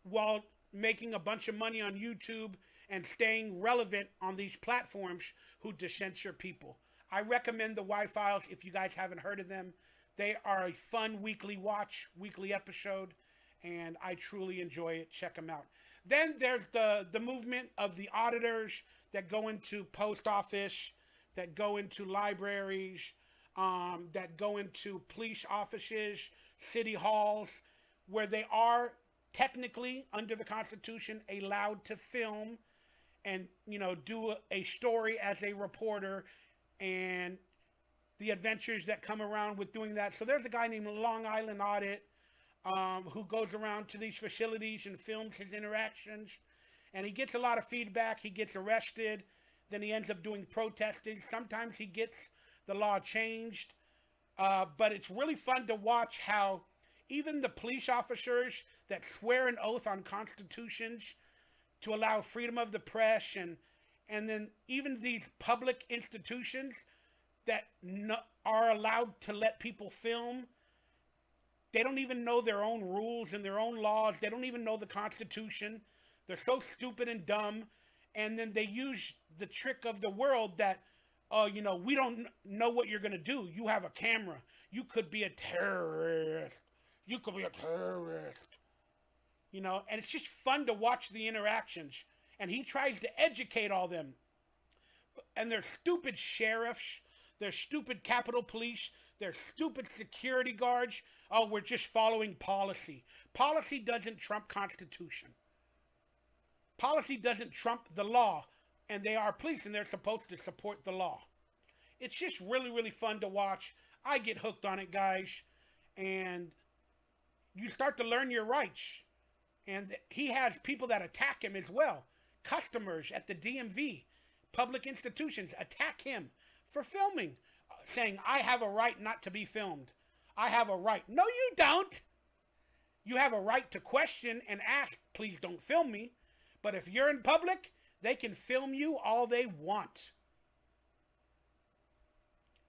while making a bunch of money on YouTube and staying relevant on these platforms who censor people. I recommend the Y-Files if you guys haven't heard of them. They are a fun weekly watch, weekly episode, and I truly enjoy it. Check them out. Then there's the movement of the auditors that go into post office, that go into libraries, that go into police offices, city halls, where they are technically under the Constitution allowed to film and, you know, do a story as a reporter and the adventures that come around with doing that. So there's a guy named Long Island Audit who goes around to these facilities and films his interactions. And he gets a lot of feedback. He gets arrested. Then he ends up doing protesting. Sometimes he gets the law changed. But it's really fun to watch how even the police officers that swear an oath on constitutions to allow freedom of the press and then even these public institutions that are allowed to let people film, they don't even know their own rules and their own laws. They don't even know the Constitution. They're so stupid and dumb. And then they use the trick of the world that, oh, you know, we don't know what you're going to do. You have a camera. You could be a terrorist. You could be a terrorist. You know, and it's just fun to watch the interactions. And he tries to educate all them. And they're stupid sheriffs. They're stupid Capitol Police. They're stupid security guards. Oh, we're just following policy. Policy doesn't trump Constitution. Policy doesn't trump the law. And they are police and they're supposed to support the law. It's just really, really fun to watch. I get hooked on it, guys. And you start to learn your rights. And he has people that attack him as well. Customers at the DMV, public institutions attack him for filming, saying, I have a right not to be filmed. I have a right. No, you don't. You have a right to question and ask, please don't film me. But if you're in public, they can film you all they want.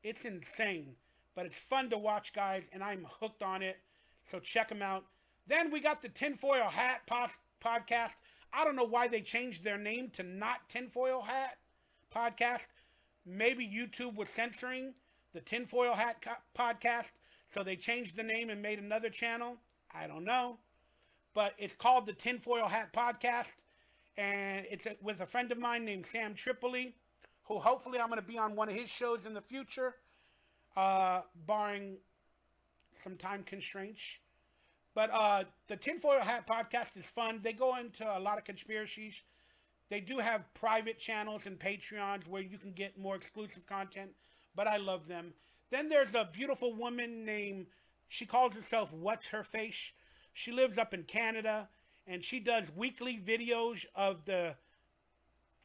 It's insane, but it's fun to watch, guys, and I'm hooked on it. So check them out. Then we got the Tinfoil Hat podcast. I don't know why they changed their name to not Tinfoil Hat podcast. Maybe YouTube was censoring the Tinfoil Hat podcast, so they changed the name and made another channel. I don't know. But it's called the Tinfoil Hat podcast, and it's with a friend of mine named Sam Tripoli, who hopefully I'm going to be on one of his shows in the future, barring some time constraints. But the Tinfoil Hat podcast is fun. They go into a lot of conspiracies. They do have private channels and Patreons where you can get more exclusive content, but I love them. Then there's a beautiful woman named, she calls herself What's Her Face. She lives up in Canada, and she does weekly videos of the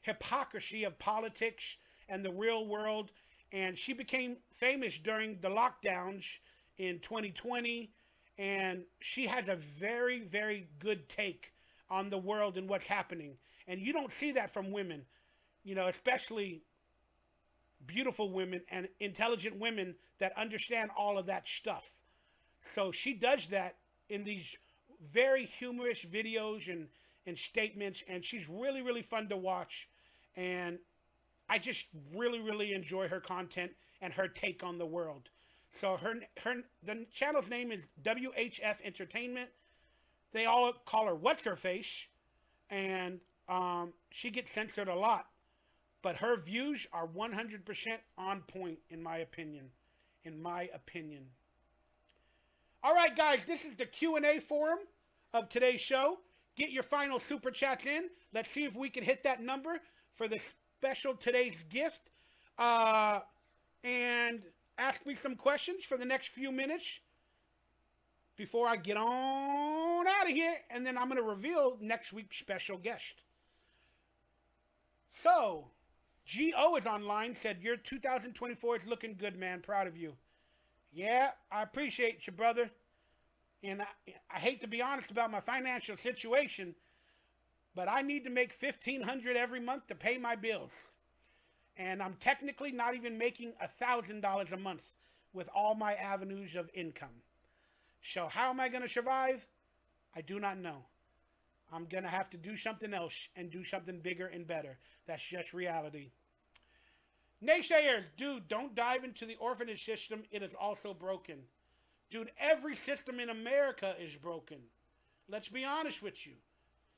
hypocrisy of politics and the real world. And she became famous during the lockdowns in 2020. And she has a very, very good take on the world and what's happening. And you don't see that from women, you know, especially beautiful women and intelligent women that understand all of that stuff. So she does that in these very humorous videos and statements, and she's really, really fun to watch. And I just really, really enjoy her content and her take on the world. So the channel's name is WHF Entertainment. They all call her What's Her Face, and she gets censored a lot. But her views are 100% on point, in my opinion. In my opinion. All right, guys, this is the Q&A forum of today's show. Get your final super chats in. Let's see if we can hit that number for the special today's gift. And ask me some questions for the next few minutes before I get on out of here. And then I'm going to reveal next week's special guest. So, G.O. is online, said, your 2024 is looking good, man. Proud of you. Yeah, I appreciate you, brother. And I hate to be honest about my financial situation, but I need to make $1,500 every month to pay my bills. And I'm technically not even making $1,000 a month with all my avenues of income. So how am I going to survive? I do not know. I'm going to have to do something else and do something bigger and better. That's just reality. Naysayers, dude, don't dive into the orphanage system. It is also broken. Dude, every system in America is broken. Let's be honest with you.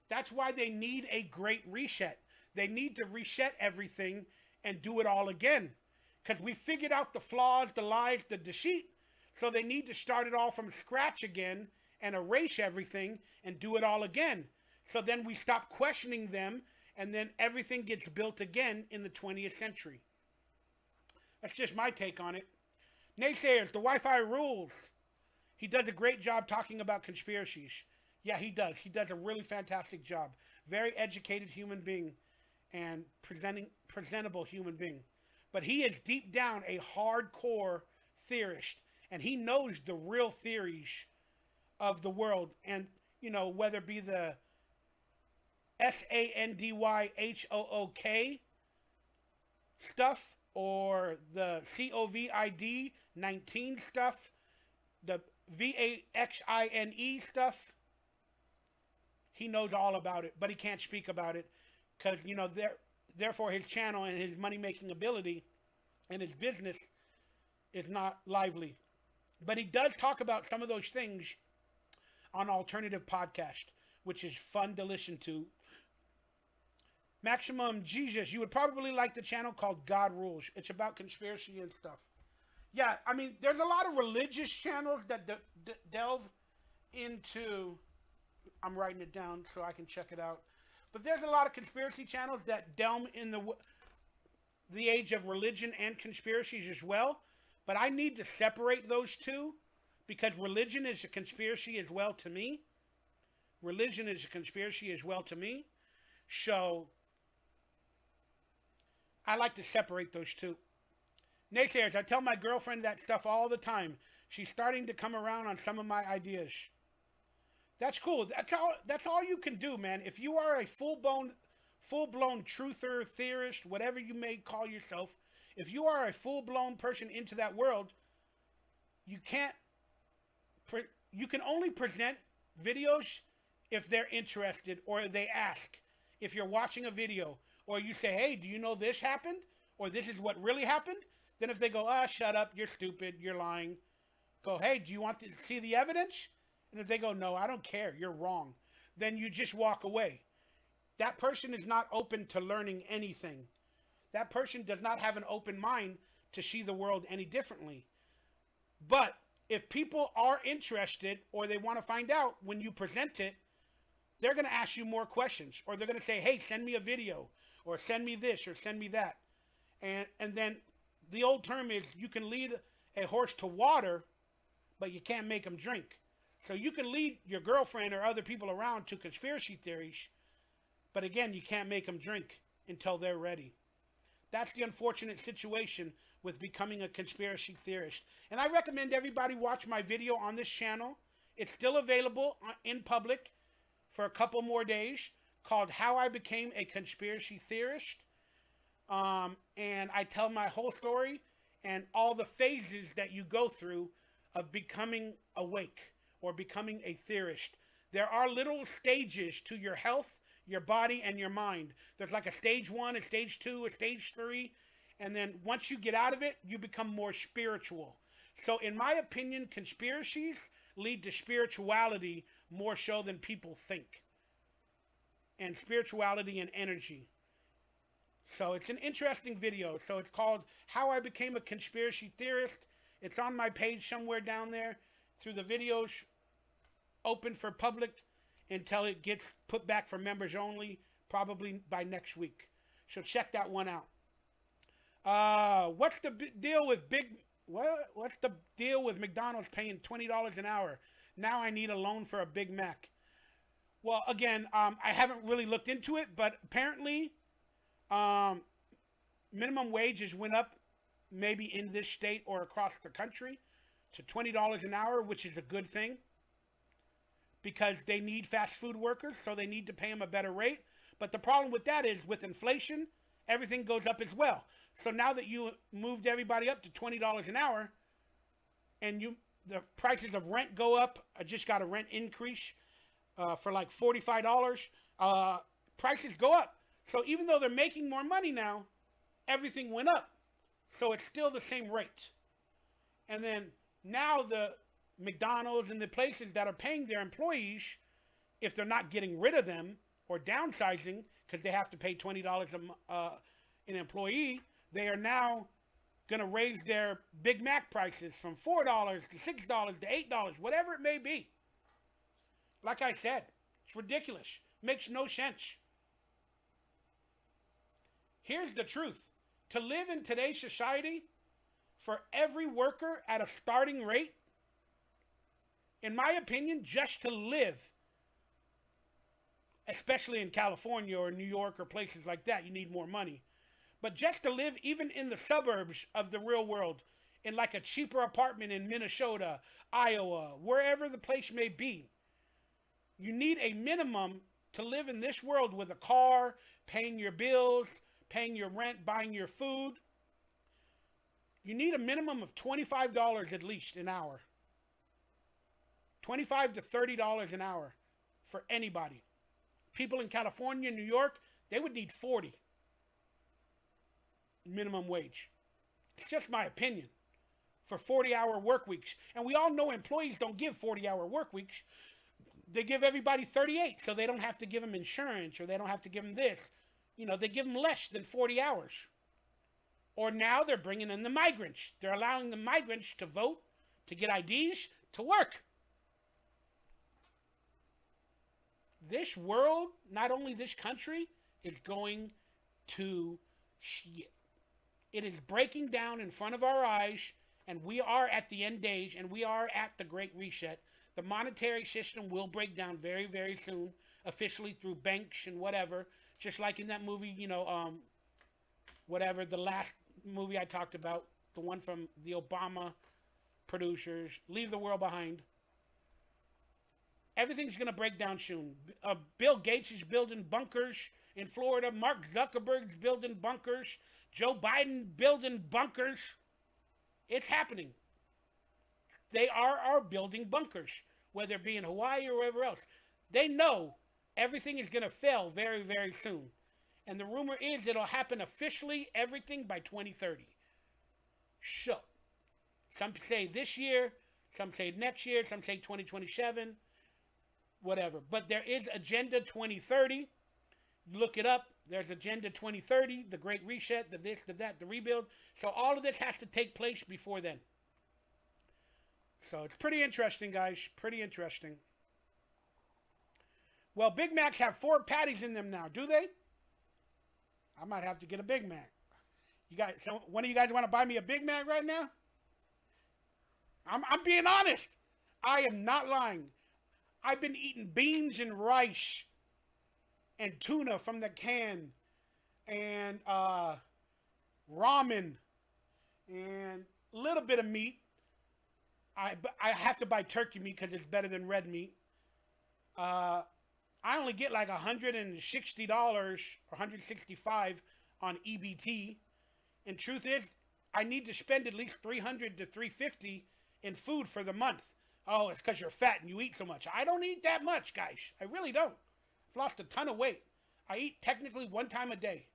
That's why they need a great reset. They need to reset everything and do it all again. Because we figured out the flaws, the lies, the deceit. So they need to start it all from scratch again and erase everything and do it all again. So then we stop questioning them, and then everything gets built again in the 20th century. That's just my take on it. Naysayers, the Wi-Fi rules. He does a great job talking about conspiracies. Yeah, he does. He does a really fantastic job. Very educated human being and presentable human being. But he is deep down a hardcore theorist. And he knows the real theories of the world. And, you know, whether it be the SANDYHOOK stuff or the COVID-19 stuff, the VAXINE stuff, he knows all about it, but he can't speak about it because, you know, therefore his channel and his money-making ability and his business is not lively. But he does talk about some of those things on Alternative Podcast, which is fun to listen to. Maximum Jesus, you would probably like the channel called God Rules. It's about conspiracy and stuff. Yeah, I mean, there's a lot of religious channels that delve into... I'm writing it down so I can check it out. But there's a lot of conspiracy channels that delve in the age of religion and conspiracies as well. But I need to separate those two because religion is a conspiracy as well to me. Religion is a conspiracy as well to me. So I like to separate those two. Naysayers, I tell my girlfriend that stuff all the time. She's starting to come around on some of my ideas. That's cool. That's all you can do, man. If you are a full-blown truther, theorist, whatever you may call yourself, if you are a full-blown person into that world, you can only present videos if they're interested or they ask. If you're watching a video or you say, hey, do you know this happened? Or this is what really happened? Then if they go, shut up, you're stupid, you're lying. Go, hey, do you want to see the evidence? And if they go, no, I don't care, you're wrong. Then you just walk away. That person is not open to learning anything. That person does not have an open mind to see the world any differently. But if people are interested or they want to find out when you present it, they're going to ask you more questions. Or they're going to say, hey, send me a video. Or send me this or send me that. And then the old term is you can lead a horse to water, but you can't make them drink. So you can lead your girlfriend or other people around to conspiracy theories, but again, you can't make them drink until they're ready. That's the unfortunate situation with becoming a conspiracy theorist. And I recommend everybody watch my video on this channel. It's still available in public for a couple more days, called How I Became a Conspiracy Theorist. And I tell my whole story and all the phases that you go through of becoming awake or becoming a theorist. There are little stages to your health, your body, and your mind. There's like a stage 1, a stage 2, a stage 3, and then once you get out of it, you become more spiritual. So in my opinion, conspiracies lead to spirituality more so than people think. And spirituality and energy. So it's an interesting video. So it's called How I Became a Conspiracy Theorist. It's on my page somewhere down there. Through the videos open for public until it gets put back for members only, probably by next week. So check that one out. What's the deal with what's the deal with McDonald's paying $20 an hour? Now I need a loan for a Big Mac. Well, again, I haven't really looked into it, but apparently minimum wages went up maybe in this state or across the country to $20 an hour, which is a good thing because they need fast food workers, so they need to pay them a better rate. But the problem with that is with inflation, everything goes up as well. So now that you moved everybody up to $20 an hour and the prices of rent go up, I just got a rent increase for like $45, prices go up. So even though they're making more money now, everything went up. So it's still the same rate. And then now the McDonald's and the places that are paying their employees, if they're not getting rid of them or downsizing because they have to pay $20 an employee, they are now going to raise their Big Mac prices from $4 to $6 to $8, whatever it may be. Like I said, it's ridiculous. Makes no sense. Here's the truth. To live in today's society, for every worker at a starting rate, in my opinion, just to live, especially in California or New York or places like that, you need more money. But just to live even in the suburbs of the real world, in like a cheaper apartment in Minnesota, Iowa, wherever the place may be, you need a minimum to live in this world with a car, paying your bills, paying your rent, buying your food. You need a minimum of $25 at least an hour. $25 to $30 an hour for anybody. People in California, New York, they would need $40 minimum wage. It's just my opinion. For 40-hour work weeks. And we all know employees don't give 40-hour work weeks. They give everybody 38, so they don't have to give them insurance or they don't have to give them this. You know, they give them less than 40 hours. Or now they're bringing in the migrants. They're allowing the migrants to vote, to get IDs, to work. This world, not only this country, is going to shit. It is breaking down in front of our eyes, and we are at the end days, and we are at the Great Reset. The monetary system will break down very, very soon, officially through banks and whatever. Just like in that movie, you know, whatever, the last movie I talked about, the one from the Obama producers, Leave the World Behind. Everything's going to break down soon. Bill Gates is building bunkers in Florida. Mark Zuckerberg's building bunkers. Joe Biden building bunkers. It's happening. They are building bunkers, whether it be in Hawaii or wherever else. They know everything is going to fail very, very soon. And the rumor is it'll happen officially, everything by 2030. So, some say this year, some say next year, some say 2027, whatever. But there is Agenda 2030. Look it up. There's Agenda 2030, the Great Reset, the this, the that, the rebuild. So all of this has to take place before then. So it's pretty interesting, guys. Pretty interesting. Well, Big Macs have 4 patties in them now, do they? I might have to get a Big Mac. You guys, so one of you guys want to buy me a Big Mac right now? I'm being honest. I am not lying. I've been eating beans and rice and tuna from the can and ramen and a little bit of meat. I have to buy turkey meat because it's better than red meat. I only get like $160 or $165 on EBT. And truth is, I need to spend at least $300 to $350 in food for the month. Oh, it's because you're fat and you eat so much. I don't eat that much, guys. I really don't. I've lost a ton of weight. I eat technically 1 time a day.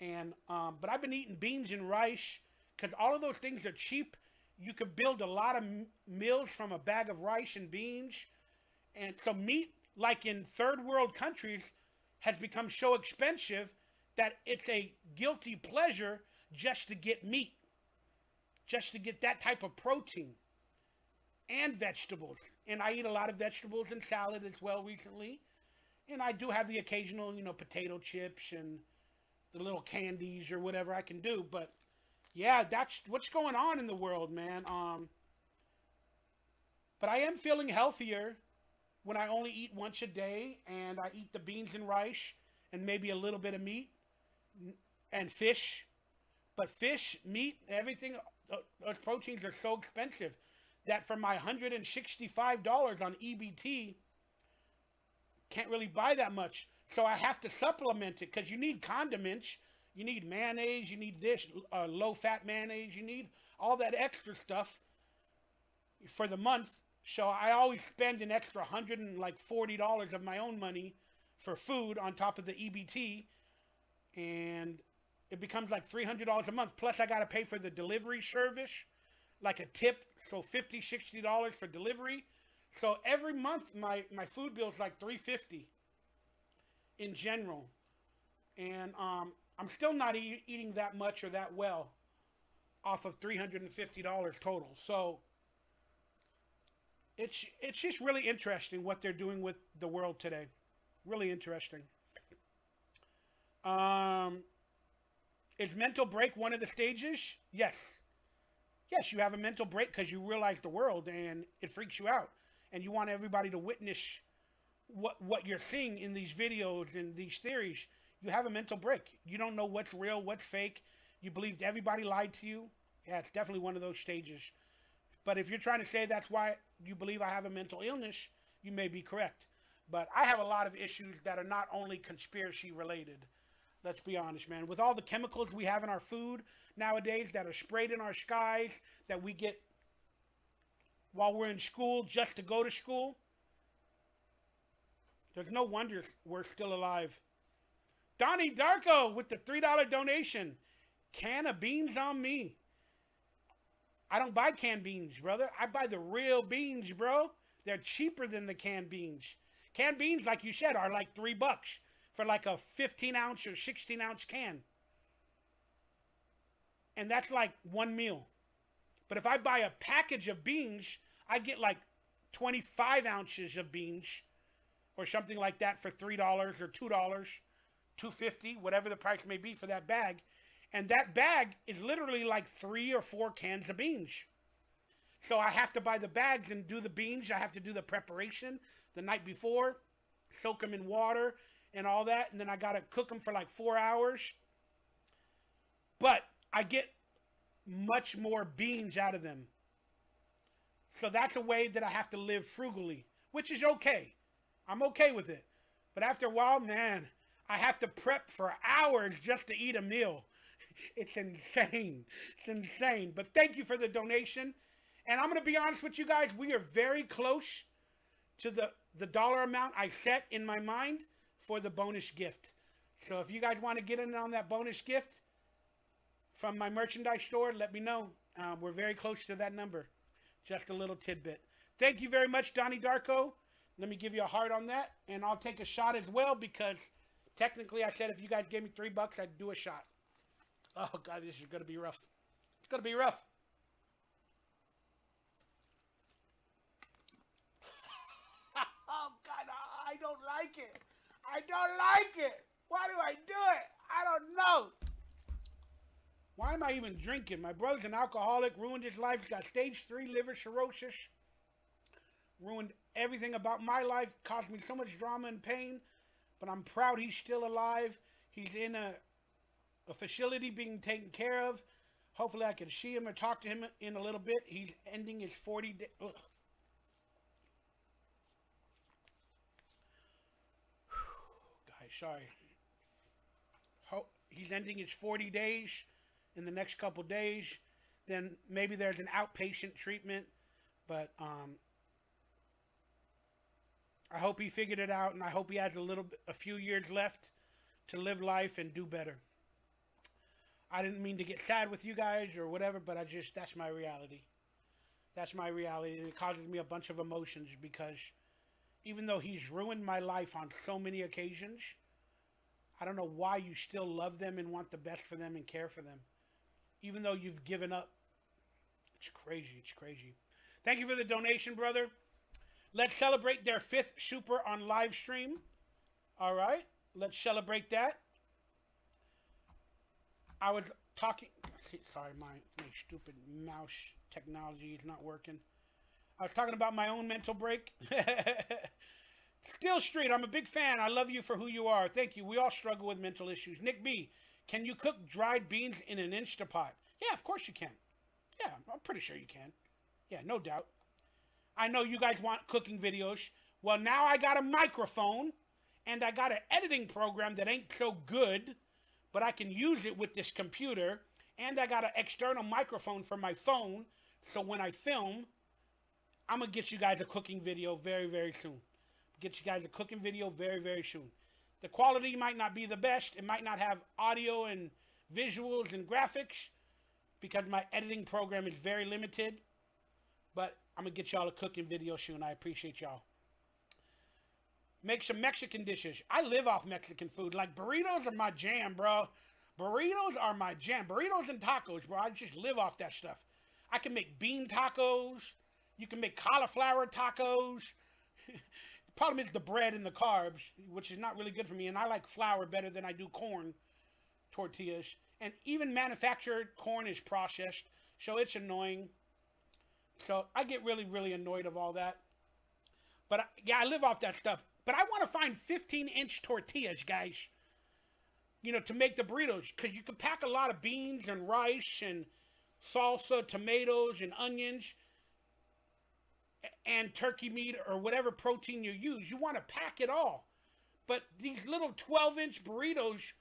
And but I've been eating beans and rice because all of those things are cheap. You could build a lot of meals from a bag of rice and beans. And so meat, like in third world countries, has become so expensive that it's a guilty pleasure just to get meat, just to get that type of protein and vegetables. And I eat a lot of vegetables and salad as well recently. And I do have the occasional, potato chips and the little candies or whatever I can do. But yeah, that's what's going on in the world, man. But I am feeling healthier when I only eat once a day and I eat the beans and rice and maybe a little bit of meat and fish. But fish, meat, everything, those proteins are so expensive that for my $165 on EBT, can't really buy that much. So I have to supplement it because you need condiments, you need mayonnaise, you need this low-fat mayonnaise, you need all that extra stuff for the month. So I always spend an extra $140 of my own money for food on top of the EBT, and it becomes like $300 a month. Plus I got to pay for the delivery service, like a tip, so $50, $60 for delivery. So every month my food bill is like $350 in general. And I'm still not eating that much or that well off of $350 total. So it's just really interesting what they're doing with the world today. Really interesting. Is mental break one of the stages? Yes. Yes, you have a mental break because you realize the world and it freaks you out. And you want everybody to witness what you're seeing in these videos and these theories. You have a mental break. You don't know what's real, what's fake. You believed everybody lied to you. Yeah, it's definitely one of those stages. But if you're trying to say that's why you believe I have a mental illness, you may be correct. But I have a lot of issues that are not only conspiracy related. Let's be honest, man. With all the chemicals we have in our food nowadays that are sprayed in our skies, that we get while we're in school just to go to school, there's no wonder we're still alive. Donnie Darko with the $3 donation. Can of beans on me. I don't buy canned beans, brother. I buy the real beans, bro. They're cheaper than the canned beans. Canned beans, like you said, are like $3 for like a 15-ounce or 16-ounce can. And that's like one meal. But if I buy a package of beans, I get like 25 ounces of beans or something like that for $3 or $2, $2.50, whatever the price may be for that bag. And that bag is literally like 3 or 4 cans of beans. So I have to buy the bags and do the beans. I have to do the preparation the night before, soak them in water and all that. And then I got to cook them for like 4 hours. But I get much more beans out of them. So that's a way that I have to live frugally, which is okay. I'm okay with it. But after a while, man, I have to prep for hours just to eat a meal. It's insane. It's insane. But thank you for the donation. And I'm going to be honest with you guys. We are very close to the dollar amount I set in my mind for the bonus gift. So if you guys want to get in on that bonus gift from my merchandise store, let me know. We're very close to that number. Just a little tidbit. Thank you very much, Donnie Darko. Let me give you a heart on that. And I'll take a shot as well because technically I said if you guys gave me $3, I'd do a shot. Oh, God, this is going to be rough. It's going to be rough. Oh, God, I don't like it. I don't like it. Why do I do it? I don't know. Why am I even drinking? My brother's an alcoholic, ruined his life. He's got stage 3 liver cirrhosis. Ruined everything about my life. Caused me so much drama and pain. But I'm proud he's still alive. He's in a facility being taken care of. Hopefully I can see him or talk to him in a little bit. He's ending his 40-day... Guys, sorry. he's ending his 40 days in the next couple days. Then maybe there's an outpatient treatment. But I hope he figured it out, and I hope he has a few years left to live life and do better. I didn't mean to get sad with you guys or whatever, but that's my reality. That's my reality. And it causes me a bunch of emotions because even though he's ruined my life on so many occasions, I don't know why you still love them and want the best for them and care for them. Even though you've given up. It's crazy. It's crazy. Thank you for the donation, brother. Let's celebrate their 5th super on live stream. All right. Let's celebrate that. I was talking. Sorry, my stupid mouse technology is not working. I was talking about my own mental break. Steel Street, I'm a big fan. I love you for who you are. Thank you. We all struggle with mental issues. Nick B, can you cook dried beans in an Instapot? Yeah, of course you can. Yeah, I'm pretty sure you can. Yeah, no doubt. I know you guys want cooking videos. Well, now I got a microphone and I got an editing program that ain't so good, but I can use it with this computer. And I got an external microphone for my phone. So when I film, I'm going to get you guys a cooking video very, very soon. Get you guys a cooking video very, very soon. The quality might not be the best. It might not have audio and visuals and graphics because my editing program is very limited. But I'm going to get y'all a cooking video soon. I appreciate y'all. Make some Mexican dishes. I live off Mexican food. Like burritos are my jam, bro. Burritos are my jam. Burritos and tacos, bro. I just live off that stuff. I can make bean tacos. You can make cauliflower tacos. The problem is the bread and the carbs, which is not really good for me. And I like flour better than I do corn tortillas. And even manufactured corn is processed. So it's annoying. So I get really, really annoyed of all that. But yeah, I live off that stuff. But I want to find 15-inch tortillas, guys. You know, to make the burritos. Because you can pack a lot of beans and rice and salsa, tomatoes and onions. And turkey meat or whatever protein you use. You want to pack it all. But these little 12-inch burritos,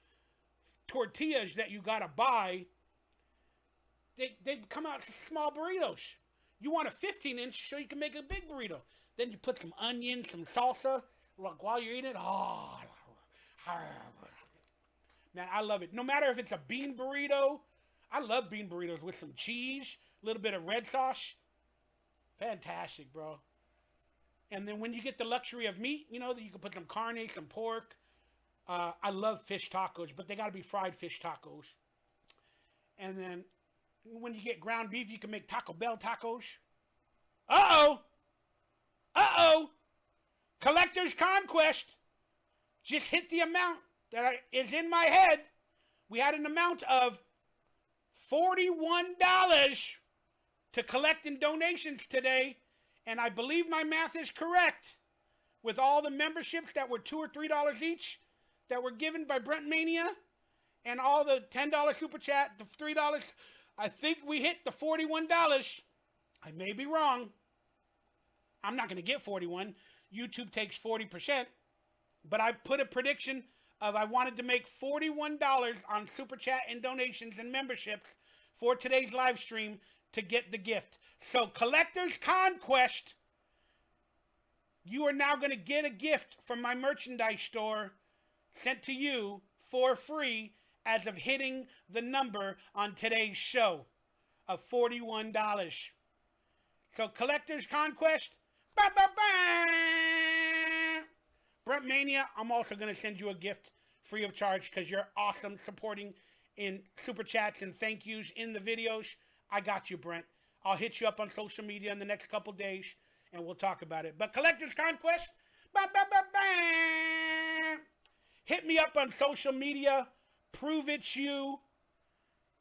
tortillas that you got to buy, they come out as small burritos. You want a 15-inch so you can make a big burrito. Then you put some onions, some salsa, like while you're eating it. Oh, man, I love it. No matter if it's a bean burrito. I love bean burritos with some cheese, a little bit of red sauce. Fantastic, bro. And then when you get the luxury of meat, you know, that you can put some carne, some pork. I love fish tacos, but they got to be fried fish tacos. And then when you get ground beef, you can make Taco Bell tacos. Uh-oh. Uh-oh. Collector's Conquest just hit the amount that is in my head. We had an amount of $41 to collect in donations today, and I believe my math is correct. With all the memberships that were $2 or $3 each that were given by Brent Mania, and all the $10 super chat, the $3, I think we hit the $41. I may be wrong. I'm not going to get 41. YouTube takes 40%, but I put a prediction of I wanted to make $41 on super chat and donations and memberships for today's live stream to get the gift. So Collector's Conquest, you are now going to get a gift from my merchandise store sent to you for free as of hitting the number on today's show of $41. So Collector's Conquest, Brent Mania, I'm also going to send you a gift free of charge because you're awesome supporting in super chats and thank yous in the videos. I got you, Brent. I'll hit you up on social media in the next couple days, and we'll talk about it. But Collector's Conquest, hit me up on social media. Prove it's you,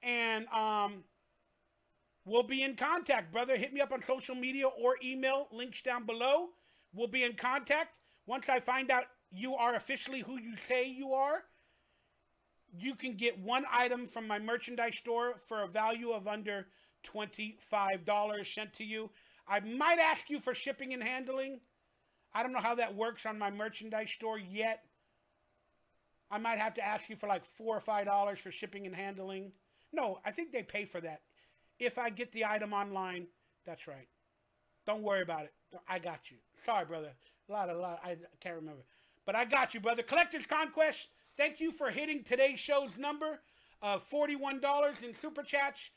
and we'll be in contact, brother. Hit me up on social media or email. Links down below. We'll be in contact. Once I find out you are officially who you say you are, you can get one item from my merchandise store for a value of under $25 sent to you. I might ask you for shipping and handling. I don't know how that works on my merchandise store yet. I might have to ask you for like $4 or $5 for shipping and handling. No, I think they pay for that. If I get the item online, that's right. Don't worry about it. I got you. Sorry, brother. I can't remember. But I got you, brother. Collector's Conquest, thank you for hitting today's show's number of $41 in Super Chats.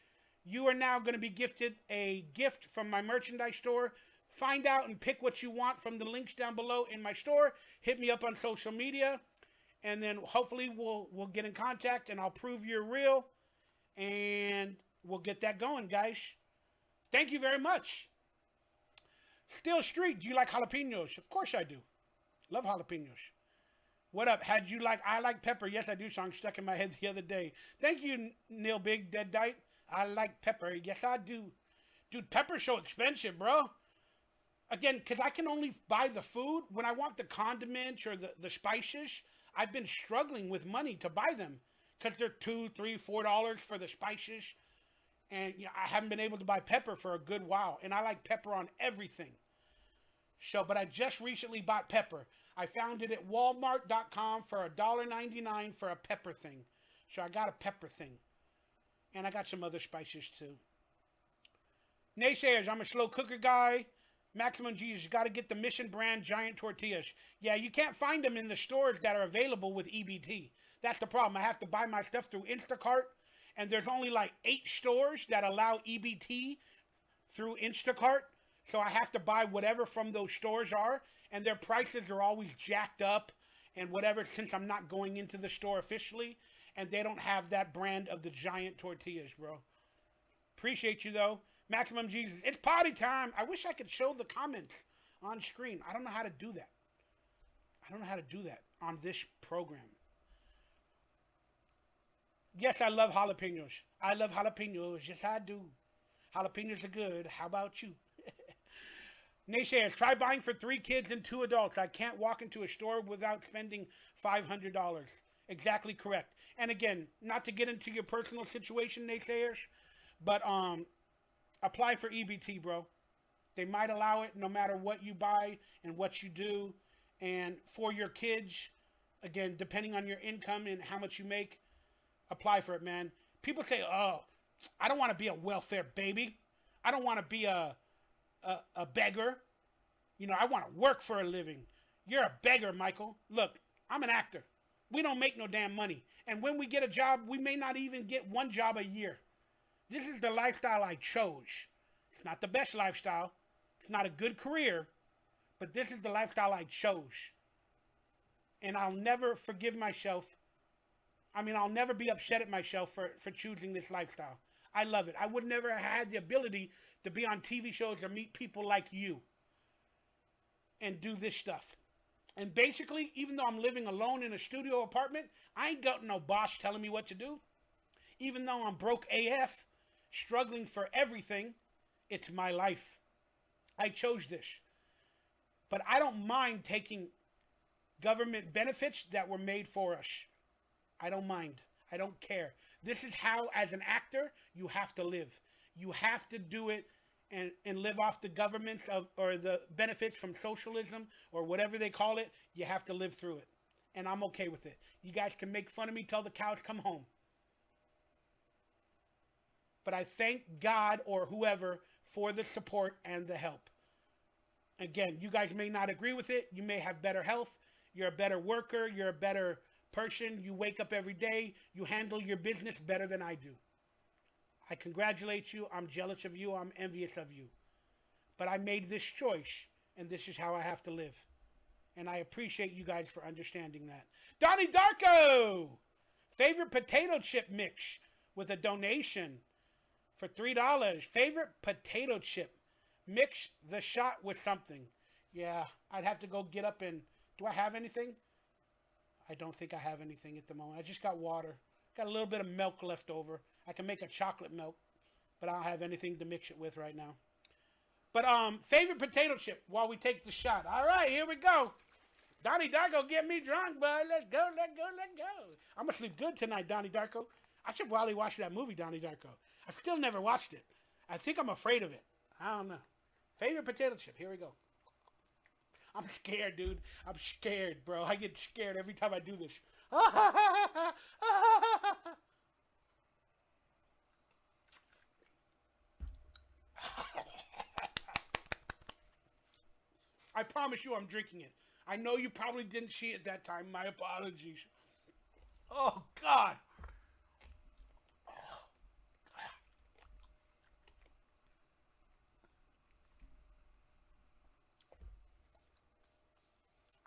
You are now going to be gifted a gift from my merchandise store. Find out and pick what you want from the links down below in my store. Hit me up on social media. And then hopefully we'll get in contact and I'll prove you're real. And we'll get that going, guys. Thank you very much. Still Street, do you like jalapenos? Of course I do. Love jalapenos. What up? I like pepper. Yes, I do. Song stuck in my head the other day. Thank you, Neil Big Dead Dite. I like pepper. Yes, I do. Dude, pepper's so expensive, bro. Again, because I can only buy the food. When I want the condiments or the spices, I've been struggling with money to buy them. Because they're $2, $3, $4 for the spices. And I haven't been able to buy pepper for a good while. And I like pepper on everything. But I just recently bought pepper. I found it at Walmart.com for $1.99 for a pepper thing. So I got a pepper thing. And I got some other spices too. Naysayers, I'm a slow cooker guy. Maximum Jesus, got to get the Mission brand giant tortillas. Yeah, you can't find them in the stores that are available with EBT. That's the problem. I have to buy my stuff through Instacart. And there's only like 8 stores that allow EBT through Instacart. So I have to buy whatever from those stores are. And their prices are always jacked up and whatever since I'm not going into the store officially. And they don't have that brand of the giant tortillas, bro. Appreciate you, though. Maximum Jesus. It's party time. I wish I could show the comments on screen. I don't know how to do that. I don't know how to do that on this program. Yes, I love jalapenos. I love jalapenos. Yes, I do. Jalapenos are good. How about you? Naysayers, try buying for 3 kids and 2 adults. I can't walk into a store without spending $500. Exactly correct. And again, not to get into your personal situation, naysayers, but apply for EBT, bro. They might allow it no matter what you buy and what you do. And for your kids, again, depending on your income and how much you make, apply for it, man. People say, oh, I don't want to be a welfare baby. I don't want to be a beggar. You know, I want to work for a living. You're a beggar, Michael. Look, I'm an actor. We don't make no damn money. And when we get a job, we may not even get 1 job a year. This is the lifestyle I chose. It's not the best lifestyle. It's not a good career. But this is the lifestyle I chose. And I'll never forgive myself. I'll never be upset at myself for choosing this lifestyle. I love it. I would never have had the ability to be on TV shows or meet people like you and do this stuff. And basically, even though I'm living alone in a studio apartment, I ain't got no boss telling me what to do. Even though I'm broke AF, struggling for everything, it's my life. I chose this. But I don't mind taking government benefits that were made for us. I don't mind. I don't care. This is how, as an actor, you have to live. You have to do it and live off the governments or the benefits from socialism or whatever they call it. You have to live through it. And I'm okay with it. You guys can make fun of me till the cows come home. But I thank God or whoever for the support and the help. Again, you guys may not agree with it. You may have better health. You're a better worker. You're a better person. You wake up every day. You handle your business better than I do. I congratulate you. I'm jealous of you. I'm envious of you. But I made this choice, and this is how I have to live. And I appreciate you guys for understanding that. Donnie Darko! Favorite potato chip mix with a donation for $3. Favorite potato chip. Mix the shot with something. Yeah, I'd have to go get up and... Do I have anything? I don't think I have anything at the moment. I just got water. Got a little bit of milk left over. I can make a chocolate milk, but I don't have anything to mix it with right now. But favorite potato chip while we take the shot. All right, here we go. Donnie Darko, get me drunk, bud. Let's go, let's go, let's go. I'm going to sleep good tonight, Donnie Darko. I should probably watch that movie, Donnie Darko. I still never watched it. I think I'm afraid of it. I don't know. Favorite potato chip. Here we go. I'm scared, dude. I'm scared, bro. I get scared every time I do this. I promise you I'm drinking it. I know you probably didn't see it that time. My apologies. Oh, God.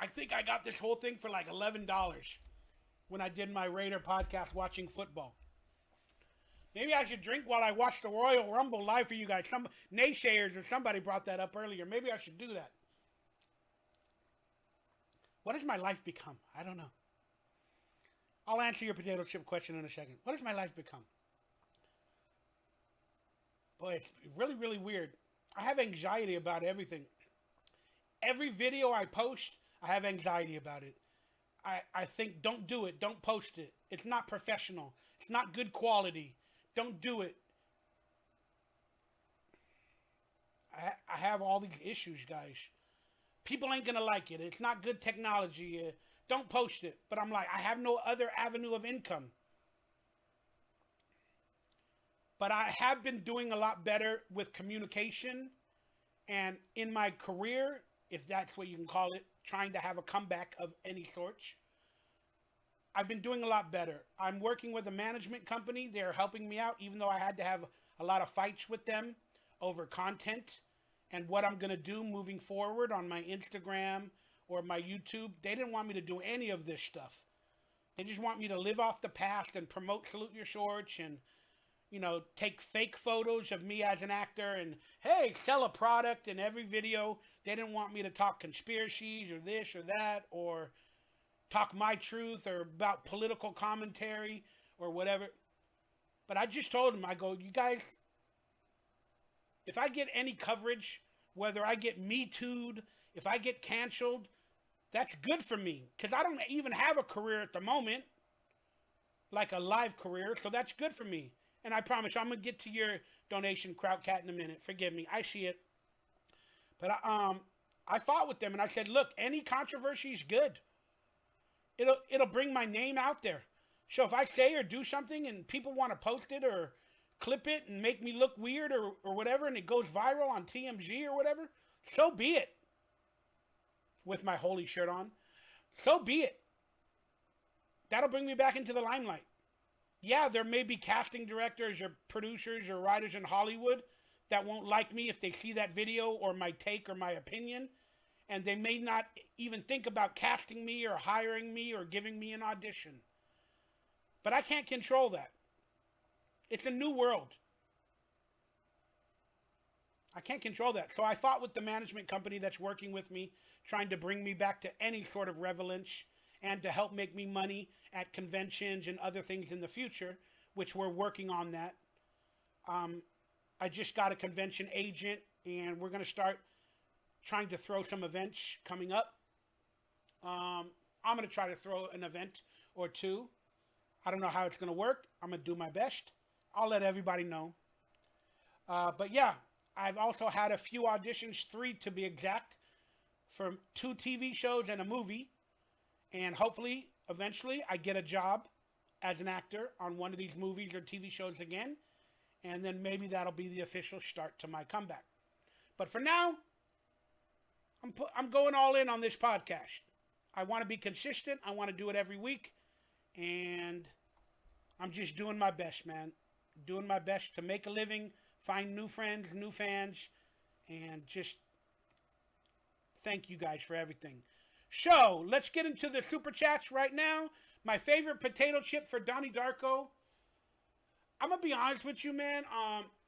I think I got this whole thing for like $11 when I did my Raider podcast watching football. Maybe I should drink while I watch the Royal Rumble live for you guys. Some naysayers or somebody brought that up earlier. Maybe I should do that. What has my life become? I don't know. I'll answer your potato chip question in a second. What has my life become? Boy, it's really, really weird. I have anxiety about everything. Every video I post, I have anxiety about it. I think, don't do it. Don't post it. It's not professional. It's not good quality. Don't do it. I have all these issues, guys. People ain't going to like it. It's not good technology. Don't post it. But I'm like, I have no other avenue of income. But I have been doing a lot better with communication. And in my career, if that's what you can call it, trying to have a comeback of any sorts, I've been doing a lot better. I'm working with a management company. They're helping me out, even though I had to have a lot of fights with them over content and what I'm going to do moving forward on my Instagram or my YouTube. They didn't want me to do any of this stuff. They just want me to live off the past and promote Salute Your Shorts and, you know, take fake photos of me as an actor and, hey, sell a product in every video. They didn't want me to talk conspiracies or this or that or talk my truth or about political commentary or whatever. But I just told them, I go, you guys, if I get any coverage, whether I get Me Too'd, if I get canceled, that's good for me. Because I don't even have a career at the moment, like a live career, so that's good for me. And I promise you, I'm going to get to your donation, Krautcat, in a minute. Forgive me. I see it. But I fought with them, and I said, look, any controversy is good. It'll bring my name out there. So if I say or do something and people want to post it or clip it and make me look weird or whatever, and it goes viral on TMZ or whatever, so be it. With my holy shirt on. So be it. That'll bring me back into the limelight. Yeah, there may be casting directors or producers or writers in Hollywood that won't like me if they see that video or my take or my opinion. And they may not even think about casting me or hiring me or giving me an audition. But I can't control that. It's a new world. I can't control that. So I fought with the management company that's working with me, trying to bring me back to any sort of relevance and to help make me money at conventions and other things in the future, which we're working on that. I just got a convention agent, and we're going to start trying to throw some events coming up. I'm going to try to throw an event or two. I don't know how it's going to work. I'm going to do my best. I'll let everybody know. But yeah, I've also had a few auditions, 3 to be exact, for 2 TV shows and a movie. And hopefully, eventually, I get a job as an actor on one of these movies or TV shows again. And then maybe that'll be the official start to my comeback. But for now, I'm going all in on this podcast. I want to be consistent. I want to do it every week. And I'm just doing my best, man. Doing my best to make a living, find new friends, new fans, and just thank you guys for everything. So, let's get into the super chats right now. My favorite potato chip for Donnie Darko. I'm going to be honest with you, man.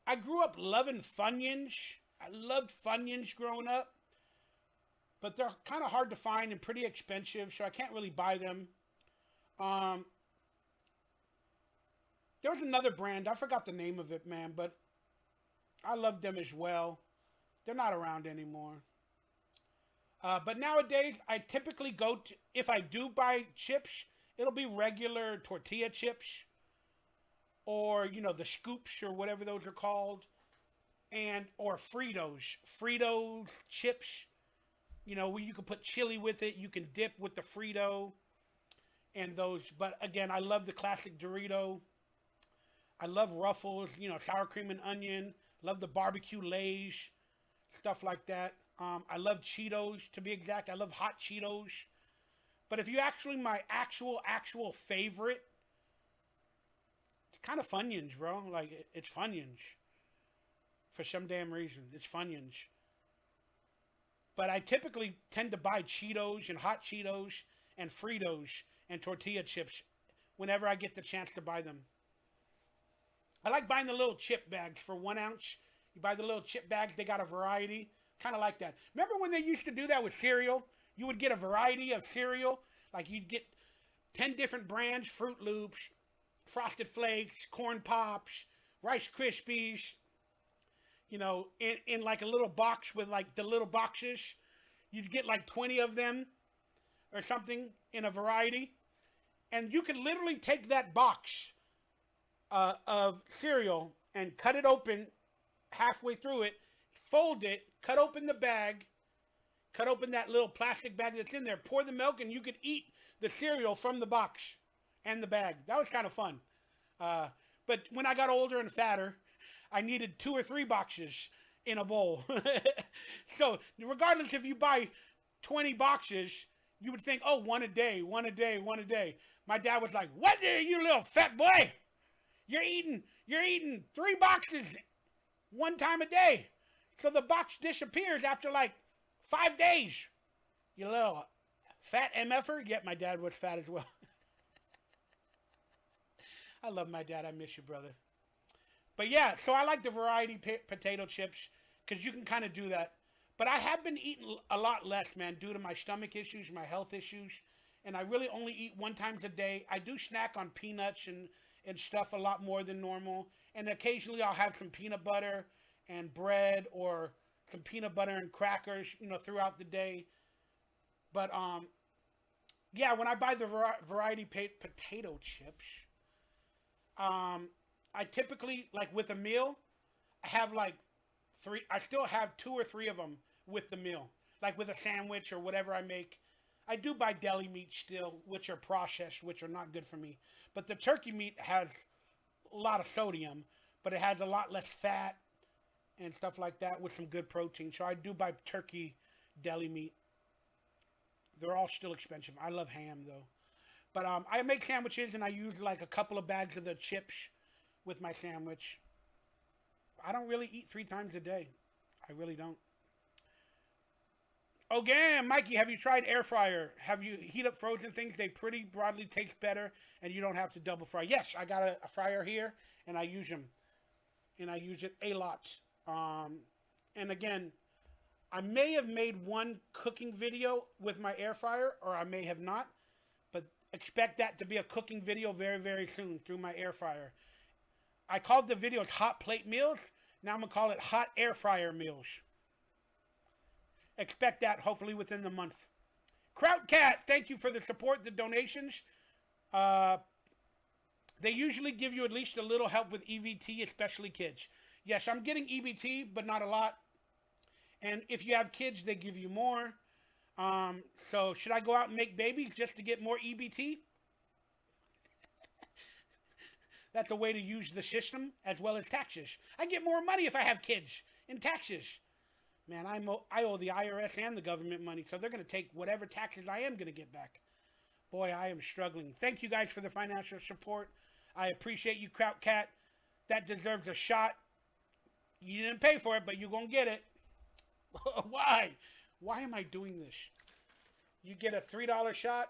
I grew up loving Funyuns. I loved Funyuns growing up. But they're kind of hard to find and pretty expensive, so I can't really buy them. There was another brand. I forgot the name of it, man, but I loved them as well. They're not around anymore. But nowadays, I typically go to, if I do buy chips, it'll be regular tortilla chips or, you know, the scoops or whatever those are called, and or Fritos chips, you know, where you can put chili with it, you can dip with the Frito. and those. But again, I love the classic Dorito. I love Ruffles, you know, sour cream and onion. Love the barbecue Lay's, stuff like that. I love Cheetos, to be exact. I love hot Cheetos. But if you actually, my actual favorite, it's kind of Funyuns, bro. Like, it's Funyuns. For some damn reason. It's Funyuns. But I typically tend to buy Cheetos and hot Cheetos and Fritos and tortilla chips whenever I get the chance to buy them. I like buying the little chip bags for 1 ounce. You buy the little chip bags, they got a variety. Kind of like that. Remember when they used to do that with cereal? You would get a variety of cereal. Like you'd get 10 different brands, Fruit Loops, Frosted Flakes, Corn Pops, Rice Krispies. You know, in like a little box with like the little boxes. You'd get like 20 of them or something in a variety. And you could literally take that box of cereal and cut it open halfway through it, fold it, cut open the bag, cut open that little plastic bag that's in there, pour the milk, and you could eat the cereal from the box and the bag. That was kind of fun. But when I got older and fatter, I needed 2 or 3 boxes in a bowl. So regardless if you buy 20 boxes, you would think, oh, one a day, one a day, one a day. My dad was like, what, you little fat boy? You're eating 3 boxes 1 time a day. So the box disappears after like 5 days. You little fat MFer. Yet my dad was fat as well. I love my dad. I miss you, brother. But yeah, so I like the variety potato chips because you can kind of do that. But I have been eating a lot less, man, due to my stomach issues, my health issues. And I really only eat 1 time a day. I do snack on peanuts and stuff a lot more than normal. And occasionally I'll have some peanut butter and bread or some peanut butter and crackers, you know, throughout the day. But, yeah, when I buy the variety potato chips, I typically, like with a meal, I have like 3, I still have 2 or 3 of them with the meal. Like with a sandwich or whatever I make. I do buy deli meat still, which are processed, which are not good for me. But the turkey meat has a lot of sodium, but it has a lot less fat and stuff like that with some good protein. So I do buy turkey deli meat. They're all still expensive. I love ham though. But I make sandwiches and I use like a couple of bags of the chips with my sandwich. I don't really eat 3 times a day. I really don't. Again, Mikey, have you tried air fryer? Have you heat up frozen things? They pretty broadly taste better and you don't have to double fry. Yes, I got a fryer here and I use them. And I use it a lot. And again, I may have made 1 cooking video with my air fryer or I may have not. But expect that to be a cooking video very, very soon through my air fryer. I called the videos hot plate meals. Now I'm going to call it hot air fryer meals. Expect that hopefully within the month. Kraut Cat, thank you for the support, the donations. They usually give you at least a little help with EBT, especially kids. Yes, I'm getting EBT, but not a lot. And if you have kids, they give you more. So should I go out and make babies just to get more EBT? That's a way to use the system as well as taxes. I get more money if I have kids in taxes. Man, I owe the IRS and the government money, so they're going to take whatever taxes I am going to get back. Boy, I am struggling. Thank you guys for the financial support. I appreciate you, Kraut Cat. That deserves a shot. You didn't pay for it, but you're going to get it. Why? Why am I doing this? You get a $3 shot.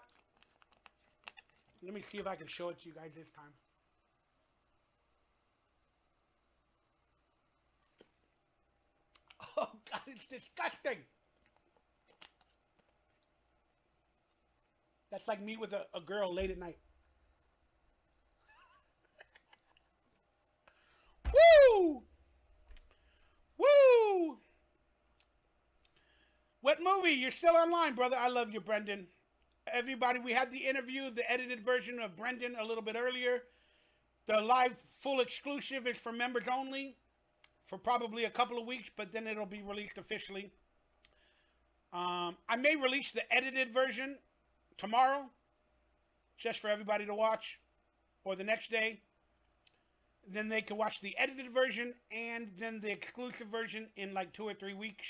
Let me see if I can show it to you guys this time. Oh, God, it's disgusting. That's like me with a girl late at night. Woo! Woo! WETMOVIE, you're still online, brother. I love you, Brendan. Everybody, we had the interview, the edited version of Brendan a little bit earlier. The live full exclusive is for members only for probably a couple of weeks, but then it'll be released officially. I may release the edited version tomorrow just for everybody to watch, or the next day. Then they can watch the edited version and then the exclusive version in like 2 or 3 weeks.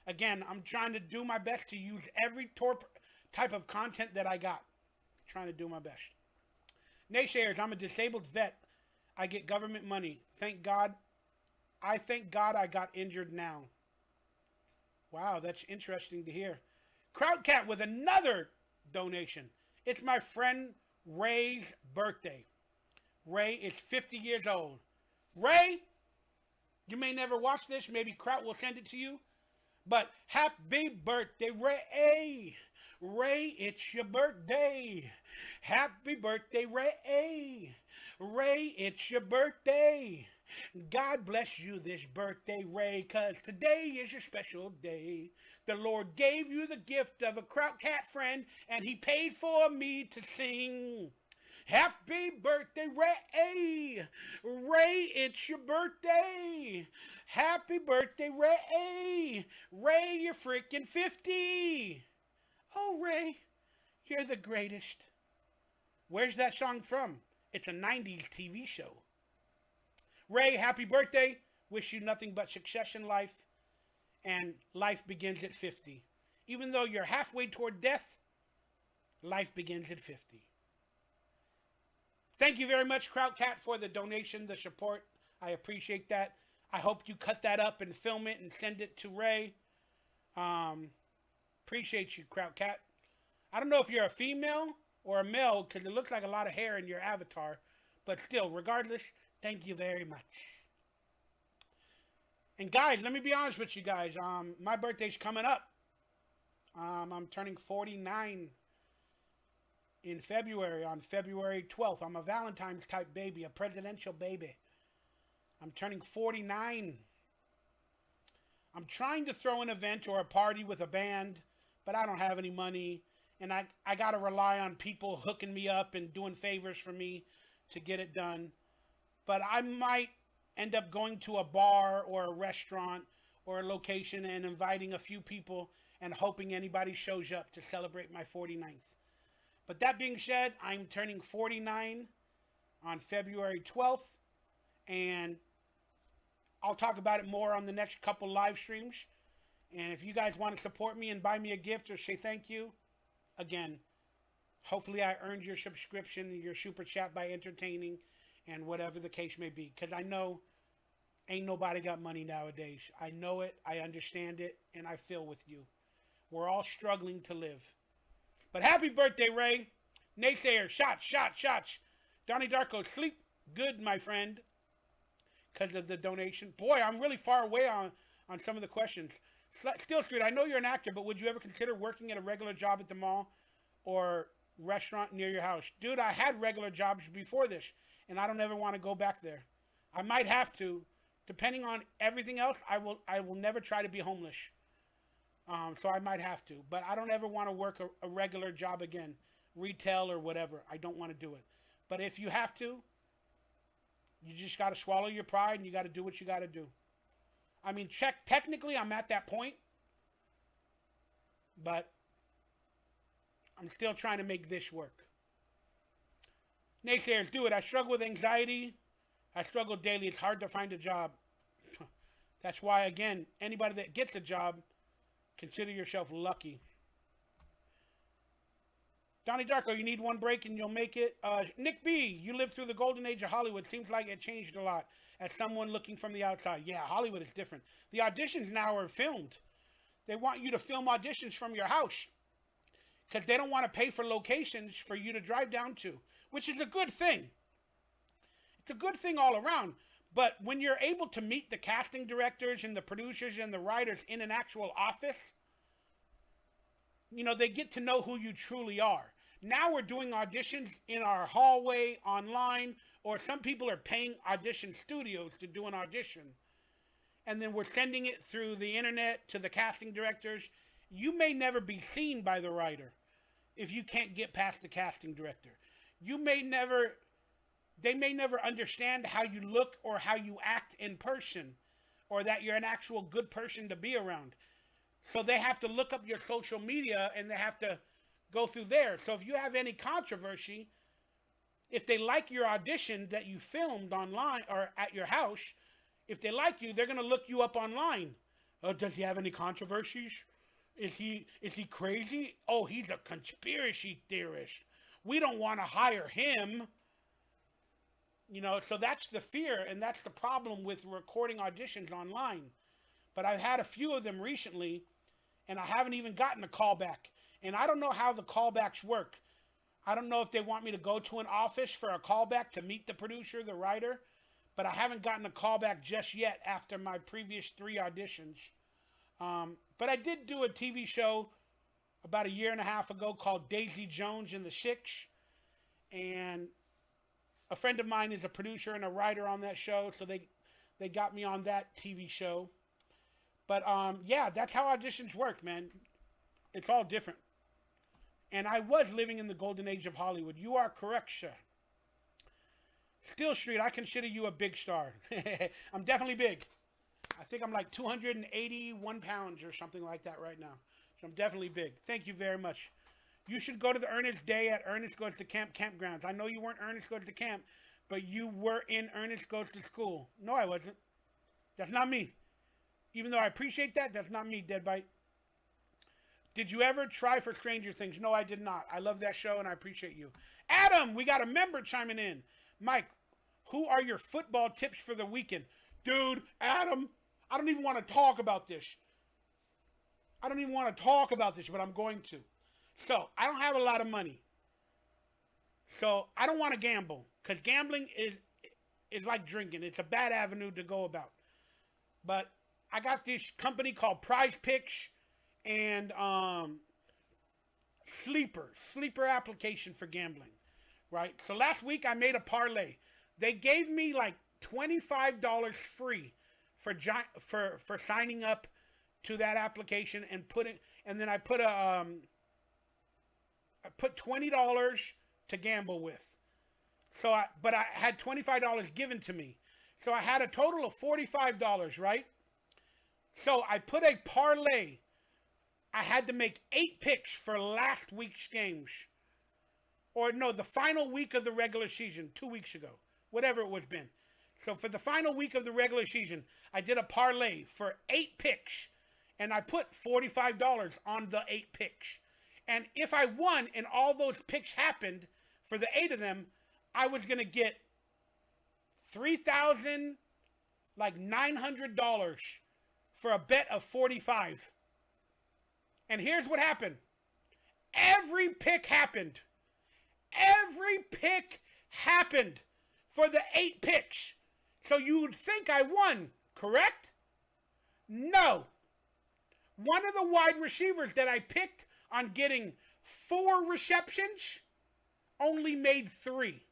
Again, I'm trying to do my best to use every type of content that I got. Trying to do my best. Naysayers, I'm a disabled vet. I get government money. Thank God. I thank God I got injured now. Wow, that's interesting to hear. Crowdcat with another donation. It's my friend Ray's birthday. Ray is 50 years old. Ray, you may never watch this. Maybe Kraut will send it to you. But happy birthday, Ray. Ray, it's your birthday. Happy birthday, Ray. Ray, it's your birthday. God bless you this birthday, Ray, because today is your special day. The Lord gave you the gift of a Krautcat friend, and he paid for me to sing. Happy birthday, Ray. Ray, it's your birthday. Happy birthday, Ray. Ray, you're freaking 50. Oh, Ray, you're the greatest. Where's that song from? It's a 90s TV show. Ray, happy birthday. Wish you nothing but success in life. And life begins at 50. Even though you're halfway toward death, life begins at 50. Thank you very much, Krautcat, for the donation, the support. I appreciate that. I hope you cut that up and film it and send it to Ray. Appreciate you, Krautcat. I don't know if you're a female or a male because it looks like a lot of hair in your avatar. But still, regardless, thank you very much. And guys, let me be honest with you guys. My birthday's coming up. I'm turning 49 in February, on February 12th. I'm a Valentine's type baby, a presidential baby. I'm turning 49. I'm trying to throw an event or a party with a band, but I don't have any money. And I got to rely on people hooking me up and doing favors for me to get it done. But I might end up going to a bar or a restaurant or a location and inviting a few people and hoping anybody shows up to celebrate my 49th. But that being said, I'm turning 49 on February 12th, and I'll talk about it more on the next couple live streams. And if you guys want to support me and buy me a gift or say thank you, again, hopefully I earned your subscription, your super chat by entertaining, and whatever the case may be. Because I know ain't nobody got money nowadays. I know it, I understand it, and I feel with you. We're all struggling to live. But happy birthday, Ray. Naysayer, shots. Donnie Darko, sleep good, my friend. Because of the donation. Boy, I'm really far away on some of the questions. Steel Street, I know you're an actor, but would you ever consider working at a regular job at the mall or restaurant near your house? Dude, I had regular jobs before this, and I don't ever want to go back there. I might have to. Depending on everything else, I will never try to be homeless. So I might have to. But I don't ever want to work a regular job again. Retail or whatever. I don't want to do it. But if you have to, you just got to swallow your pride and you got to do what you got to do. I mean, technically I'm at that point. But I'm still trying to make this work. Naysayers, do it. I struggle with anxiety. I struggle daily. It's hard to find a job. That's why, again, anybody that gets a job, consider yourself lucky. Donnie Darko, you need one break and you'll make it. Nick B, you lived through the golden age of Hollywood. Seems like it changed a lot as someone looking from the outside. Yeah, Hollywood is different. The auditions now are filmed. They want you to film auditions from your house because they don't want to pay for locations for you to drive down to, which is a good thing. It's a good thing all around. But when you're able to meet the casting directors and the producers and the writers in an actual office, you know, they get to know who you truly are. Now we're doing auditions in our hallway, online, or some people are paying audition studios to do an audition. And then we're sending it through the internet to the casting directors. You may never be seen by the writer if you can't get past the casting director. They may never understand how you look or how you act in person, or that you're an actual good person to be around. So they have to look up your social media and they have to go through there. So if you have any controversy, if they like your audition that you filmed online or at your house, if they like you, they're going to look you up online. Does he have any controversies? Is he crazy? Oh, he's a conspiracy theorist. We don't want to hire him. You know, so that's the fear, and that's the problem with recording auditions online. But I've had a few of them recently, and I haven't even gotten a callback. And I don't know how the callbacks work. I don't know if they want me to go to an office for a callback to meet the producer, the writer, but I haven't gotten a callback just yet after my previous 3 auditions. But I did do a TV show about a year and a half ago called Daisy Jones and the Six, and a friend of mine is a producer and a writer on that show, so they got me on that TV show. But yeah, that's how auditions work, man. It's all different. And I was living in the golden age of Hollywood. You are correct, sir. Steel Street, I consider you a big star. I'm definitely big. I think I'm like 281 pounds or something like that right now. So I'm definitely big. Thank you very much. You should go to the Ernest Day at Ernest Goes to Camp campgrounds. I know you weren't Ernest Goes to Camp, but you were in Ernest Goes to School. No, I wasn't. That's not me. Even though I appreciate that, that's not me, Deadbite. Did you ever try for Stranger Things? No, I did not. I love that show and I appreciate you. Adam, we got a member chiming in. Mike, who are your football tips for the weekend? Dude, Adam, I don't even want to talk about this. I don't even want to talk about this, but I'm going to. So, I don't have a lot of money. So, I don't want to gamble. Because gambling is like drinking. It's a bad avenue to go about. But I got this company called Prize Picks and Sleeper application for gambling. Right? So, last week I made a parlay. They gave me like $25 free for signing up to that application and then I put I put $20 to gamble with. But I had $25 given to me. So I had a total of $45, right? So I put a parlay. I had to make 8 picks for last week's games. Or no, the final week of the regular season, 2 weeks ago. Whatever it was been. So for the final week of the regular season, I did a parlay for 8 picks. And I put $45 on the 8 picks. And if I won and all those picks happened for the 8 of them, I was going to get $3,900 for a bet of 45. And here's what happened. Every pick happened. Every pick happened for the 8 picks. So you would think I won, correct? No. One of the wide receivers that I picked on getting 4 receptions only made 3.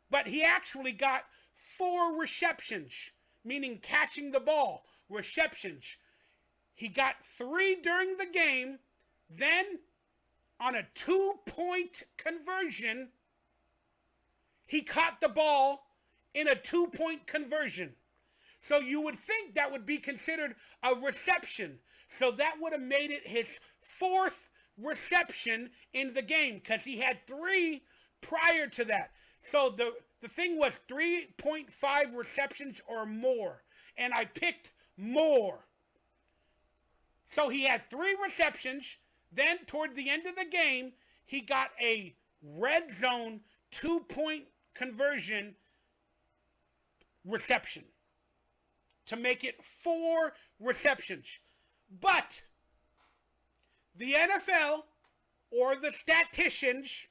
But he actually got 4 receptions, meaning catching the ball, receptions. He got 3 during the game. Then, on a 2-point conversion, he caught the ball in a 2-point conversion. So you would think that would be considered a reception. So that would have made it his 4th reception in the game because he had 3 prior to that. So the thing was 3.5 receptions or more. And I picked more. So he had 3 receptions. Then toward the end of the game, he got a red zone 2-point conversion reception to make it 4 receptions. But the NFL or the statisticians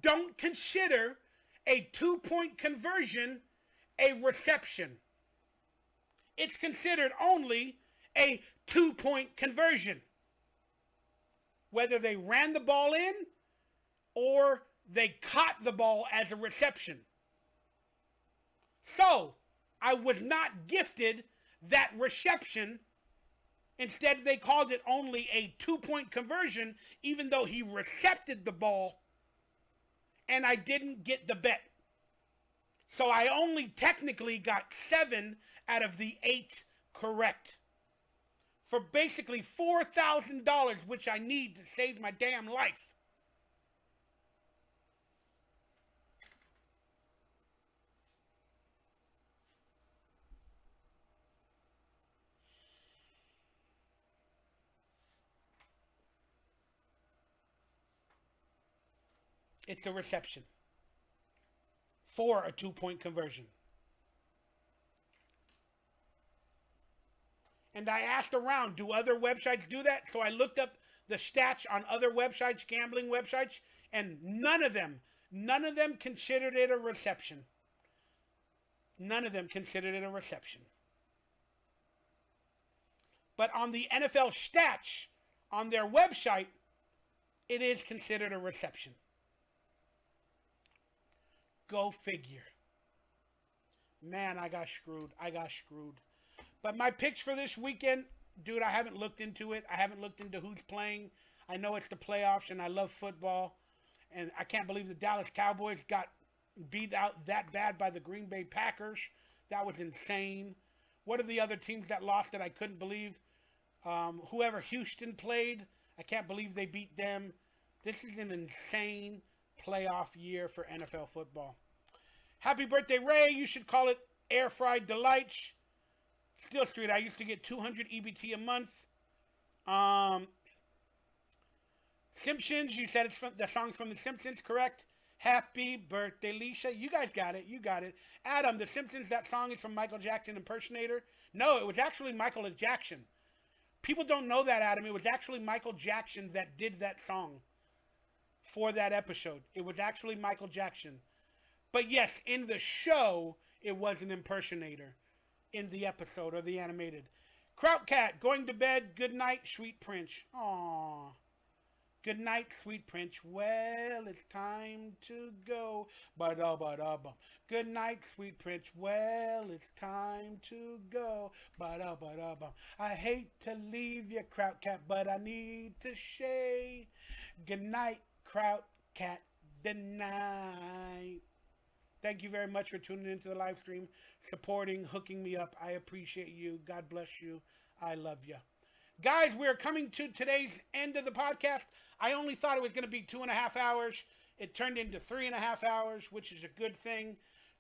don't consider a 2-point conversion a reception. It's considered only a 2-point conversion. Whether they ran the ball in or they caught the ball as a reception. So, I was not gifted that reception. Instead, they called it only a 2-point conversion, even though he recepted the ball, and I didn't get the bet. So I only technically got 7 out of the 8 correct. for basically $4,000, which I need to save my damn life. It's a reception for a 2-point conversion. And I asked around, do other websites do that? So I looked up the stats on other websites, gambling websites, and none of them considered it a reception. None of them considered it a reception. But on the NFL stats on their website, it is considered a reception. Go figure. Man, I got screwed. But my picks for this weekend, dude, I haven't looked into it. I haven't looked into who's playing. I know it's the playoffs, and I love football. And I can't believe the Dallas Cowboys got beat out that bad by the Green Bay Packers. That was insane. What are the other teams that lost that I couldn't believe? Whoever Houston played, I can't believe they beat them. This is an insane playoff year for NFL football. Happy birthday, Ray. You should call it Air Fried Delights. Steel Street, I used to get 200 EBT a month. Simpsons, you said the song's from The Simpsons, correct? Happy birthday, Leisha. You guys got it. You got it. Adam, The Simpsons, that song is from Michael Jackson Impersonator. No, it was actually Michael Jackson. People don't know that, Adam. It was actually Michael Jackson that did that song for that episode. It was actually Michael Jackson. But yes, in the show, it was an impersonator in the episode or the animated. Kraut Cat, going to bed. Good night, sweet prince. Aww. Good night, sweet prince. Well, it's time to go. Ba-da-ba-da-bum. Good night, sweet prince. Well, it's time to go. Ba-da-ba-da-bum. I hate to leave you, Kraut Cat, but I need to say good night, Kraut Cat. Good night. Thank you very much for tuning into the live stream, supporting, hooking me up. I appreciate you. God bless you. I love you. Guys, we're coming to today's end of the podcast. I only thought it was going to be 2.5 hours. It turned into 3.5 hours, which is a good thing.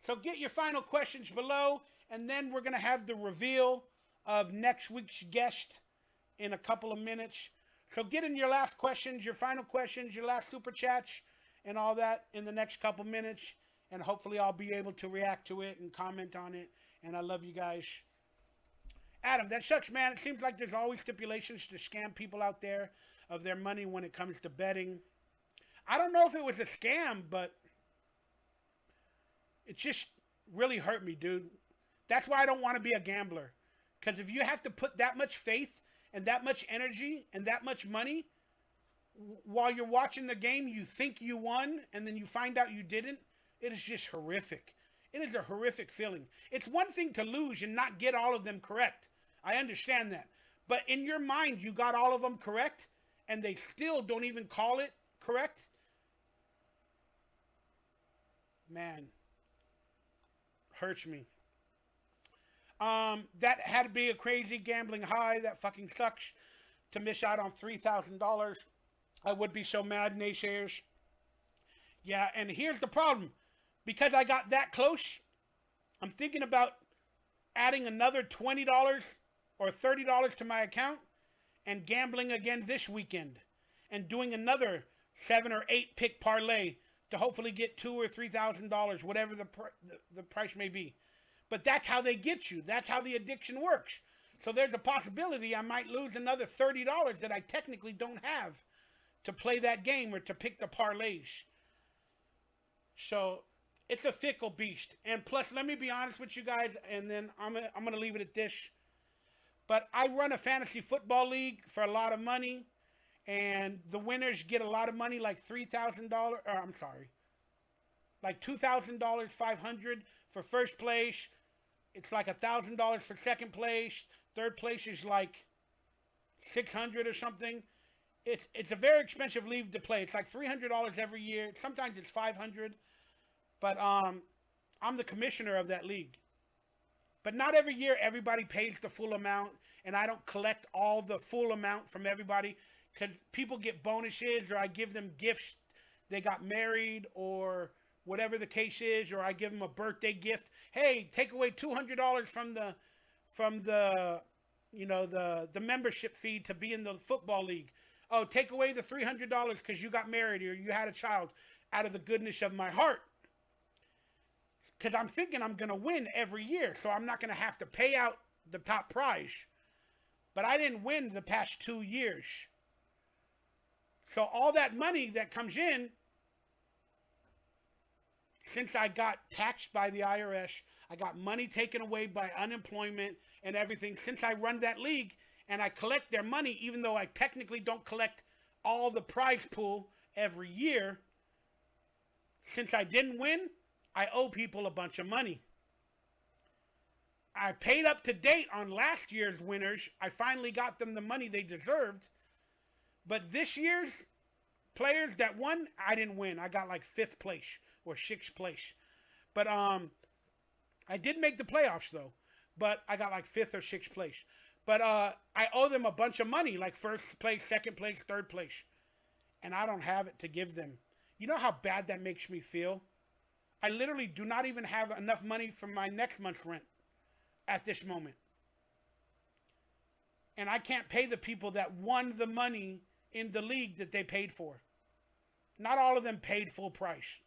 So get your final questions below, and then we're going to have the reveal of next week's guest in a couple of minutes. So get in your last questions, your final questions, your last super chats, and all that in the next couple minutes. And hopefully I'll be able to react to it and comment on it. And I love you guys. Adam, that sucks, man. It seems like there's always stipulations to scam people out there of their money when it comes to betting. I don't know if it was a scam, but it just really hurt me, dude. That's why I don't want to be a gambler. Because if you have to put that much faith and that much energy and that much money while you're watching the game, you think you won and then you find out you didn't. It is just horrific. It is a horrific feeling. It's one thing to lose and not get all of them correct. I understand that. But in your mind, you got all of them correct, and they still don't even call it correct. Man, hurts me. That had to be a crazy gambling high. That fucking sucks to miss out on $3,000. I would be so mad, naysayers. Yeah, and here's the problem. Because I got that close, I'm thinking about adding another $20 or $30 to my account and gambling again this weekend and doing another 7 or 8 pick parlay to hopefully get $2,000 or $3,000, whatever the price may be. But that's how they get you. That's how the addiction works. So there's a possibility I might lose another $30 that I technically don't have to play that game or to pick the parlays. So it's a fickle beast. And plus, let me be honest with you guys, and then I'm gonna leave it at this. But I run a fantasy football league for a lot of money, and the winners get a lot of money, like $3,000. I'm sorry, like $2,000, $500 for first place. It's like $1,000 for second place. Third place is like $600 or something. It's a very expensive league to play. It's like $300 every year. Sometimes it's $500. But I'm the commissioner of that league. But not every year everybody pays the full amount, and I don't collect all the full amount from everybody because people get bonuses, or I give them gifts. They got married or whatever the case is, or I give them a birthday gift. Hey, take away $200 from the the membership fee to be in the football league. Oh, take away the $300 because you got married or you had a child, out of the goodness of my heart. Because I'm thinking I'm going to win every year, so I'm not going to have to pay out the top prize. But I didn't win the past 2 years. So all that money that comes in, since I got taxed by the IRS, I got money taken away by unemployment and everything. Since I run that league and I collect their money, even though I technically don't collect all the prize pool every year, since I didn't win, I owe people a bunch of money. I paid up to date on last year's winners. I finally got them the money they deserved. But this year's players that won, I didn't win. I got like 5th place or 6th place. But I did make the playoffs though. But I got like 5th or 6th place. But I owe them a bunch of money, like 1st place, 2nd place, 3rd place. And I don't have it to give them. You know how bad that makes me feel? I literally do not even have enough money for my next month's rent at this moment. And I can't pay the people that won the money in the league that they paid for. Not all of them paid full price.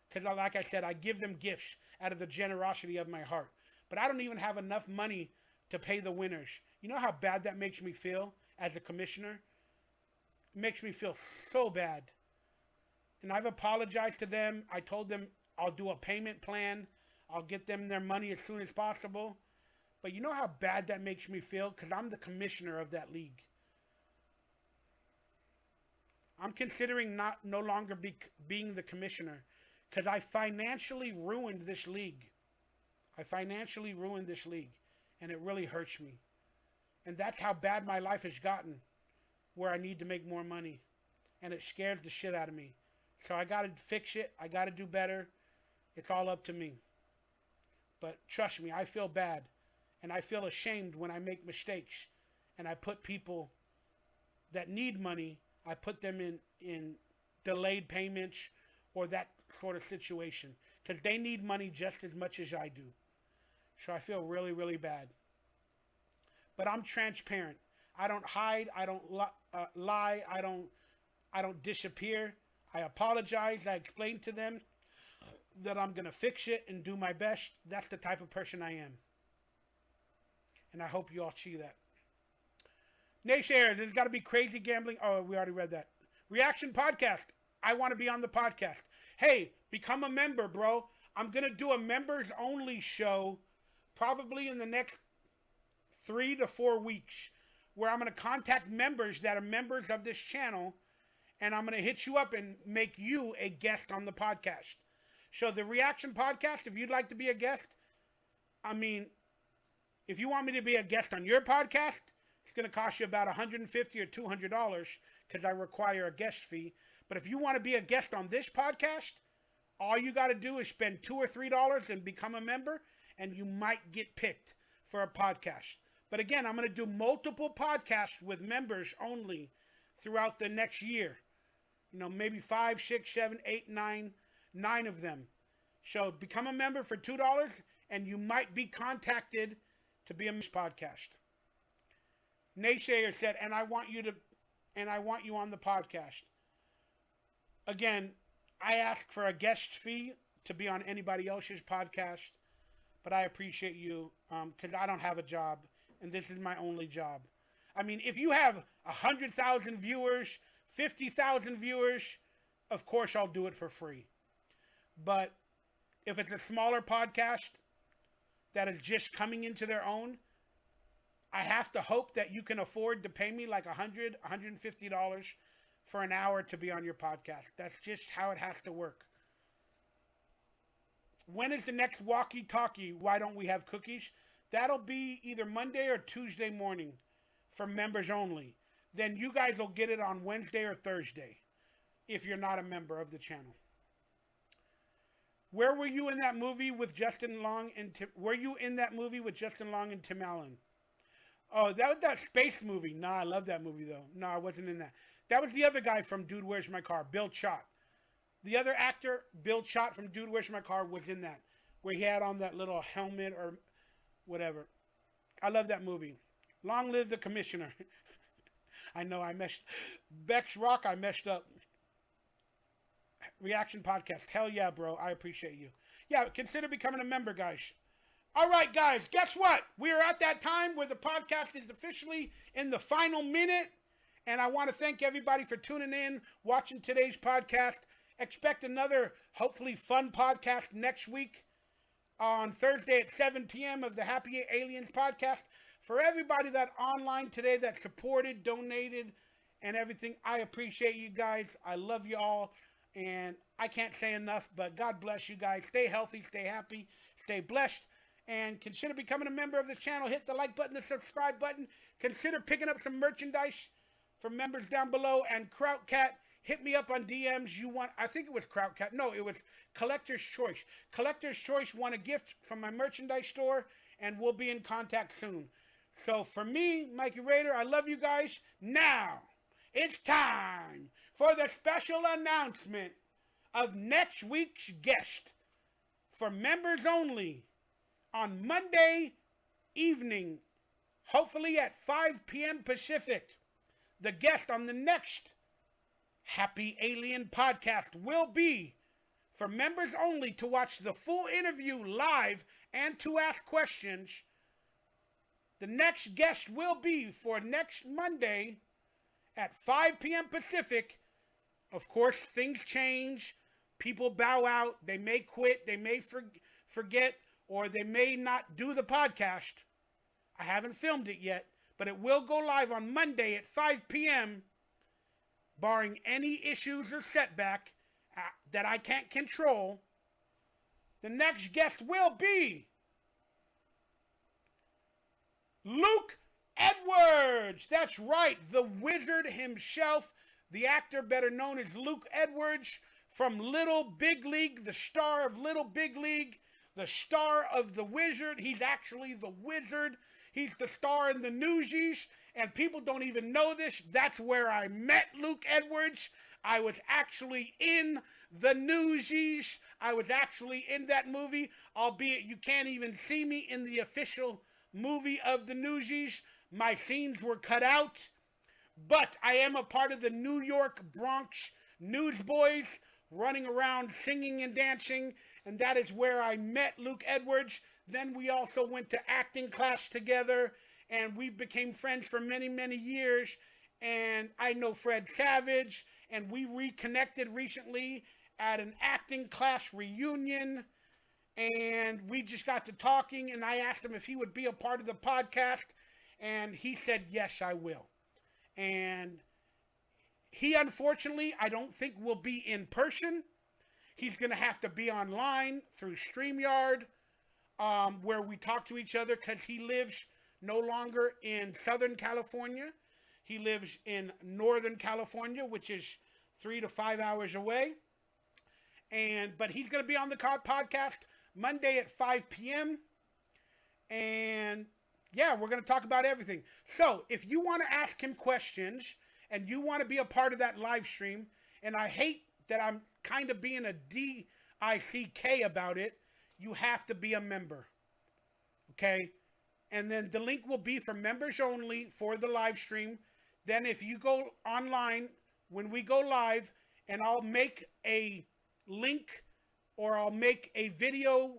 Because like I said, I give them gifts out of the generosity of my heart. But I don't even have enough money to pay the winners. You know how bad that makes me feel as a commissioner? It makes me feel so bad. And I've apologized to them. I told them I'll do a payment plan. I'll get them their money as soon as possible. But you know how bad that makes me feel? Because I'm the commissioner of that league. I'm considering no longer being the commissioner. Because I financially ruined this league. I financially ruined this league. And it really hurts me. And that's how bad my life has gotten. Where I need to make more money. And it scares the shit out of me. So I got to fix it. I got to do better. It's all up to me. But trust me, I feel bad. And I feel ashamed when I make mistakes. And I put people that need money, I put them in delayed payments or that sort of situation. Because they need money just as much as I do. So I feel really, really bad. But I'm transparent. I don't hide. I don't lie. I don't disappear. I apologize. I explained to them that I'm going to fix it and do my best. That's the type of person I am. And I hope you all see that. Naysayers, there's got to be crazy gambling. Oh, we already read that. Reaction podcast. I want to be on the podcast. Hey, become a member, bro. I'm going to do a members only show probably in the next 3 to 4 weeks where I'm going to contact members that are members of this channel. And I'm going to hit you up and make you a guest on the podcast. So the reaction podcast, if you'd like to be a guest, I mean, if you want me to be a guest on your podcast, it's going to cost you about $150 or $200 because I require a guest fee. But if you want to be a guest on this podcast, all you got to do is spend $2 or $3 and become a member, and you might get picked for a podcast. But again, I'm going to do multiple podcasts with members only throughout the next year. You know, maybe 5, 6, 7, 8, 9 of them. So become a member for $2 and you might be contacted to be a podcast. Naysayer said, and I want you on the podcast. Again, I ask for a guest fee to be on anybody else's podcast, but I appreciate you because I don't have a job and this is my only job. I mean, if you have 100,000 viewers, 50,000 viewers, of course I'll do it for free. But if it's a smaller podcast that is just coming into their own, I have to hope that you can afford to pay me like $100, $150 for an hour to be on your podcast. That's just how it has to work. When is the next walkie-talkie? Why don't we have cookies? That'll be either Monday or Tuesday morning for members only. Then you guys will get it on Wednesday or Thursday if you're not a member of the channel. Where were you in that movie with Justin Long and were you in that movie with Justin Long and Tim Allen? Oh, that was that space movie. Nah, I love that movie though. No, I wasn't in that. That was the other guy from Dude, Where's My Car? Bill Chott. The other actor, Bill Chott from Dude, Where's My Car, was in that, where he had on that little helmet or whatever. I love that movie. Long live the commissioner. I know I messed. Bex Rock, I messed up. Reaction podcast. Hell yeah, bro. I appreciate you. Yeah, consider becoming a member, guys. All right, guys. Guess what? We are at that time where the podcast is officially in the final minute. And I want to thank everybody for tuning in, watching today's podcast. Expect another, hopefully, fun podcast next week on Thursday at 7 p.m. of the Happy Aliens podcast. For everybody that online today that supported, donated, and everything, I appreciate you guys. I love you all. And I can't say enough, but God bless you guys. Stay healthy, stay happy, stay blessed, and consider becoming a member of this channel. Hit the like button, the subscribe button. Consider picking up some merchandise for members down below. And Krautcat, hit me up on DMs. You want, I think it was Krautcat. No, it was Collector's Choice. Collector's Choice won a gift from my merchandise store, and we'll be in contact soon. So for me, Mikey Raider, I love you guys. Now, it's time for the special announcement of next week's guest for members only on Monday evening, hopefully at 5 p.m. Pacific. The guest on the next Happy Alien podcast will be for members only to watch the full interview live and to ask questions. The next guest will be for next Monday at 5 p.m. Pacific. Of course, things change. People bow out. They may quit. They may forget, or they may not do the podcast. I haven't filmed it yet, but it will go live on Monday at 5 p.m., barring any issues or setback that I can't control. The next guest will be Luke Edwards. That's right, the wizard himself, the actor better known as Luke Edwards from Little Big League, the star of Little Big League, the star of The Wizard. He's actually the wizard. He's the star in the Newsies, and people don't even know this. That's where I met Luke Edwards. I was actually in the Newsies. I was actually in that movie, albeit you can't even see me in the official movie of the Newsies. My scenes were cut out, but I am a part of the New York Bronx Newsboys, running around singing and dancing, and that is where I met Luke Edwards. Then we also went to acting class together, and we became friends for many, many years. And I know Fred Savage, and we reconnected recently at an acting class reunion. And we just got to talking, and I asked him if he would be a part of the podcast, and he said, yes, I will. And he, unfortunately, I don't think will be in person. He's going to have to be online through StreamYard, where we talk to each other, because he lives no longer in Southern California. He lives in Northern California, which is 3 to 5 hours away. But he's going to be on the podcast Monday at 5 p.m. And yeah, we're going to talk about everything. So if you want to ask him questions and you want to be a part of that live stream, and I hate that I'm kind of being a DICK about it, you have to be a member. Okay? And then the link will be for members only for the live stream. Then if you go online when we go live, and I'll make a link, or I'll make a video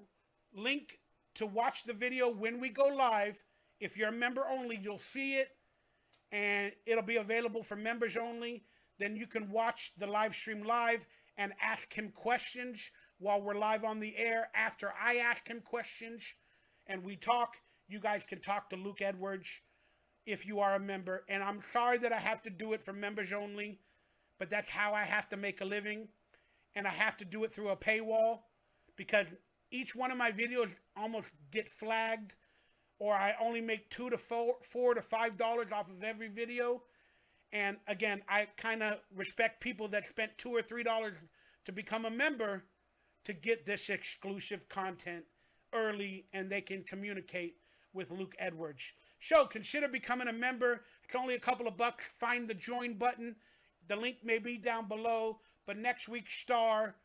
link to watch the video when we go live. If you're a member only, you'll see it, and it'll be available for members only. Then you can watch the live stream live and ask him questions while we're live on the air. After I ask him questions and we talk, you guys can talk to Luke Edwards if you are a member. And I'm sorry that I have to do it for members only, but that's how I have to make a living. And I have to do it through a paywall, because each one of my videos almost get flagged, or I only make $2 to $4 to $5 off of every video. And again, I kind of respect people that spent $2 or $3 to become a member, to get this exclusive content early, and they can communicate with Luke Edwards. So consider becoming a member. It's only a couple of bucks. Find the join button. The link may be down below, but next week's star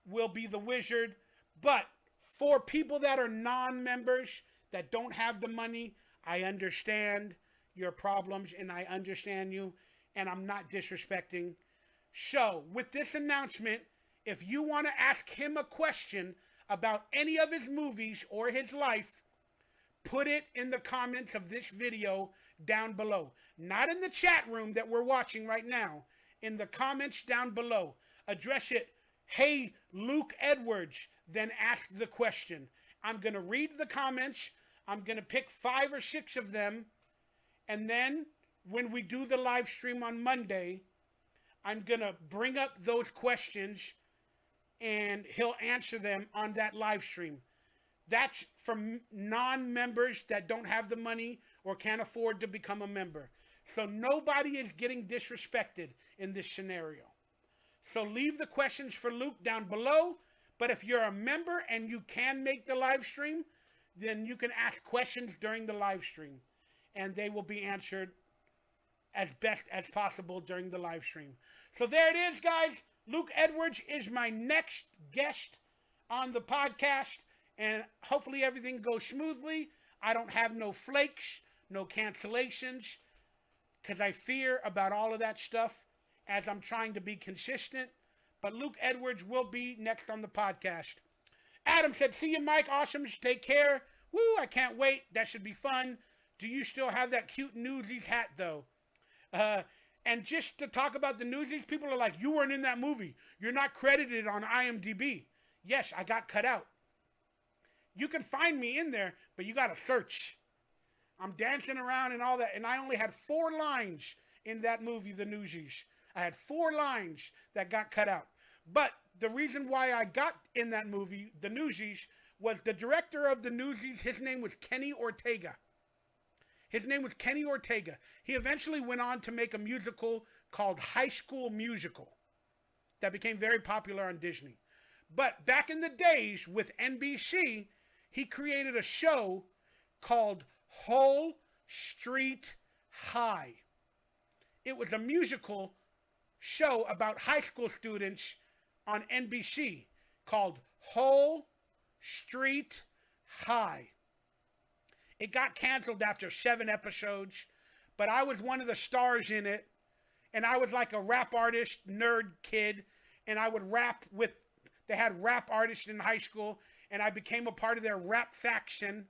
will be the Wizard. But for people that are non-members, that don't have the money, I understand your problems, and I understand you, and I'm not disrespecting. So, with this announcement, if you want to ask him a question about any of his movies or his life, put it in the comments of this video down below. Not in the chat room that we're watching right now. In the comments down below. Address it, "Hey, Luke Edwards," then ask the question. I'm going to read the comments. I'm going to pick 5 or 6 of them. And then when we do the live stream on Monday, I'm going to bring up those questions and he'll answer them on that live stream. That's for non-members that don't have the money or can't afford to become a member. So nobody is getting disrespected in this scenario. So leave the questions for Luke down below. But if you're a member and you can make the live stream, then you can ask questions during the live stream. And they will be answered as best as possible during the live stream. So there it is, guys. Luke Edwards is my next guest on the podcast. And hopefully everything goes smoothly. I don't have no flakes, no cancellations, because I fear about all of that stuff as I'm trying to be consistent. But Luke Edwards will be next on the podcast. Adam said, "See you, Mike. Awesome. Take care." Woo, I can't wait. That should be fun. Do you still have that cute Newsies hat, though? And just to talk about the Newsies, people are like, "You weren't in that movie. You're not credited on IMDb." Yes, I got cut out. You can find me in there, but you got to search. I'm dancing around and all that, and I only had 4 lines in that movie, The Newsies. I had 4 lines that got cut out. But the reason why I got in that movie, The Newsies, was the director of The Newsies. His name was Kenny Ortega. His name was Kenny Ortega. He eventually went on to make a musical called High School Musical that became very popular on Disney. But back in the days with NBC, he created a show called Whole Street High. It was a musical show about high school students on NBC called Whole Street High. It got canceled after 7 episodes, but I was one of the stars in it, and I was like a rap artist, nerd kid, and I would rap with, they had rap artists in high school, and I became a part of their rap faction,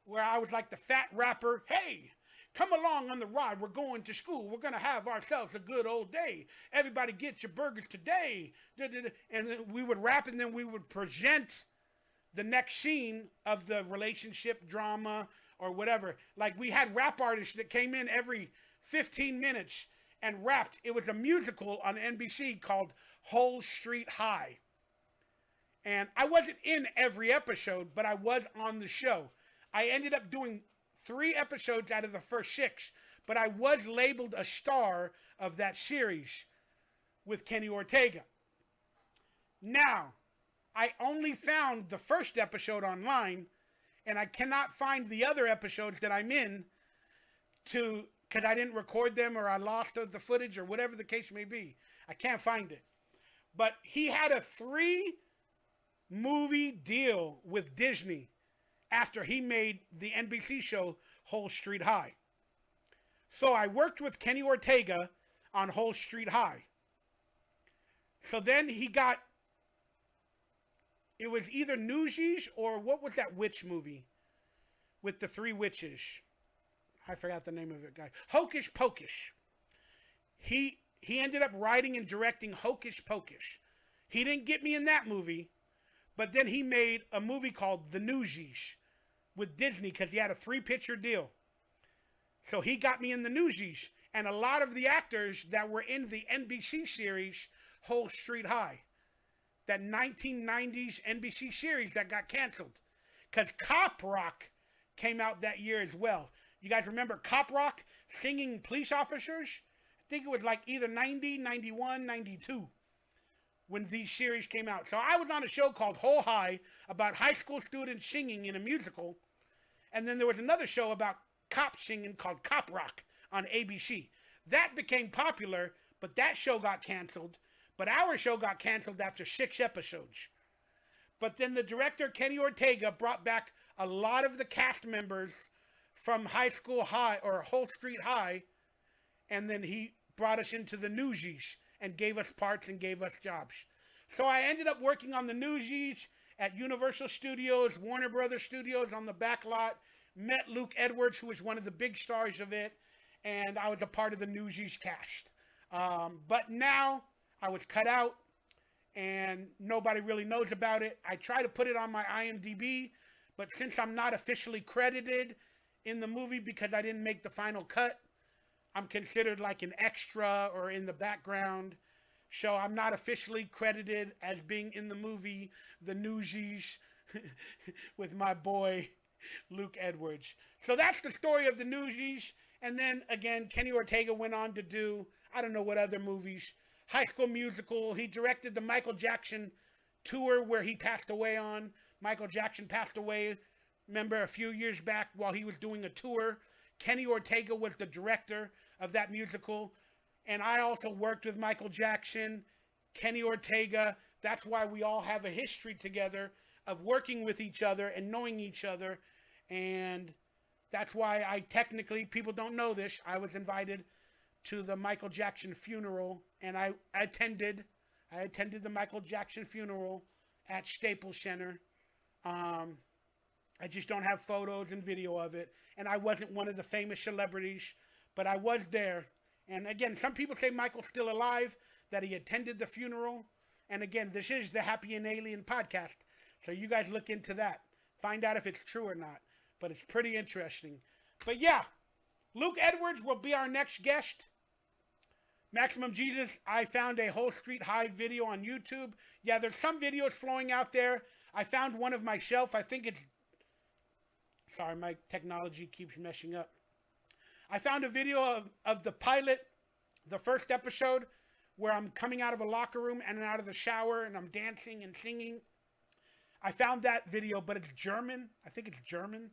where I was like the fat rapper. "Hey, come along on the ride. We're going to school. We're going to have ourselves a good old day. Everybody get your burgers today." And then we would rap, and then we would present the next scene of the relationship drama or whatever. Like, we had rap artists that came in every 15 minutes and rapped. It was a musical on NBC called Whole Street High. And I wasn't in every episode, but I was on the show. I ended up doing 3 episodes out of the first 6, but I was labeled a star of that series with Kenny Ortega. Now, I only found the first episode online, and I cannot find the other episodes that I'm in because I didn't record them, or I lost the footage, or whatever the case may be. I can't find it. But he had a 3-movie deal with Disney after he made the NBC show Whole Street High. So I worked with Kenny Ortega on Whole Street High. So then he got, it was either Newsies or what was that witch movie with the 3 witches? I forgot the name of it, guy. Hocus Pocus. He ended up writing and directing Hocus Pocus. He didn't get me in that movie, but then he made a movie called The Newsies with Disney because he had a 3-picture deal. So he got me in The Newsies, and a lot of the actors that were in the NBC series Whole Street High, that 1990s NBC series that got canceled, because Cop Rock came out that year as well. You guys remember Cop Rock, singing police officers? I think it was like either 90, 91, 92. when these series came out. So I was on a show called Whole High about high school students singing in a musical. And then there was another show about cop singing called Cop Rock on ABC. That became popular, but that show got canceled. But our show got canceled after 6 episodes. But then the director, Kenny Ortega, brought back a lot of the cast members from High School High or Whole Street High. And then he brought us into the Newsies and gave us parts and gave us jobs. So I ended up working on the Newsies at Universal Studios, Warner Brothers Studios on the back lot. Met Luke Edwards, who was one of the big stars of it. And I was a part of the Newsies cast. But now I was cut out and nobody really knows about it. I try to put it on my IMDb, but since I'm not officially credited in the movie because I didn't make the final cut, I'm considered like an extra or in the background. So I'm not officially credited as being in the movie The Newsies with my boy Luke Edwards. So that's the story of The Newsies. And then again, Kenny Ortega went on to do, I don't know what other movies, High School Musical. He directed the Michael Jackson tour where he passed away on. Michael Jackson passed away, remember, a few years back while he was doing a tour. Kenny Ortega was the director of that musical. And I also worked with Michael Jackson, Kenny Ortega. That's why we all have a history together of working with each other and knowing each other. And that's why I technically, people don't know this, I was invited to the Michael Jackson funeral, and I attended the Michael Jackson funeral at Staples Center. I just don't have photos and video of it, and I wasn't one of the famous celebrities, but I was there. And again, some people say Michael's still alive, that he attended the funeral. And again, this is the Happy and Alien podcast, so you guys look into that. Find out if it's true or not, but it's pretty interesting. But yeah, Luke Edwards will be our next guest. Maximum Jesus, I found a Whole Street High video on YouTube. Yeah, there's some videos flowing out there. I found one of myself. I think it's... Sorry, my technology keeps messing up. I found a video of the pilot, the first episode, where I'm coming out of a locker room and out of the shower and I'm dancing and singing. I found that video, but it's German. I think it's German.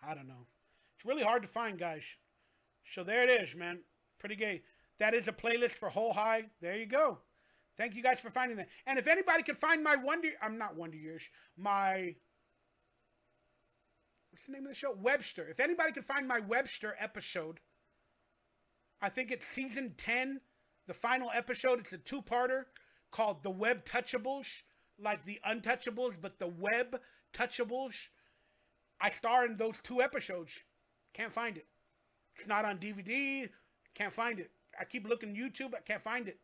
I don't know. It's really hard to find, guys. So there it is, man. Pretty gay. That is a playlist for Whole High. There you go. Thank you guys for finding that. And if anybody could find my my... What's the name of the show? Webster. If anybody could find my Webster episode, I think it's season 10, the final episode. It's a 2-parter called The Web Touchables, like the Untouchables, but the Web Touchables. I star in those 2 episodes. Can't find it. It's not on DVD. Can't find it. I keep looking YouTube. I can't find it.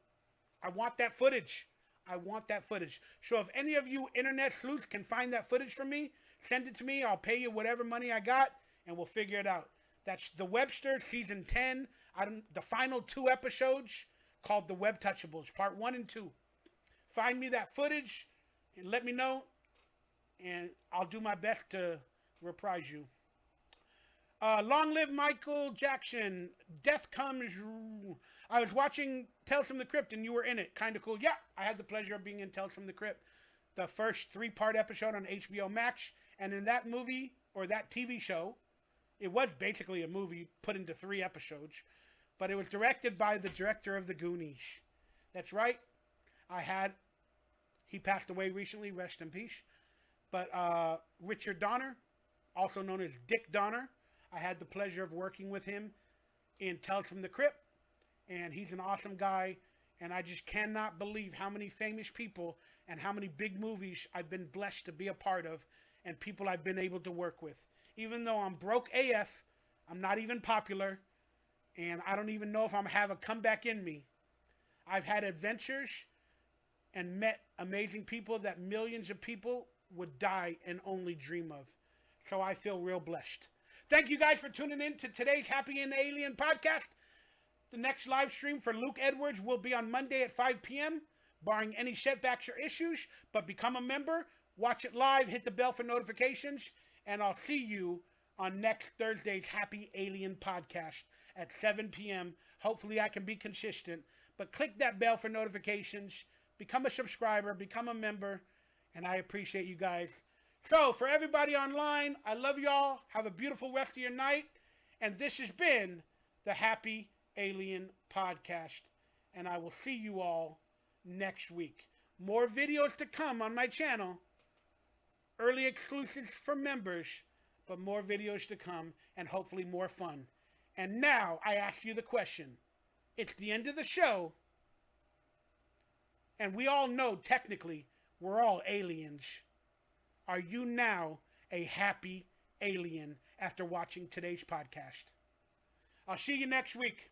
I want that footage. I want that footage. So if any of you internet sleuths can find that footage for me, send it to me. I'll pay you whatever money I got, and we'll figure it out. That's The Webster, season 10. The final 2 episodes called The Web Touchables, part 1 and 2. Find me that footage and let me know, and I'll do my best to reprise you. Long live Michael Jackson. Death comes. I was watching Tales from the Crypt and you were in it. Kind of cool. Yeah, I had the pleasure of being in Tales from the Crypt. The first 3-part episode on HBO Max. And in that movie, or that TV show, it was basically a movie put into 3 episodes. But it was directed by the director of The Goonies. That's right. He passed away recently. Rest in peace. But Richard Donner, also known as Dick Donner. I had the pleasure of working with him in Tales from the Crypt, and he's an awesome guy, and I just cannot believe how many famous people and how many big movies I've been blessed to be a part of, and people I've been able to work with. Even though I'm broke AF, I'm not even popular, and I don't even know if I'm have a comeback in me. I've had adventures and met amazing people that millions of people would die and only dream of. So I feel real blessed. Thank you guys for tuning in to today's Happy and Alien podcast. The next live stream for Luke Edwards will be on Monday at 5 p.m., barring any setbacks or issues. But become a member, watch it live, hit the bell for notifications, and I'll see you on next Thursday's Happy Alien podcast at 7 p.m. Hopefully I can be consistent. But click that bell for notifications. become a subscriber, become a member, and I appreciate you guys. So, for everybody online, I love y'all. Have a beautiful rest of your night. And this has been the Happy Alien Podcast. And I will see you all next week. More videos to come on my channel. Early exclusives for members, but more videos to come and hopefully more fun. And now I ask you the question. It's the end of the show. And we all know technically we're all aliens. Are you now a happy alien after watching today's podcast? I'll see you next week.